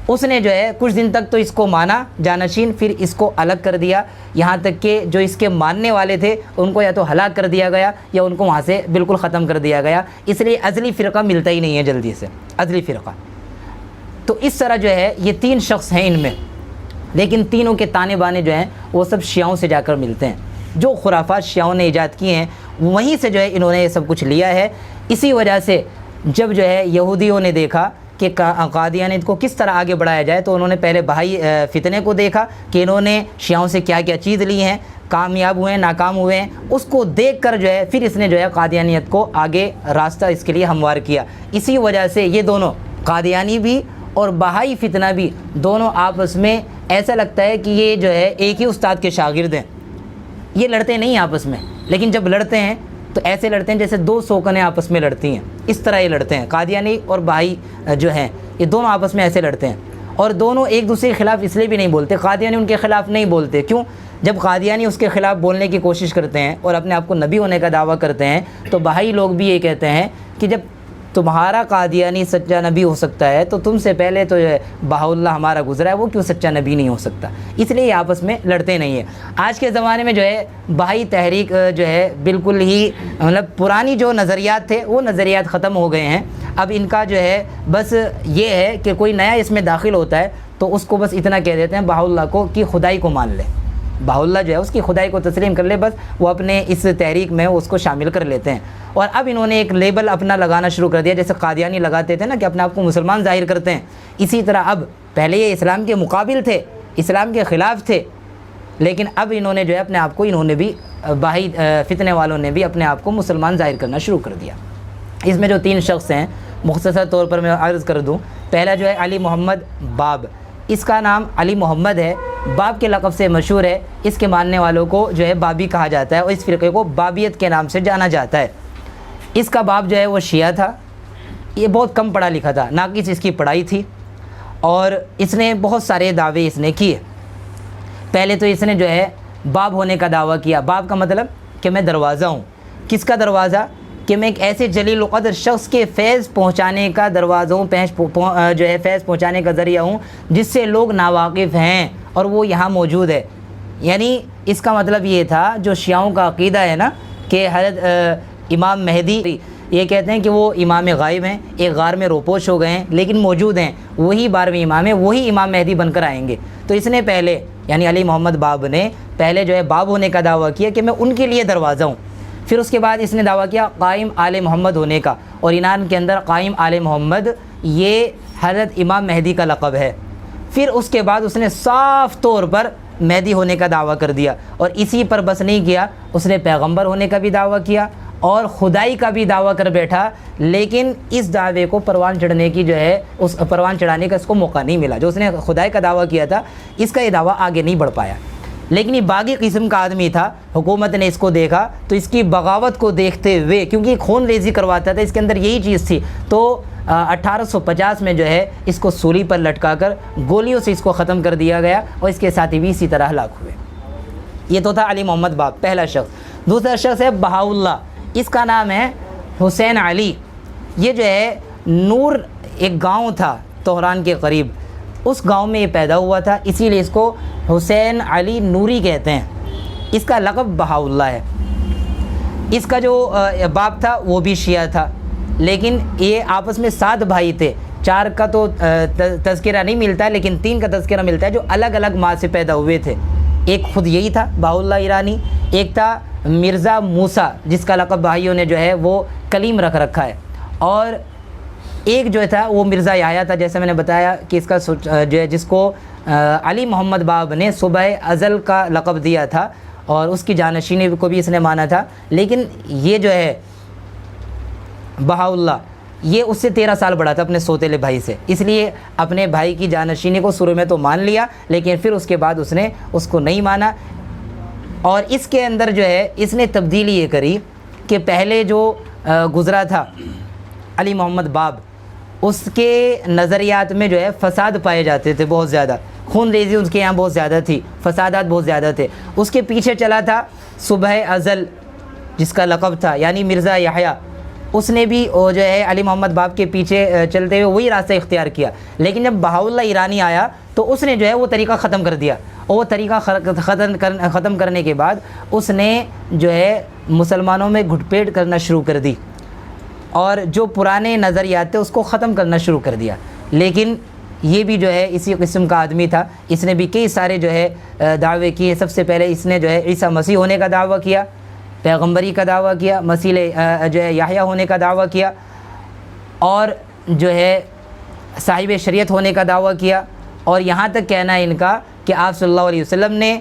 اس نے جو ہے کچھ دن تک تو اس کو مانا جانشین, پھر اس کو الگ کر دیا, یہاں تک کہ جو اس کے ماننے والے تھے ان کو یا تو ہلاک کر دیا گیا یا ان کو وہاں سے بالکل ختم کر دیا گیا. اس لیے ازلی فرقہ ملتا ہی نہیں ہے جلدی سے, ازلی فرقہ. تو اس طرح جو ہے یہ 3 شخص ہیں ان میں, لیکن تینوں کے تانے بانے جو ہیں وہ سب شیعوں سے جا کر ملتے ہیں. جو خرافات شیعوں نے ایجاد کیے ہیں وہیں سے جو ہے انہوں نے یہ سب کچھ لیا ہے. اسی وجہ سے جب جو ہے یہودیوں نے دیکھا کہ قادیانیت کو کس طرح آگے بڑھایا جائے, تو انہوں نے پہلے بہائی فتنے کو دیکھا کہ انہوں نے شیعوں سے کیا کیا چیز لی ہیں, کامیاب ہوئے ہیں ناکام ہوئے ہیں, اس کو دیکھ کر جو ہے پھر اس نے جو ہے قادیانیت کو آگے راستہ اس کے لیے ہموار کیا. اسی وجہ سے یہ دونوں قادیانی بھی اور بہائی فتنہ بھی دونوں آپس میں ایسا لگتا ہے کہ یہ جو ہے ایک ہی استاد کے شاگرد ہیں. یہ لڑتے نہیں آپس میں, لیکن جب لڑتے ہیں تو ایسے لڑتے ہیں جیسے 2 سوکنیں آپس میں لڑتی ہیں, اس طرح یہ لڑتے ہیں. قادیانی اور بہائی جو ہیں یہ دونوں آپس میں ایسے لڑتے ہیں, اور دونوں ایک دوسرے کے خلاف اس لیے بھی نہیں بولتے. قادیانی ان کے خلاف نہیں بولتے, کیوں؟ جب قادیانی اس کے خلاف بولنے کی کوشش کرتے ہیں اور اپنے آپ کو نبی ہونے کا دعویٰ کرتے ہیں, تو بہائی لوگ بھی یہ کہتے ہیں کہ جب تمہارا قادیانی سچا نبی ہو سکتا ہے تو تم سے پہلے تو بہا اللہ ہمارا گزرا ہے, وہ کیوں سچا نبی نہیں ہو سکتا؟ اس لیے یہ آپس میں لڑتے نہیں ہیں. آج کے زمانے میں جو ہے بہائی تحریک جو ہے بالکل ہی مطلب پرانی جو نظریات تھے وہ نظریات ختم ہو گئے ہیں. اب ان کا جو ہے بس یہ ہے کہ کوئی نیا اس میں داخل ہوتا ہے تو اس کو بس اتنا کہہ دیتے ہیں بہا اللہ کو کہ خدائی کو مان لے, بہا اللہ جو ہے اس کی خدائی کو تسلیم کر لے, بس وہ اپنے اس تحریک میں اس کو شامل کر لیتے ہیں. اور اب انہوں نے ایک لیبل اپنا لگانا شروع کر دیا, جیسے قادیانی لگاتے تھے نا کہ اپنے آپ کو مسلمان ظاہر کرتے ہیں, اسی طرح اب پہلے یہ اسلام کے مقابل تھے, اسلام کے خلاف تھے, لیکن اب انہوں نے جو ہے اپنے آپ کو انہوں نے بھی بہائی فتنے والوں نے بھی اپنے آپ کو مسلمان ظاہر کرنا شروع کر دیا. اس میں جو 3 شخص ہیں مختصر طور پر میں عرض کر دوں. پہلا جو ہے علی محمد باب, اس کا نام علی محمد ہے, باب کے لقب سے مشہور ہے. اس کے ماننے والوں کو جو ہے بابی کہا جاتا ہے اور اس فرقے کو بابیت کے نام سے جانا جاتا ہے. اس کا باپ جو ہے وہ شیعہ تھا, یہ بہت کم پڑھا لکھا تھا, ناقص اس کی پڑھائی تھی, اور اس نے بہت سارے دعوے اس نے کیے. پہلے تو اس نے جو ہے باب ہونے کا دعویٰ کیا. باب کا مطلب کہ میں دروازہ ہوں. کس کا دروازہ؟ کہ میں ایک ایسے جلیل القدر شخص کے فیض پہنچانے کا دروازہ ہوں, جو ہے فیض پہنچانے کا ذریعہ ہوں جس سے لوگ ناواقف ہیں اور وہ یہاں موجود ہے. یعنی اس کا مطلب یہ تھا جو شیعوں کا عقیدہ ہے نا کہ حضرت امام مہدی یہ کہتے ہیں کہ وہ امام غائب ہیں، ایک غار میں روپوش ہو گئے ہیں، لیکن موجود ہیں، وہی 12ویں امام ہیں، وہی امام مہدی بن کر آئیں گے۔ تو اس نے پہلے یعنی علی محمد باب نے پہلے جو ہے باب ہونے کا دعویٰ کیا کہ میں ان کے لیے دروازہ ہوں، پھر اس کے بعد اس نے دعویٰ کیا قائم آل محمد ہونے کا، اور ایران کے اندر قائم آل محمد یہ حضرت امام مہدی کا لقب ہے۔ پھر اس کے بعد اس نے صاف طور پر مہدی ہونے کا دعویٰ کر دیا، اور اسی پر بس نہیں کیا، اس نے پیغمبر ہونے کا بھی دعویٰ کیا اور خدائی کا بھی دعویٰ کر بیٹھا، لیکن اس دعوے کو پروان چڑھنے کی جو ہے اس پروان چڑھانے کا اس کو موقع نہیں ملا۔ جو اس نے خدائی کا دعویٰ کیا تھا اس کا یہ دعویٰ آگے نہیں بڑھ پایا، لیکن یہ باغی قسم کا آدمی تھا۔ حکومت نے اس کو دیکھا تو اس کی بغاوت کو دیکھتے ہوئے، کیونکہ خون ریزی کرواتا تھا، اس کے اندر یہی چیز تھی، تو 1850 میں جو ہے اس کو سولی پر لٹکا کر گولیوں سے اس کو ختم کر دیا گیا، اور اس کے ساتھی بھی اسی طرح ہلاک ہوئے۔ یہ تو تھا علی محمد باب، پہلا شخص۔ دوسرا شخص ہے بہاؤاللہ، اس کا نام ہے حسین علی۔ یہ جو ہے نور ایک گاؤں تھا تہران کے قریب، اس گاؤں میں یہ پیدا ہوا تھا، اسی لیے اس کو حسین علی نوری کہتے ہیں۔ اس کا لقب بہاؤاللہ ہے۔ اس کا جو باپ تھا وہ بھی شیعہ تھا، لیکن یہ آپس میں 7 بھائی تھے۔ 4 کا تو تذکرہ نہیں ملتا ہے، لیکن 3 کا تذکرہ ملتا ہے جو الگ الگ ماں سے پیدا ہوئے تھے۔ ایک خود یہی تھا بہاؤاللہ ایرانی، ایک تھا مرزا موسیٰ جس کا لقب بھائیوں نے جو ہے وہ کلیم رکھ رکھا ہے، اور ایک جو تھا وہ مرزا یحییٰ تھا، جیسے میں نے بتایا کہ اس کا جو ہے جس کو علی محمد باب نے صبح ازل کا لقب دیا تھا، اور اس کی جانشینی کو بھی اس نے مانا تھا۔ لیکن یہ جو ہے بہاؤاللہ یہ اس سے 13 سال بڑا تھا اپنے سوتیلے بھائی سے، اس لیے اپنے بھائی کی جانشینی کو شروع میں تو مان لیا، لیکن پھر اس کے بعد اس نے اس کو نہیں مانا۔ اور اس کے اندر جو ہے اس نے تبدیلی یہ کری کہ پہلے جو گزرا تھا علی محمد باب، اس کے نظریات میں جو ہے فساد پائے جاتے تھے، بہت زیادہ خون ریزی اس کے یہاں بہت زیادہ تھی، فسادات بہت زیادہ تھے۔ اس کے پیچھے چلا تھا صبح ازل جس کا لقب تھا، یعنی مرزا یحییٰ، اس نے بھی جو ہے علی محمد باب کے پیچھے چلتے ہوئے وہی راستہ اختیار کیا، لیکن جب بہاؤاللہ ایرانی آیا تو اس نے جو ہے وہ طریقہ ختم کر دیا، اور وہ طریقہ ختم کرنے کے بعد اس نے جو ہے مسلمانوں میں گھٹ پیٹ کرنا شروع کر دی، اور جو پرانے نظریات تھے اس کو ختم کرنا شروع کر دیا۔ لیکن یہ بھی جو ہے اسی قسم کا آدمی تھا، اس نے بھی کئی سارے جو ہے دعوے کیے۔ سب سے پہلے اس نے جو ہے عیسیٰ مسیح ہونے کا دعویٰ کیا، پیغمبری کا دعویٰ کیا، مسیح جو ہے یحییٰ ہونے کا دعویٰ کیا، اور جو ہے صاحب شریعت ہونے کا دعویٰ کیا، اور یہاں تک کہنا ہے ان کا کہ آپ صلی اللہ علیہ وسلم نے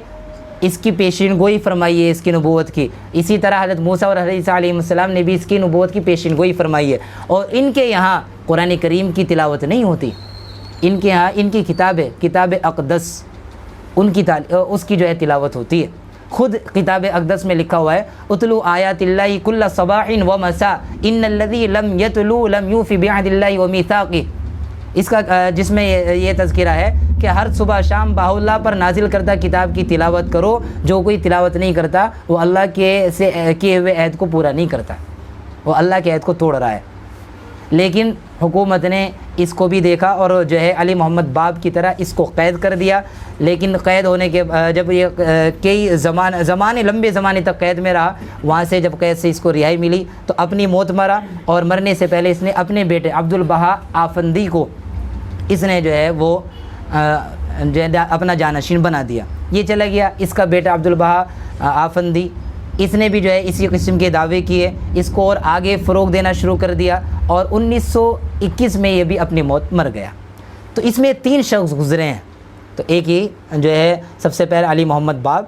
اس کی پیشین گوئی فرمائی ہے، اس کی نبوت کی۔ اسی طرح حضرت موسیٰ اور حضرت عیسیٰ علیہ السلام نے بھی اس کی نبوت کی پیشین گوئی فرمائی ہے، اور ان کے یہاں قرآن کریم کی تلاوت نہیں ہوتی، ان کے یہاں ان کی کتاب اقدس اس کی جو ہے تلاوت ہوتی ہے۔ خود کتاب اقدس میں لکھا ہوا ہے اتلو آیات اللہ کل صباح و مساء ان الذی لم یتلو لم یوفی بعہد اللہ و میثاقہ، اس کا جس میں یہ تذکرہ ہے کہ ہر صبح شام بہاؤاللہ پر نازل کردہ کتاب کی تلاوت کرو، جو کوئی تلاوت نہیں کرتا وہ اللہ کے سے کیے ہوئے عہد کو پورا نہیں کرتا، وہ اللہ کے عہد کو توڑ رہا ہے۔ لیکن حکومت نے اس کو بھی دیکھا اور جو ہے علی محمد باب کی طرح اس کو قید کر دیا، لیکن قید ہونے کے جب یہ کئی لمبے زمانے تک قید میں رہا، وہاں سے جب قید سے اس کو رہائی ملی تو اپنی موت مرا، اور مرنے سے پہلے اس نے اپنے بیٹے عبدالبہا آفندی کو اس نے جو ہے وہ جو ہے اپنا جانشین بنا دیا۔ یہ چلا گیا اس کا بیٹا عبدالبہا آفندی، اس نے بھی جو ہے اسی قسم کے دعوے کیے، اس کو اور آگے فروغ دینا شروع کر دیا، اور 1921 میں یہ بھی اپنی موت مر گیا۔ تو اس میں 3 شخص گزرے ہیں، تو ایک ہی جو ہے سب سے پہلے علی محمد باب،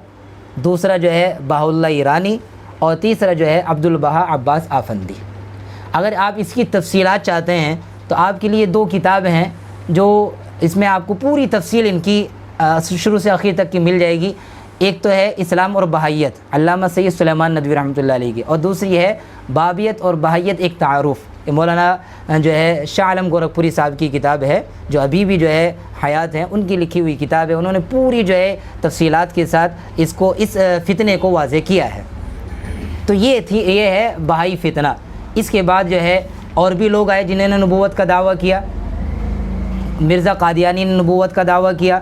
دوسرا جو ہے بہاؤاللہ ایرانی، اور تیسرا جو ہے عبدالبہا عباس آفندی۔ اگر آپ اس کی تفصیلات چاہتے ہیں تو آپ کے لیے 2 کتاب ہیں جو اس میں آپ کو پوری تفصیل ان کی شروع سے آخر تک کی مل جائے گی۔ ایک تو ہے اسلام اور بہائیت علامہ سید سلیمان ندوی رحمۃ اللہ علیہ کی، اور دوسری ہے بابیت اور بہائیت ایک تعارف، یہ مولانا جو ہے شاہ عالم گورکھپوری صاحب کی کتاب ہے، جو ابھی بھی جو ہے حیات ہیں، ان کی لکھی ہوئی کتاب ہے۔ انہوں نے پوری جو ہے تفصیلات کے ساتھ اس فتنے کو واضح کیا ہے۔ تو یہ ہے بہائی فتنہ۔ اس کے بعد جو ہے اور بھی لوگ آئے جنہوں نے نبوت کا دعویٰ کیا۔ مرزا قادیانی نے نبوت کا دعویٰ کیا،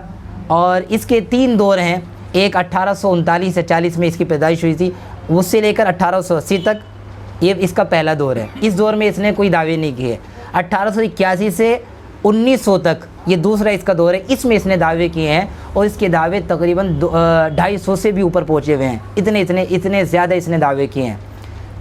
اور اس کے 3 دور ہیں۔ ایک 1839 سے 40 میں اس کی پیدائش ہوئی تھی، اس سے لے کر 1880 تک، یہ اس کا پہلا دور ہے. اس دور میں اس نے کوئی دعوے نہیں کیے. 1881 سے 1900 تک یہ دوسرا اس کا دور ہے. اس میں اس نے دعوے کیے ہیں اور اس کے دعوے تقریباً 250 سے بھی اوپر پہنچے ہوئے ہیں. اتنے زیادہ اس نے دعوے کیے ہیں.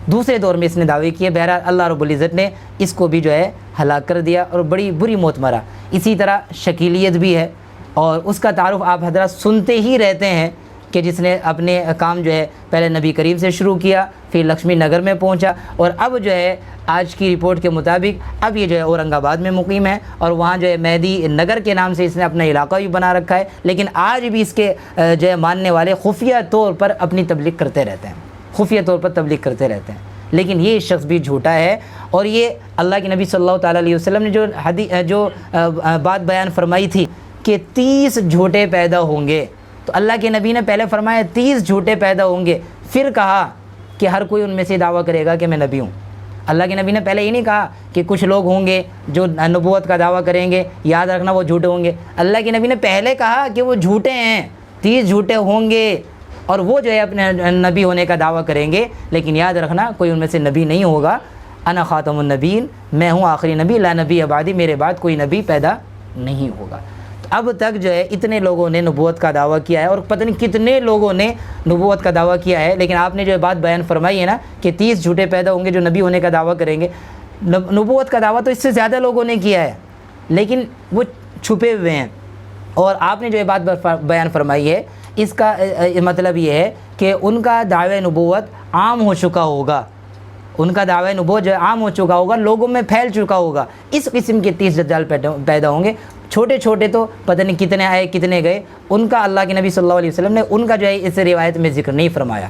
دوسرے دور میں اس نے دعوے کیے. بہرحال اللہ رب العزت نے اس کو بھی جو ہے ہلاک کر دیا اور بڑی بری موت مرا. اسی طرح شکیلیت بھی ہے اور اس کا تعارف آپ حضرات سنتے ہی رہتے ہیں کہ جس نے اپنے کام جو ہے پہلے نبی کریم سے شروع کیا, پھر لکشمی نگر میں پہنچا اور اب جو ہے آج کی رپورٹ کے مطابق اب یہ جو ہے اورنگ آباد میں مقیم ہے اور وہاں جو ہے مہدی نگر کے نام سے اس نے اپنا علاقہ بھی بنا رکھا ہے. لیکن آج بھی اس کے جو ہے ماننے والے خفیہ طور پر اپنی تبلیغ کرتے رہتے ہیں, خفیہ طور پر تبلیغ کرتے رہتے ہیں. لیکن یہ شخص بھی جھوٹا ہے. اور یہ اللہ کے نبی صلی اللہ تعالیٰ علیہ وسلم نے جو بات بیان فرمائی تھی کہ 30 جھوٹے پیدا ہوں گے, تو اللہ کے نبی نے پہلے فرمایا 30 جھوٹے پیدا ہوں گے, پھر کہا کہ ہر کوئی ان میں سے دعویٰ کرے گا کہ میں نبی ہوں. اللہ کے نبی نے پہلے یہ نہیں کہا کہ کچھ لوگ ہوں گے جو نبوت کا دعویٰ کریں گے, یاد رکھنا وہ جھوٹے ہوں گے. اللہ کے نبی نے پہلے کہا کہ وہ جھوٹے ہیں, 30 جھوٹے ہوں گے اور وہ جو ہے اپنے نبی ہونے کا دعویٰ کریں گے, لیکن یاد رکھنا کوئی ان میں سے نبی نہیں ہوگا. انا خاتم النبیین, میں ہوں آخری نبی, لا نبی بعدی, میرے بعد کوئی نبی پیدا نہیں ہوگا. اب تک جو ہے اتنے لوگوں نے نبوت کا دعویٰ کیا ہے اور پتہ نہیں کتنے لوگوں نے نبوت کا دعویٰ کیا ہے, لیکن آپ نے جو بات بیان فرمائی ہے نا کہ 30 جھوٹے پیدا ہوں گے جو نبی ہونے کا دعویٰ کریں گے, نبوت کا دعویٰ تو اس سے زیادہ لوگوں نے کیا ہے لیکن وہ چھپے ہوئے ہیں. اور آپ نے جو بات بیان فرمائی ہے اس کا مطلب یہ ہے کہ ان کا دعوی نبوت عام ہو چکا ہوگا, ان کا دعوی نبوت جو ہے عام ہو چکا ہوگا, لوگوں میں پھیل چکا ہوگا. اس قسم کے 30 دجال پیدا ہوں گے. چھوٹے چھوٹے تو پتہ نہیں کتنے آئے کتنے گئے, ان کا اللہ کے نبی صلی اللہ علیہ وسلم نے ان کا جو ہے اس روایت میں ذکر نہیں فرمایا.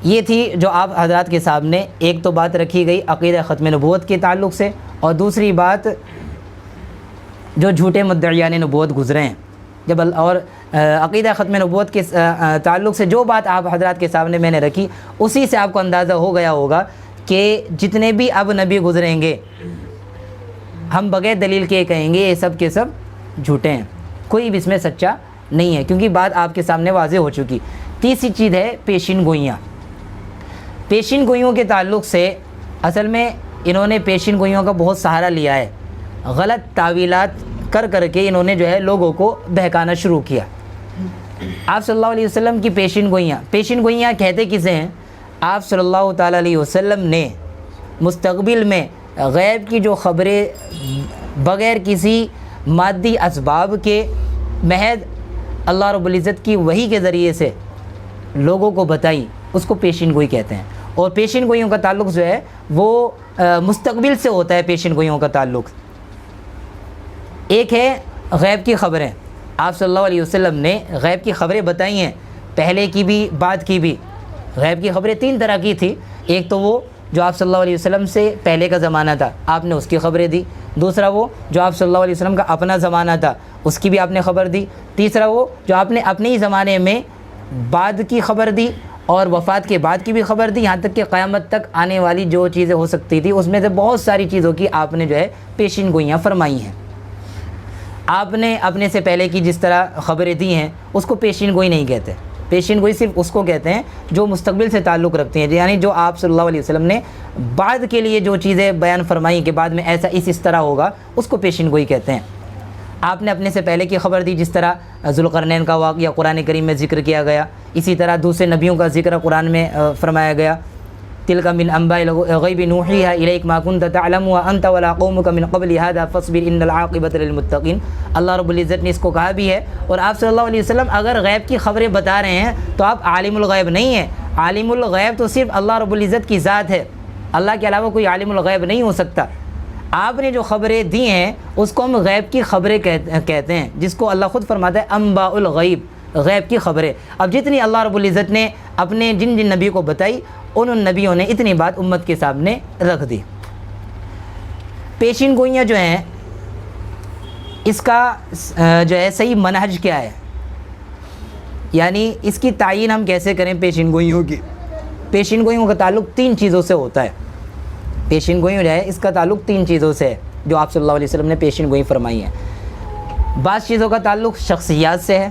یہ تھی جو آپ حضرات کے سامنے ایک تو بات رکھی گئی عقیدہ ختم نبوت کے تعلق سے, اور دوسری بات جو جھوٹے مدعیان نبوت گزرے ہیں جب اور عقیدہ ختم نبوت کے تعلق سے جو بات آپ حضرات کے سامنے میں نے رکھی, اسی سے آپ کو اندازہ ہو گیا ہوگا کہ جتنے بھی اب نبی گزریں گے ہم بغیر دلیل کے کہیں گے یہ سب کے سب جھوٹے ہیں, کوئی بھی اس میں سچا نہیں ہے, کیونکہ بات آپ کے سامنے واضح ہو چکی. تیسری چیز ہے پیشین گوئیاں. پیشین گوئیوں کے تعلق سے اصل میں انہوں نے پیشین گوئیوں کا بہت سہارا لیا ہے, غلط تعویلات کر کے انہوں نے جو ہے لوگوں کو بہکانا شروع کیا. آپ صلی اللہ علیہ وسلم کی پیشین گوئیاں کہتے کسے ہیں؟ آپ صلی اللہ تعالیٰ علیہ وسلم نے مستقبل میں غیب کی جو خبریں بغیر کسی مادی اسباب کے محض اللہ رب العزت کی وحی کے ذریعے سے لوگوں کو بتائیں, اس کو پیشین گوئی کہتے ہیں. اور پیشین گوئیوں کا تعلق جو ہے وہ مستقبل سے ہوتا ہے. پیشین گوئیوں کا تعلق ایک ہے غیب کی خبریں. آپ صلی اللہ علیہ وسلم نے غیب کی خبریں بتائی ہیں, پہلے کی بھی بعد کی بھی. غیب کی خبریں 3 طرح کی تھی. ایک تو وہ جو آپ صلی اللہ علیہ وسلم سے پہلے کا زمانہ تھا, آپ نے اس کی خبریں دی. دوسرا وہ جو آپ صلی اللہ علیہ وسلم کا اپنا زمانہ تھا, اس کی بھی آپ نے خبر دی. تیسرا وہ جو آپ نے اپنے ہی زمانے میں بعد کی خبر دی اور وفات کے بعد کی بھی خبر دی, یہاں تک کہ قیامت تک آنے والی جو چیزیں ہو سکتی تھی اس میں سے بہت ساری چیزوں کی آپ نے جو ہے پیشین گوئیاں فرمائی ہیں. آپ نے اپنے سے پہلے کی جس طرح خبریں دی ہیں اس کو پیشین گوئی نہیں کہتے. پیشین گوئی صرف اس کو کہتے ہیں جو مستقبل سے تعلق رکھتی ہیں, یعنی جو آپ صلی اللہ علیہ وسلم نے بعد کے لیے جو چیزیں بیان فرمائیں کہ بعد میں ایسا اس طرح ہوگا, اس کو پیشین گوئی کہتے ہیں. آپ نے اپنے سے پہلے کی خبر دی, جس طرح ذوالقرنین کا واقعہ قرآن کریم میں ذکر کیا گیا, اسی طرح دوسرے نبیوں کا ذکر قرآن میں فرمایا گیا. تلک من انباء الغیب نوحیھا الیک ما کنت تعلمها انت ولا قومک من قبل هذا فاصبر ان العاقبۃ للمتقین. اللہ رب العزت نے اس کو کہا بھی ہے. اور آپ صلی اللہ علیہ وسلم اگر غیب کی خبریں بتا رہے ہیں تو آپ عالم الغیب نہیں ہیں. عالم الغیب تو صرف اللہ رب العزت کی ذات ہے, اللہ کے علاوہ کوئی عالم الغیب نہیں ہو سکتا. آپ نے جو خبریں دی ہیں اس کو ہم غیب کی خبریں کہتے ہیں, جس کو اللہ خود فرماتا ہے انباء الغیب, غیب کی خبریں. اب جتنی اللہ رب العزت نے اپنے جن نبی کو بتائی, ان نبیوں نے اتنی بات امت کے سامنے رکھ دی. پیشین گوئیاں جو ہیں اس کا جو ہے صحیح منہج کیا ہے, یعنی اس کی تعین ہم کیسے کریں پیشین گوئیوں کی؟ پیشین گوئیوں کا تعلق 3 چیزوں سے ہوتا ہے. پیشین گوئی جو ہے اس کا تعلق 3 چیزوں سے ہے جو آپ صلی اللہ علیہ وسلم نے پیشین گوئی فرمائی ہیں. بعض چیزوں کا تعلق شخصیات سے ہے,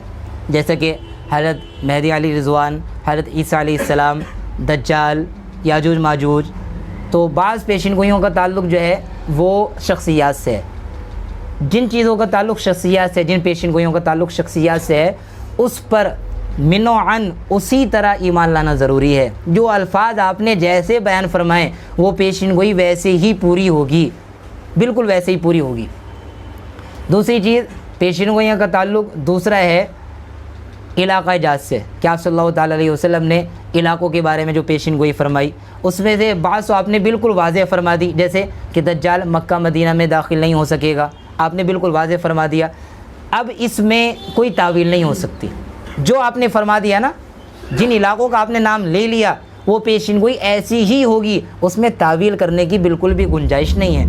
جیسے کہ حضرت مہدی علی رضوان, حضرت عیسیٰ علیہ السلام, دجال, یاجوج ماجوج، تو بعض پیشین گوئیوں کا تعلق جو ہے وہ شخصیات سے ہے۔ جن چیزوں کا تعلق شخصیات سے، جن پیشین گوئیوں کا تعلق شخصیات سے ہے، اس پر من و عن اسی طرح ایمان لانا ضروری ہے۔ جو الفاظ آپ نے جیسے بیان فرمائے وہ پیشین گوئی ویسے ہی پوری ہوگی، بالکل ویسے ہی پوری ہوگی۔ دوسری چیز پیشین گوئیوں کا تعلق دوسرا ہے علاقہ جات سے، کہ آپ صلی اللہ تعالیٰ علیہ وسلم نے علاقوں کے بارے میں جو پیشین گوئی فرمائی، اس میں سے بعض تو آپ نے بالکل واضح فرما دی، جیسے کہ دجال مکہ مدینہ میں داخل نہیں ہو سکے گا، آپ نے بالکل واضح فرما دیا۔ اب اس میں کوئی تعویل نہیں ہو سکتی، جو آپ نے فرما دیا نا، جن علاقوں کا آپ نے نام لے لیا وہ پیشین گوئی ایسی ہی ہوگی، اس میں تعویل کرنے کی بالکل بھی گنجائش نہیں ہے۔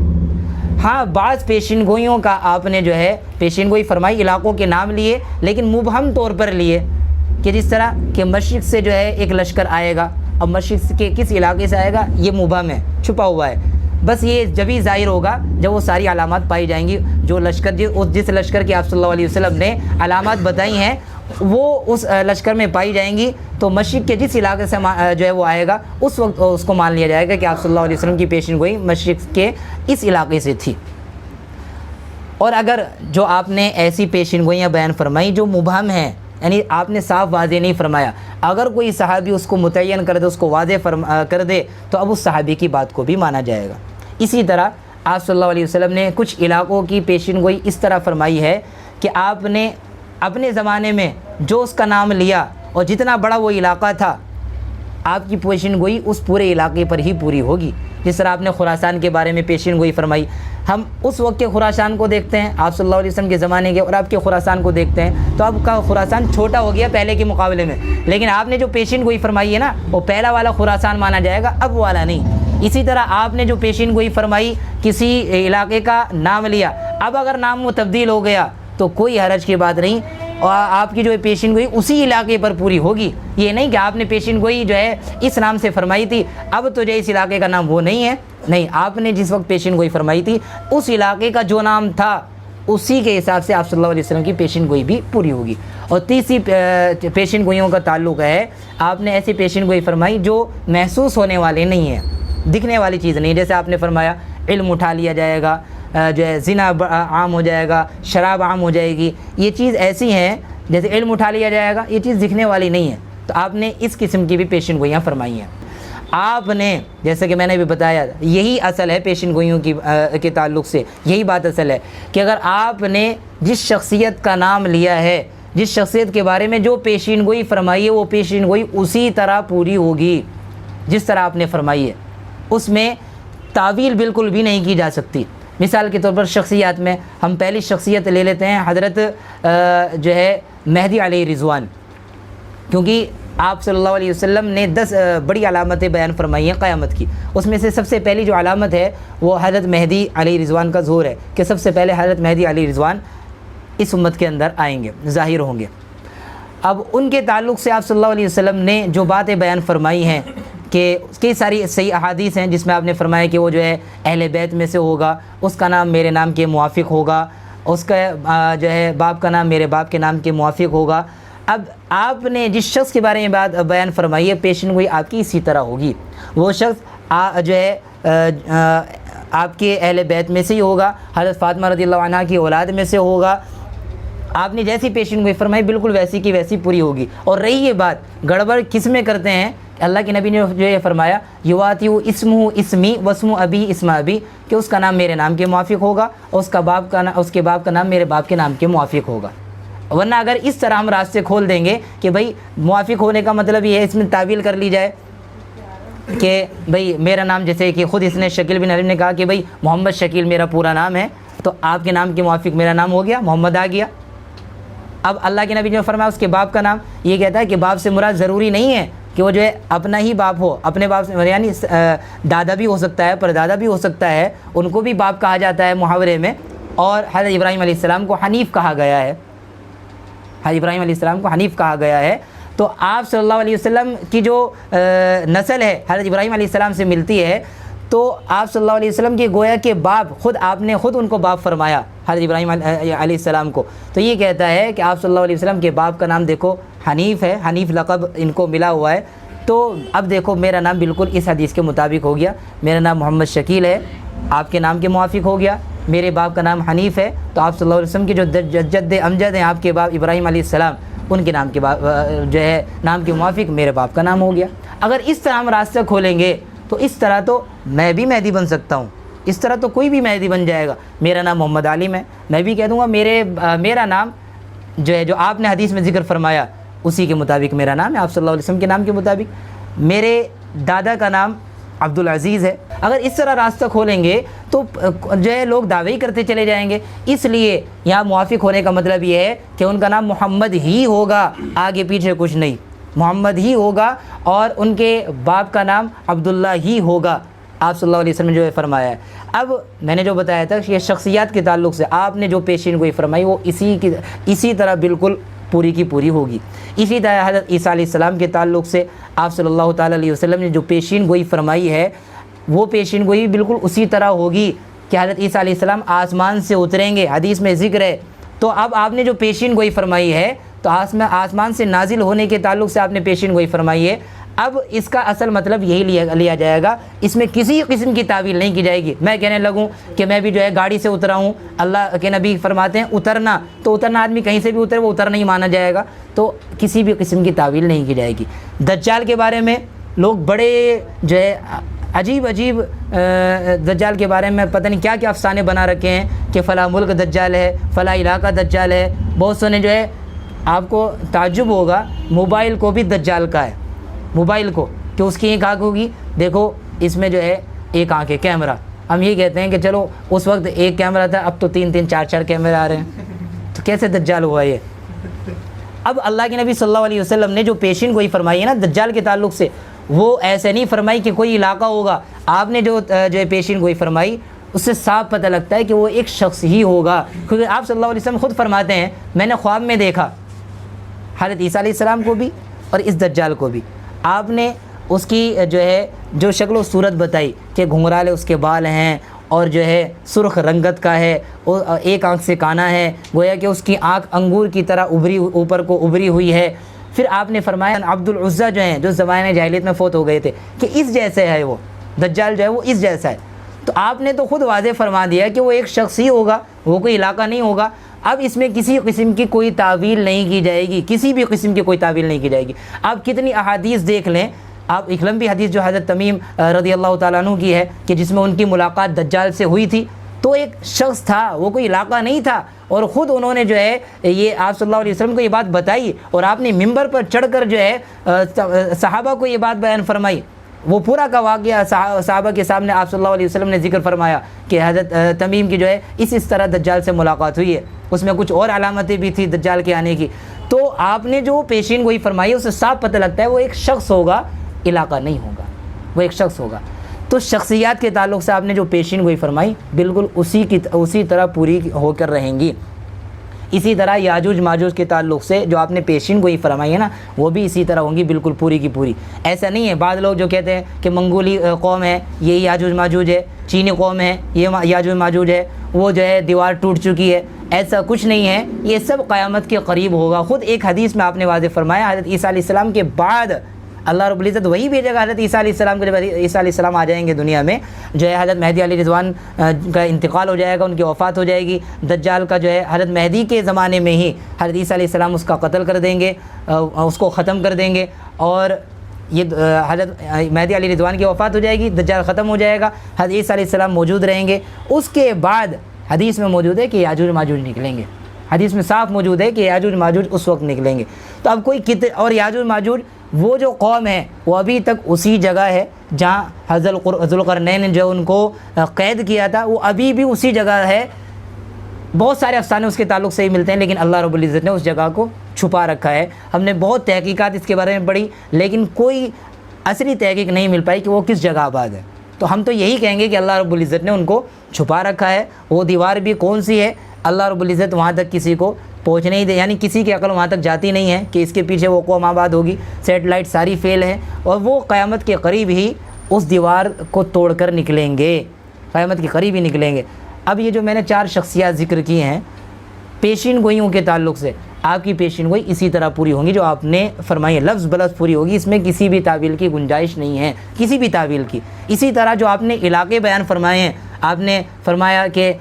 ہاں بعض پیشین گوئیوں کا آپ نے جو ہے پیشین گوئی فرمائی، علاقوں کے نام لیے لیکن مبہم طور پر لیے، کہ جس طرح کہ مشرق سے جو ہے ایک لشکر آئے گا، اب مشرق کے کس علاقے سے آئے گا یہ مبہم ہے، چھپا ہوا ہے، بس یہ جبھی ظاہر ہوگا جب وہ ساری علامات پائی جائیں گی، جو لشکر جس لشکر کی آپ صلی اللہ علیہ وسلم نے علامات بتائی ہیں وہ اس لشکر میں پائی جائیں گی، تو مشرق کے جس علاقے سے جو ہے وہ آئے گا، اس وقت اس کو مان لیا جائے گا کہ آپ صلی اللہ علیہ وسلم کی پیشین گوئی مشرق کے اس علاقے سے تھی۔ اور اگر جو آپ نے ایسی پیشین گوئیاں بیان فرمائی جو مبہم ہیں، یعنی آپ نے صاف واضح نہیں فرمایا، اگر کوئی صحابی اس کو متعین کر دے، اس کو واضح کر دے، تو اب اس صحابی کی بات کو بھی مانا جائے گا۔ اسی طرح آپ صلی اللہ علیہ وسلم نے کچھ علاقوں کی پیشین گوئی اس طرح فرمائی ہے کہ آپ نے اپنے زمانے میں جو اس کا نام لیا اور جتنا بڑا وہ علاقہ تھا، آپ کی پیشین گوئی اس پورے علاقے پر ہی پوری ہوگی۔ جس طرح آپ نے خراسان کے بارے میں پیشین گوئی فرمائی، ہم اس وقت کے خراسان کو دیکھتے ہیں، آپ صلی اللہ علیہ وسلم کے زمانے کے، اور آپ کے خراسان کو دیکھتے ہیں، تو اب کا خراسان چھوٹا ہو گیا پہلے کے مقابلے میں، لیکن آپ نے جو پیشین گوئی فرمائی ہے نا وہ پہلا والا خراسان مانا جائے گا، اب والا نہیں۔ اسی طرح آپ نے جو پیشین گوئی فرمائی، کسی علاقے کا نام لیا، اب اگر نام وہ تبدیل ہو گیا تو کوئی حرج کی بات نہیں، اور آپ کی جو پیشین گوئی اسی علاقے پر پوری ہوگی۔ یہ نہیں کہ آپ نے پیشین گوئی جو ہے اس نام سے فرمائی تھی، اب تو جو اس علاقے کا نام وہ نہیں ہے، نہیں، آپ نے جس وقت پیشین گوئی فرمائی تھی اس علاقے کا جو نام تھا اسی کے حساب سے آپ صلی اللہ علیہ وسلم کی پیشین گوئی بھی پوری ہوگی۔ اور تیسری پیشین گوئیوں کا تعلق ہے، آپ نے ایسی پیشین گوئی فرمائی جو محسوس ہونے والے نہیں ہیں، دکھنے والی چیز نہیں، جیسے آپ نے فرمایا علم اٹھا لیا جائے گا، جو ہے زنا عام ہو جائے گا، شراب عام ہو جائے گی، یہ چیز ایسی ہیں جیسے علم اٹھا لیا جائے گا، یہ چیز دکھنے والی نہیں ہے، تو آپ نے اس قسم کی بھی پیشین گوئیاں فرمائی ہیں۔ آپ نے جیسے کہ میں نے بھی بتایا، یہی اصل ہے پیشین گوئیوں کے تعلق سے، یہی بات اصل ہے کہ اگر آپ نے جس شخصیت کا نام لیا ہے، جس شخصیت کے بارے میں جو پیشین گوئی فرمائی ہے، وہ پیشین گوئی اسی طرح پوری ہوگی جس طرح آپ نے فرمائی ہے، اس میں تعویل بالکل بھی نہیں کی جا سکتی۔ مثال کے طور پر شخصیات میں ہم پہلی شخصیت لے لیتے ہیں حضرت جو ہے مہدی علیہ رضوان، کیونکہ آپ صلی اللہ علیہ وسلم نے 10 بڑی علامتیں بیان فرمائی ہیں قیامت کی، اس میں سے سب سے پہلی جو علامت ہے وہ حضرت مہدی علیہ رضوان کا ظہور ہے، کہ سب سے پہلے حضرت مہدی علیہ رضوان اس امت کے اندر آئیں گے، ظاہر ہوں گے۔ اب ان کے تعلق سے آپ صلی اللہ علیہ وسلم نے جو باتیں بیان فرمائی ہیں، کہ کئی ساری صحیح احادیث ہیں جس میں آپ نے فرمایا کہ وہ جو ہے اہل بیت میں سے ہوگا، اس کا نام میرے نام کے موافق ہوگا، اس کا جو ہے باپ کا نام میرے باپ کے نام کے موافق ہوگا۔ اب آپ نے جس شخص کے بارے میں بات بیان فرمائی ہے، پیشین گوئی آپ کی اسی طرح ہوگی، وہ شخص جو ہے آپ کے اہل بیت میں سے ہی ہوگا، حضرت فاطمہ رضی اللہ عنہ کی اولاد میں سے ہوگا۔ آپ نے جیسی پیشین گوئی فرمائی بالکل ویسی کی ویسی پوری ہوگی۔ اور رہی یہ بات گڑبڑ کس میں کرتے ہیں، اللہ کے نبی نے جو یہ فرمایا یواتی اسمہ اسمی واسم ابی اسم ابی، کہ اس کا نام میرے نام کے موافق ہوگا اور اس کے باپ کا نام میرے باپ کے نام کے موافق ہوگا۔ ورنہ اگر اس طرح ہم راستے کھول دیں گے کہ بھائی موافق ہونے کا مطلب یہ ہے، اس میں تعویل کر لی جائے کہ بھائی میرا نام، جیسے کہ خود اس نے شکیل بن حرب نے کہا کہ بھائی محمد شکیل میرا پورا نام ہے، تو آپ کے نام کے موافق میرا نام ہو گیا، محمد آ گیا۔ اب اللہ کے نبی نے فرمایا اس کے باپ کا نام، یہ کہتا ہے کہ باپ سے مراد ضروری نہیں ہے کہ وہ جو ہے اپنا ہی باپ ہو، اپنے باپ سے یعنی دادا بھی ہو سکتا ہے، پردادا بھی ہو سکتا ہے، ان کو بھی باپ کہا جاتا ہے محاورے میں۔ اور حضرت ابراہیم علیہ السلام کو حنیف کہا گیا ہے، حضرت ابراہیم علیہ السلام کو حنیف کہا گیا ہے، تو آپ صلی اللہ علیہ وسلم کی جو نسل ہے حضرت ابراہیم علیہ السلام سے ملتی ہے، تو آپ صلی اللہ علیہ وسلم کے گویا کے باپ آپ نے خود ان کو باپ فرمایا حضرت ابراہیم علیہ السلام کو، تو یہ کہتا ہے کہ آپ صلی اللہ علیہ وسلم کے باپ کا نام دیکھو حنیف ہے، حنیف لقب ان کو ملا ہوا ہے، تو اب دیکھو میرا نام بالکل اس حدیث کے مطابق ہو گیا، میرا نام محمد شکیل ہے، آپ کے نام کے موافق ہو گیا۔ میرے باپ کا نام حنیف ہے، تو آپ صلی اللہ علیہ وسلم کے جو جد امجد ہیں آپ کے باپ ابراہیم علیہ السلام، ان کے نام کے جو ہے نام کے موافق میرے باپ کا نام ہو گیا۔ اگر اس طرح ہم راستہ کھولیں گے تو اس طرح تو میں بھی مہدی بن سکتا ہوں، اس طرح تو کوئی بھی مہدی بن جائے گا۔ میرا نام محمد عالم ہے، میں بھی کہہ دوں گا میرا نام جو ہے جو آپ نے حدیث میں ذکر فرمایا اسی کے مطابق میرا نام ہے، آپ صلی اللہ علیہ وسلم کے نام کے مطابق۔ میرے دادا کا نام عبدالعزیز ہے۔ اگر اس طرح راستہ کھولیں گے تو جو ہے لوگ دعوے ہی کرتے چلے جائیں گے۔ اس لیے یہاں موافق ہونے کا مطلب یہ ہے کہ ان کا نام محمد ہی ہوگا، آگے پیچھے کچھ نہیں، محمد ہی ہوگا، اور ان کے باپ کا نام عبداللہ ہی ہوگا، آپ صلی اللہ علیہ وسلم نے جو ہے فرمایا ہے۔ اب میں نے جو بتایا تھا کہ یہ شخصیات کے تعلق سے آپ نے جو پیشین گوئی فرمائی وہ اسی طرح بالکل پوری کی پوری ہوگی۔ اسی طرح حضرت عیسیٰ علیہ السلام کے تعلق سے آپ صلی اللہ تعالیٰ علیہ وسلم نے جو پیشین گوئی فرمائی ہے وہ پیشین گوئی بالکل اسی طرح ہوگی کہ حضرت عیسیٰ علیہ السلام آسمان سے اتریں گے، حدیث میں ذکر ہے۔ تو اب آپ نے جو پیشین گوئی فرمائی ہے تو آسمان سے نازل ہونے کے تعلق سے آپ نے پیشین گوئی فرمائی ہے۔ اب اس کا اصل مطلب یہی لیا جائے گا، اس میں کسی قسم کی تعویل نہیں کی جائے گی۔ میں کہنے لگوں کہ میں بھی جو ہے گاڑی سے اترا ہوں، اللہ کے نبی فرماتے ہیں اترنا، تو اترنا آدمی کہیں سے بھی اترے وہ اترنا ہی مانا جائے گا، تو کسی بھی قسم کی تعویل نہیں کی جائے گی۔ دجال کے بارے میں لوگ بڑے جو ہے عجیب دجال کے بارے میں پتہ نہیں کیا کیا افسانے بنا رکھے ہیں کہ فلاں ملک دجال ہے، فلاں علاقہ دجال ہے۔ بہت سے نے جو ہے آپ کو تعجب ہوگا موبائل کو بھی دجال کا ہے، موبائل کو، کہ اس کی ایک آنکھ ہوگی، دیکھو اس میں جو ہے ایک آنکھ ہے کیمرہ۔ ہم یہ کہتے ہیں کہ چلو اس وقت ایک کیمرہ تھا، اب تو 3 4 کیمرے آ رہے ہیں، تو کیسے دجال ہوا یہ؟ اب اللہ کے نبی صلی اللہ علیہ وسلم نے جو پیشین گوئی فرمائی ہے نا دجال کے تعلق سے، وہ ایسے نہیں فرمائی کہ کوئی علاقہ ہوگا۔ آپ نے جو پیشین گوئی فرمائی اس سے صاف پتہ لگتا ہے کہ وہ ایک شخص ہی ہوگا، کیونکہ آپ صلی اللہ علیہ وسلم خود فرماتے ہیں میں نے خواب میں دیکھا حضرت عیسیٰ علیہ السلام کو بھی اور اس دجال کو بھی۔ آپ نے اس کی جو شکل و صورت بتائی کہ گھنگرالے اس کے بال ہیں اور جو ہے سرخ رنگت کا ہے، اور ایک آنکھ سے کانا ہے، گویا کہ اس کی آنکھ انگور کی طرح اوپر کو ابری ہوئی ہے۔ پھر آپ نے فرمایا عبد العزیٰ جو ہیں جو زمانے جاہلیت میں فوت ہو گئے تھے کہ اس جیسے ہے، وہ دجال جو ہے وہ اس جیسا ہے۔ تو آپ نے تو خود واضح فرما دیا کہ وہ ایک شخص ہی ہوگا، وہ کوئی علاقہ نہیں ہوگا۔ اب اس میں کسی قسم کی کوئی تعویل نہیں کی جائے گی، کسی بھی قسم کی کوئی تعویل نہیں کی جائے گی۔ آپ کتنی احادیث دیکھ لیں، آپ ایک لمبی حدیث جو حضرت تمیم رضی اللہ تعالیٰ عنہ کی ہے کہ جس میں ان کی ملاقات دجال سے ہوئی تھی، تو ایک شخص تھا، وہ کوئی علاقہ نہیں تھا، اور خود انہوں نے جو ہے یہ آپ صلی اللہ علیہ وسلم کو یہ بات بتائی، اور آپ نے ممبر پر چڑھ کر جو ہے صحابہ کو یہ بات بیان فرمائی۔ وہ پورا کا واقعہ صحابہ کے سامنے آپ صلی اللہ علیہ وسلم نے ذکر فرمایا کہ حضرت تمیم کی جو ہے اس طرح دجال سے ملاقات ہوئی ہے، اس میں کچھ اور علامتیں بھی تھی دجال کے آنے کی۔ تو آپ نے جو پیشین گوئی فرمائی اس سے صاف پتہ لگتا ہے وہ ایک شخص ہوگا، علاقہ نہیں ہوگا، وہ ایک شخص ہوگا۔ تو شخصیات کے تعلق سے آپ نے جو پیشین گوئی فرمائی بالکل اسی طرح پوری ہو کر رہیں گی۔ اسی طرح یاجوج ماجوج کے تعلق سے جو آپ نے پیشین گوئی فرمائی ہے نا وہ بھی اسی طرح ہوں گی بالکل پوری کی پوری۔ ایسا نہیں ہے بعض لوگ جو کہتے ہیں کہ منگولی قوم ہے یہ یاجوج ماجوج ہے، چینی قوم ہے یہ یاجوج ماجوج ہے، وہ جو ہے دیوار ٹوٹ چکی ہے، ایسا کچھ نہیں ہے، یہ سب قیامت کے قریب ہوگا۔ خود ایک حدیث میں آپ نے واضح فرمایا حضرت عیسیٰ علیہ السلام کے بعد اللہ رب العزت وہی بھیجے گا حضرت عیسیٰ علیہ السلام کو، جب عیسیٰ علیہ السلام آ جائیں گے دنیا میں، جو ہے حضرت مہدی علیہ رضوان کا انتقال ہو جائے گا، ان کی وفات ہو جائے گی، دجال کا جو ہے حضرت مہدی کے زمانے میں ہی حضرت عیسیٰ علیہ السلام اس کا قتل کر دیں گے، اس کو ختم کر دیں گے، اور یہ حضرت مہدی علیہ رضوان کی وفات ہو جائے گی، دجال ختم ہو جائے گا، حضرت عیسیٰ علیہ السلام موجود رہیں گے۔ اس کے بعد حدیث میں موجود ہے کہ یاجوج ماجوج نکلیں گے، حدیث میں صاف موجود ہے کہ یاجوج ماجوج اس وقت نکلیں گے۔ تو اب کوئی اور یاجوج ماجوج وہ جو قوم ہے وہ ابھی تک اسی جگہ ہے جہاں حضرت ذوالقرنین نے جو ان کو قید کیا تھا، وہ ابھی بھی اسی جگہ ہے۔ بہت سارے افسانے اس کے تعلق سے ہی ملتے ہیں، لیکن اللہ رب العزت نے اس جگہ کو چھپا رکھا ہے۔ ہم نے بہت تحقیقات اس کے بارے میں پڑھی، لیکن کوئی اصلی تحقیق نہیں مل پائی کہ وہ کس جگہ آباد ہے۔ تو ہم تو یہی کہیں گے کہ اللہ رب العزت نے ان کو چھپا رکھا ہے۔ وہ دیوار بھی کون سی ہے اللہ رب العزت وہاں تک کسی کو پہنچ نہیں دے، یعنی کسی کی عقل وہاں تک جاتی نہیں ہے کہ اس کے پیچھے وہ قوم آباد ہوگی۔ سیٹلائٹ ساری فیل ہے، اور وہ قیامت کے قریب ہی اس دیوار کو توڑ کر نکلیں گے، قیامت کے قریب ہی نکلیں گے۔ اب یہ جو میں نے 4 شخصیات ذکر کی ہیں، پیشین گوئیوں کے تعلق سے آپ کی پیشین گوئی اسی طرح پوری ہوں گی جو آپ نے فرمائی ہے، لفظ بلفظ پوری ہوگی، اس میں کسی بھی تعویل کی گنجائش نہیں ہے، کسی بھی تعویل کی۔ اسی طرح جو آپ نے علاقے بیان فرمائے ہیں، آپ نے فرمایا کہ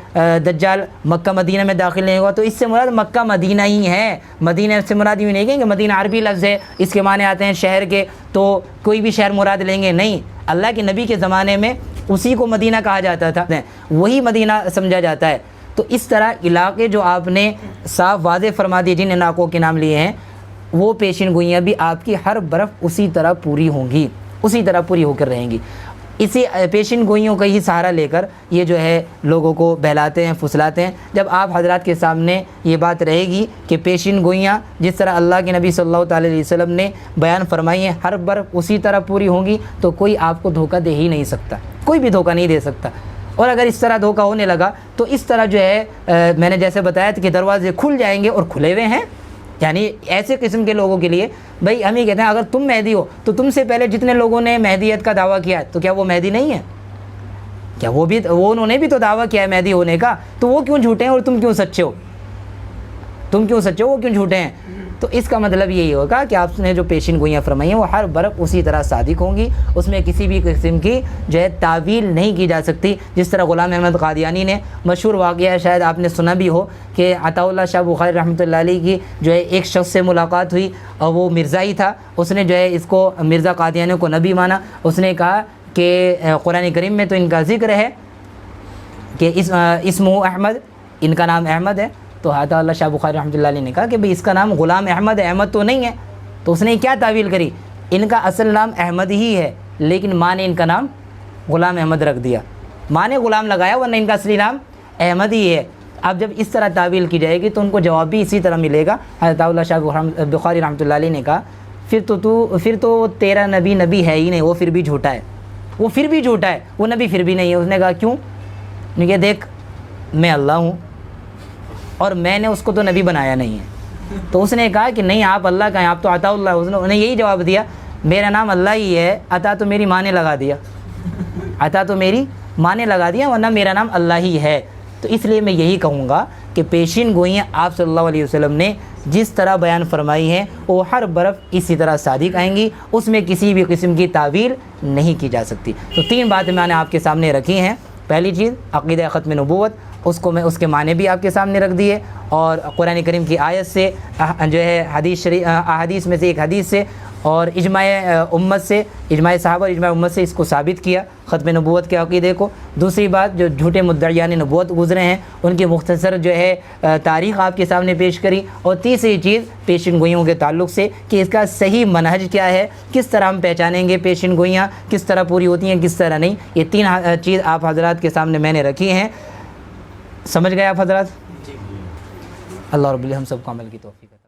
دجال مکہ مدینہ میں داخل نہیں ہوگا، تو اس سے مراد مکہ مدینہ ہی ہے، مدینہ سے مراد یہ نہیں کہ مدینہ عربی لفظ ہے، اس کے معنی آتے ہیں شہر کے، تو کوئی بھی شہر مراد لیں گے، نہیں، اللہ کے نبی کے زمانے میں اسی کو مدینہ کہا جاتا تھا، وہی مدینہ سمجھا جاتا ہے۔ تو اس طرح علاقے جو آپ نے صاف واضح فرما دیے جن علاقوں کے نام لیے ہیں، وہ پیشین گوئیاں بھی آپ کی ہر برف اسی طرح پوری ہوں گی، اسی طرح پوری ہو کر رہیں گی۔ اسی پیشین گوئیوں کا ہی سہارا لے کر یہ جو ہے لوگوں کو بہلاتے ہیں، پھسلاتے ہیں۔ جب آپ حضرات کے سامنے یہ بات رہے گی کہ پیشین گوئیاں جس طرح اللہ کے نبی صلی اللہ تعالی علیہ وسلم نے بیان فرمائی ہیں ہر برف اسی طرح پوری ہوں گی، تو کوئی آپ کو دھوکہ دے ہی نہیں سکتا، کوئی بھی دھوکہ نہیں دے سکتا۔ اور اگر اس طرح دھوکہ ہونے لگا تو اس طرح جو ہے میں نے جیسے بتایا تھا کہ دروازے کھل جائیں گے، اور کھلے ہوئے ہیں، یعنی ایسے قسم کے لوگوں کے لیے بھائی ہم ہی کہتے ہیں اگر تم مہدی ہو تو تم سے پہلے جتنے لوگوں نے مہدیت کا دعویٰ کیا ہے تو کیا وہ مہدی نہیں ہے؟ کیا وہ انہوں نے بھی تو دعویٰ کیا ہے مہدی ہونے کا، تو وہ کیوں جھوٹے ہیں اور تم کیوں سچے ہو؟ تم کیوں سچے ہو، وہ کیوں جھوٹے ہیں؟ تو اس کا مطلب یہی ہوگا کہ آپ نے جو پیشین گوئیاں فرمائی ہیں وہ ہر برف اسی طرح صادق ہوں گی، اس میں کسی بھی قسم کی جو ہے تعویل نہیں کی جا سکتی۔ جس طرح غلام احمد قادیانی نے مشہور واقعہ ہے، شاید آپ نے سنا بھی ہو، کہ عطا اللہ شاہ بخاری رحمۃ اللہ علیہ کی جو ہے ایک شخص سے ملاقات ہوئی اور وہ مرزا ہی تھا، اس نے جو ہے اس کو مرزا قادیانی کو نبی مانا۔ اس نے کہا کہ قرآن کریم میں تو ان کا ذکر ہے کہ اسمہ احمد، ان کا نام احمد ہے، تو عطا اللہ شاہ بخاری رحمۃ اللہ علیہ نے کہا کہ بھئی اس کا نام غلام احمد ہے، احمد تو نہیں ہے۔ تو اس نے کیا تعویل کری، ان کا اصل نام احمد ہی ہے لیکن ماں نے ان کا نام غلام احمد رکھ دیا، ماں نے غلام لگایا ورنہ ان کا اصلی نام احمد ہی ہے۔ اب جب اس طرح تعویل کی جائے گی تو ان کو جواب بھی اسی طرح ملے گا۔ عطا اللہ شاہ بخاری رحمۃ اللہ علیہ نے کہا پھر تو تیرا نبی ہے ہی نہیں، وہ پھر بھی جھوٹا ہے، وہ پھر بھی جھوٹا ہے، وہ نبی پھر بھی نہیں ہے۔ اس نے کہا کیوں؟ نے کہا دیکھ میں اللہ ہوں اور میں نے اس کو تو نبی بنایا نہیں ہے۔ تو اس نے کہا کہ نہیں آپ اللہ کا ہیں، آپ تو عطا اللہ۔ انہوں نے یہی جواب دیا میرا نام اللہ ہی ہے، عطا تو میری ماں نے لگا دیا، عطا تو میری ماں نے لگا دیا ورنہ میرا نام اللہ ہی ہے۔ تو اس لیے میں یہی کہوں گا کہ پیشین گوئیاں آپ صلی اللہ علیہ وسلم نے جس طرح بیان فرمائی ہیں وہ ہر برف اسی طرح صادق آئیں گی، اس میں کسی بھی قسم کی تعویل نہیں کی جا سکتی۔ تو 3 باتیں میں نے آپ کے سامنے رکھی ہیں۔ پہلی چیز عقیدہ ختم نبوت، اس کو میں اس کے معنی بھی آپ کے سامنے رکھ دیے، اور قرآن کریم کی آیت سے جو ہے احادیث میں سے ایک حدیث سے اور اجماع امت سے، اجماع صحابہ اور اجماع امت سے اس کو ثابت کیا ختم نبوت کے عقیدے کو۔ دوسری بات جو جھوٹے مدعیان نبوت گزرے ہیں ان کی مختصر جو ہے تاریخ آپ کے سامنے پیش کری۔ اور تیسری چیز پیشین گوئیوں کے تعلق سے کہ اس کا صحیح منہج کیا ہے، کس طرح ہم پہچانیں گے پیشین گوئیاں کس طرح پوری ہوتی ہیں کس طرح نہیں، یہ 3 چیز آپ حضرات کے سامنے میں نے رکھی ہیں۔ سمجھ گئے آپ حضرات؟ اللہ رب العزت ہم سب کو عمل کی توفیق عطا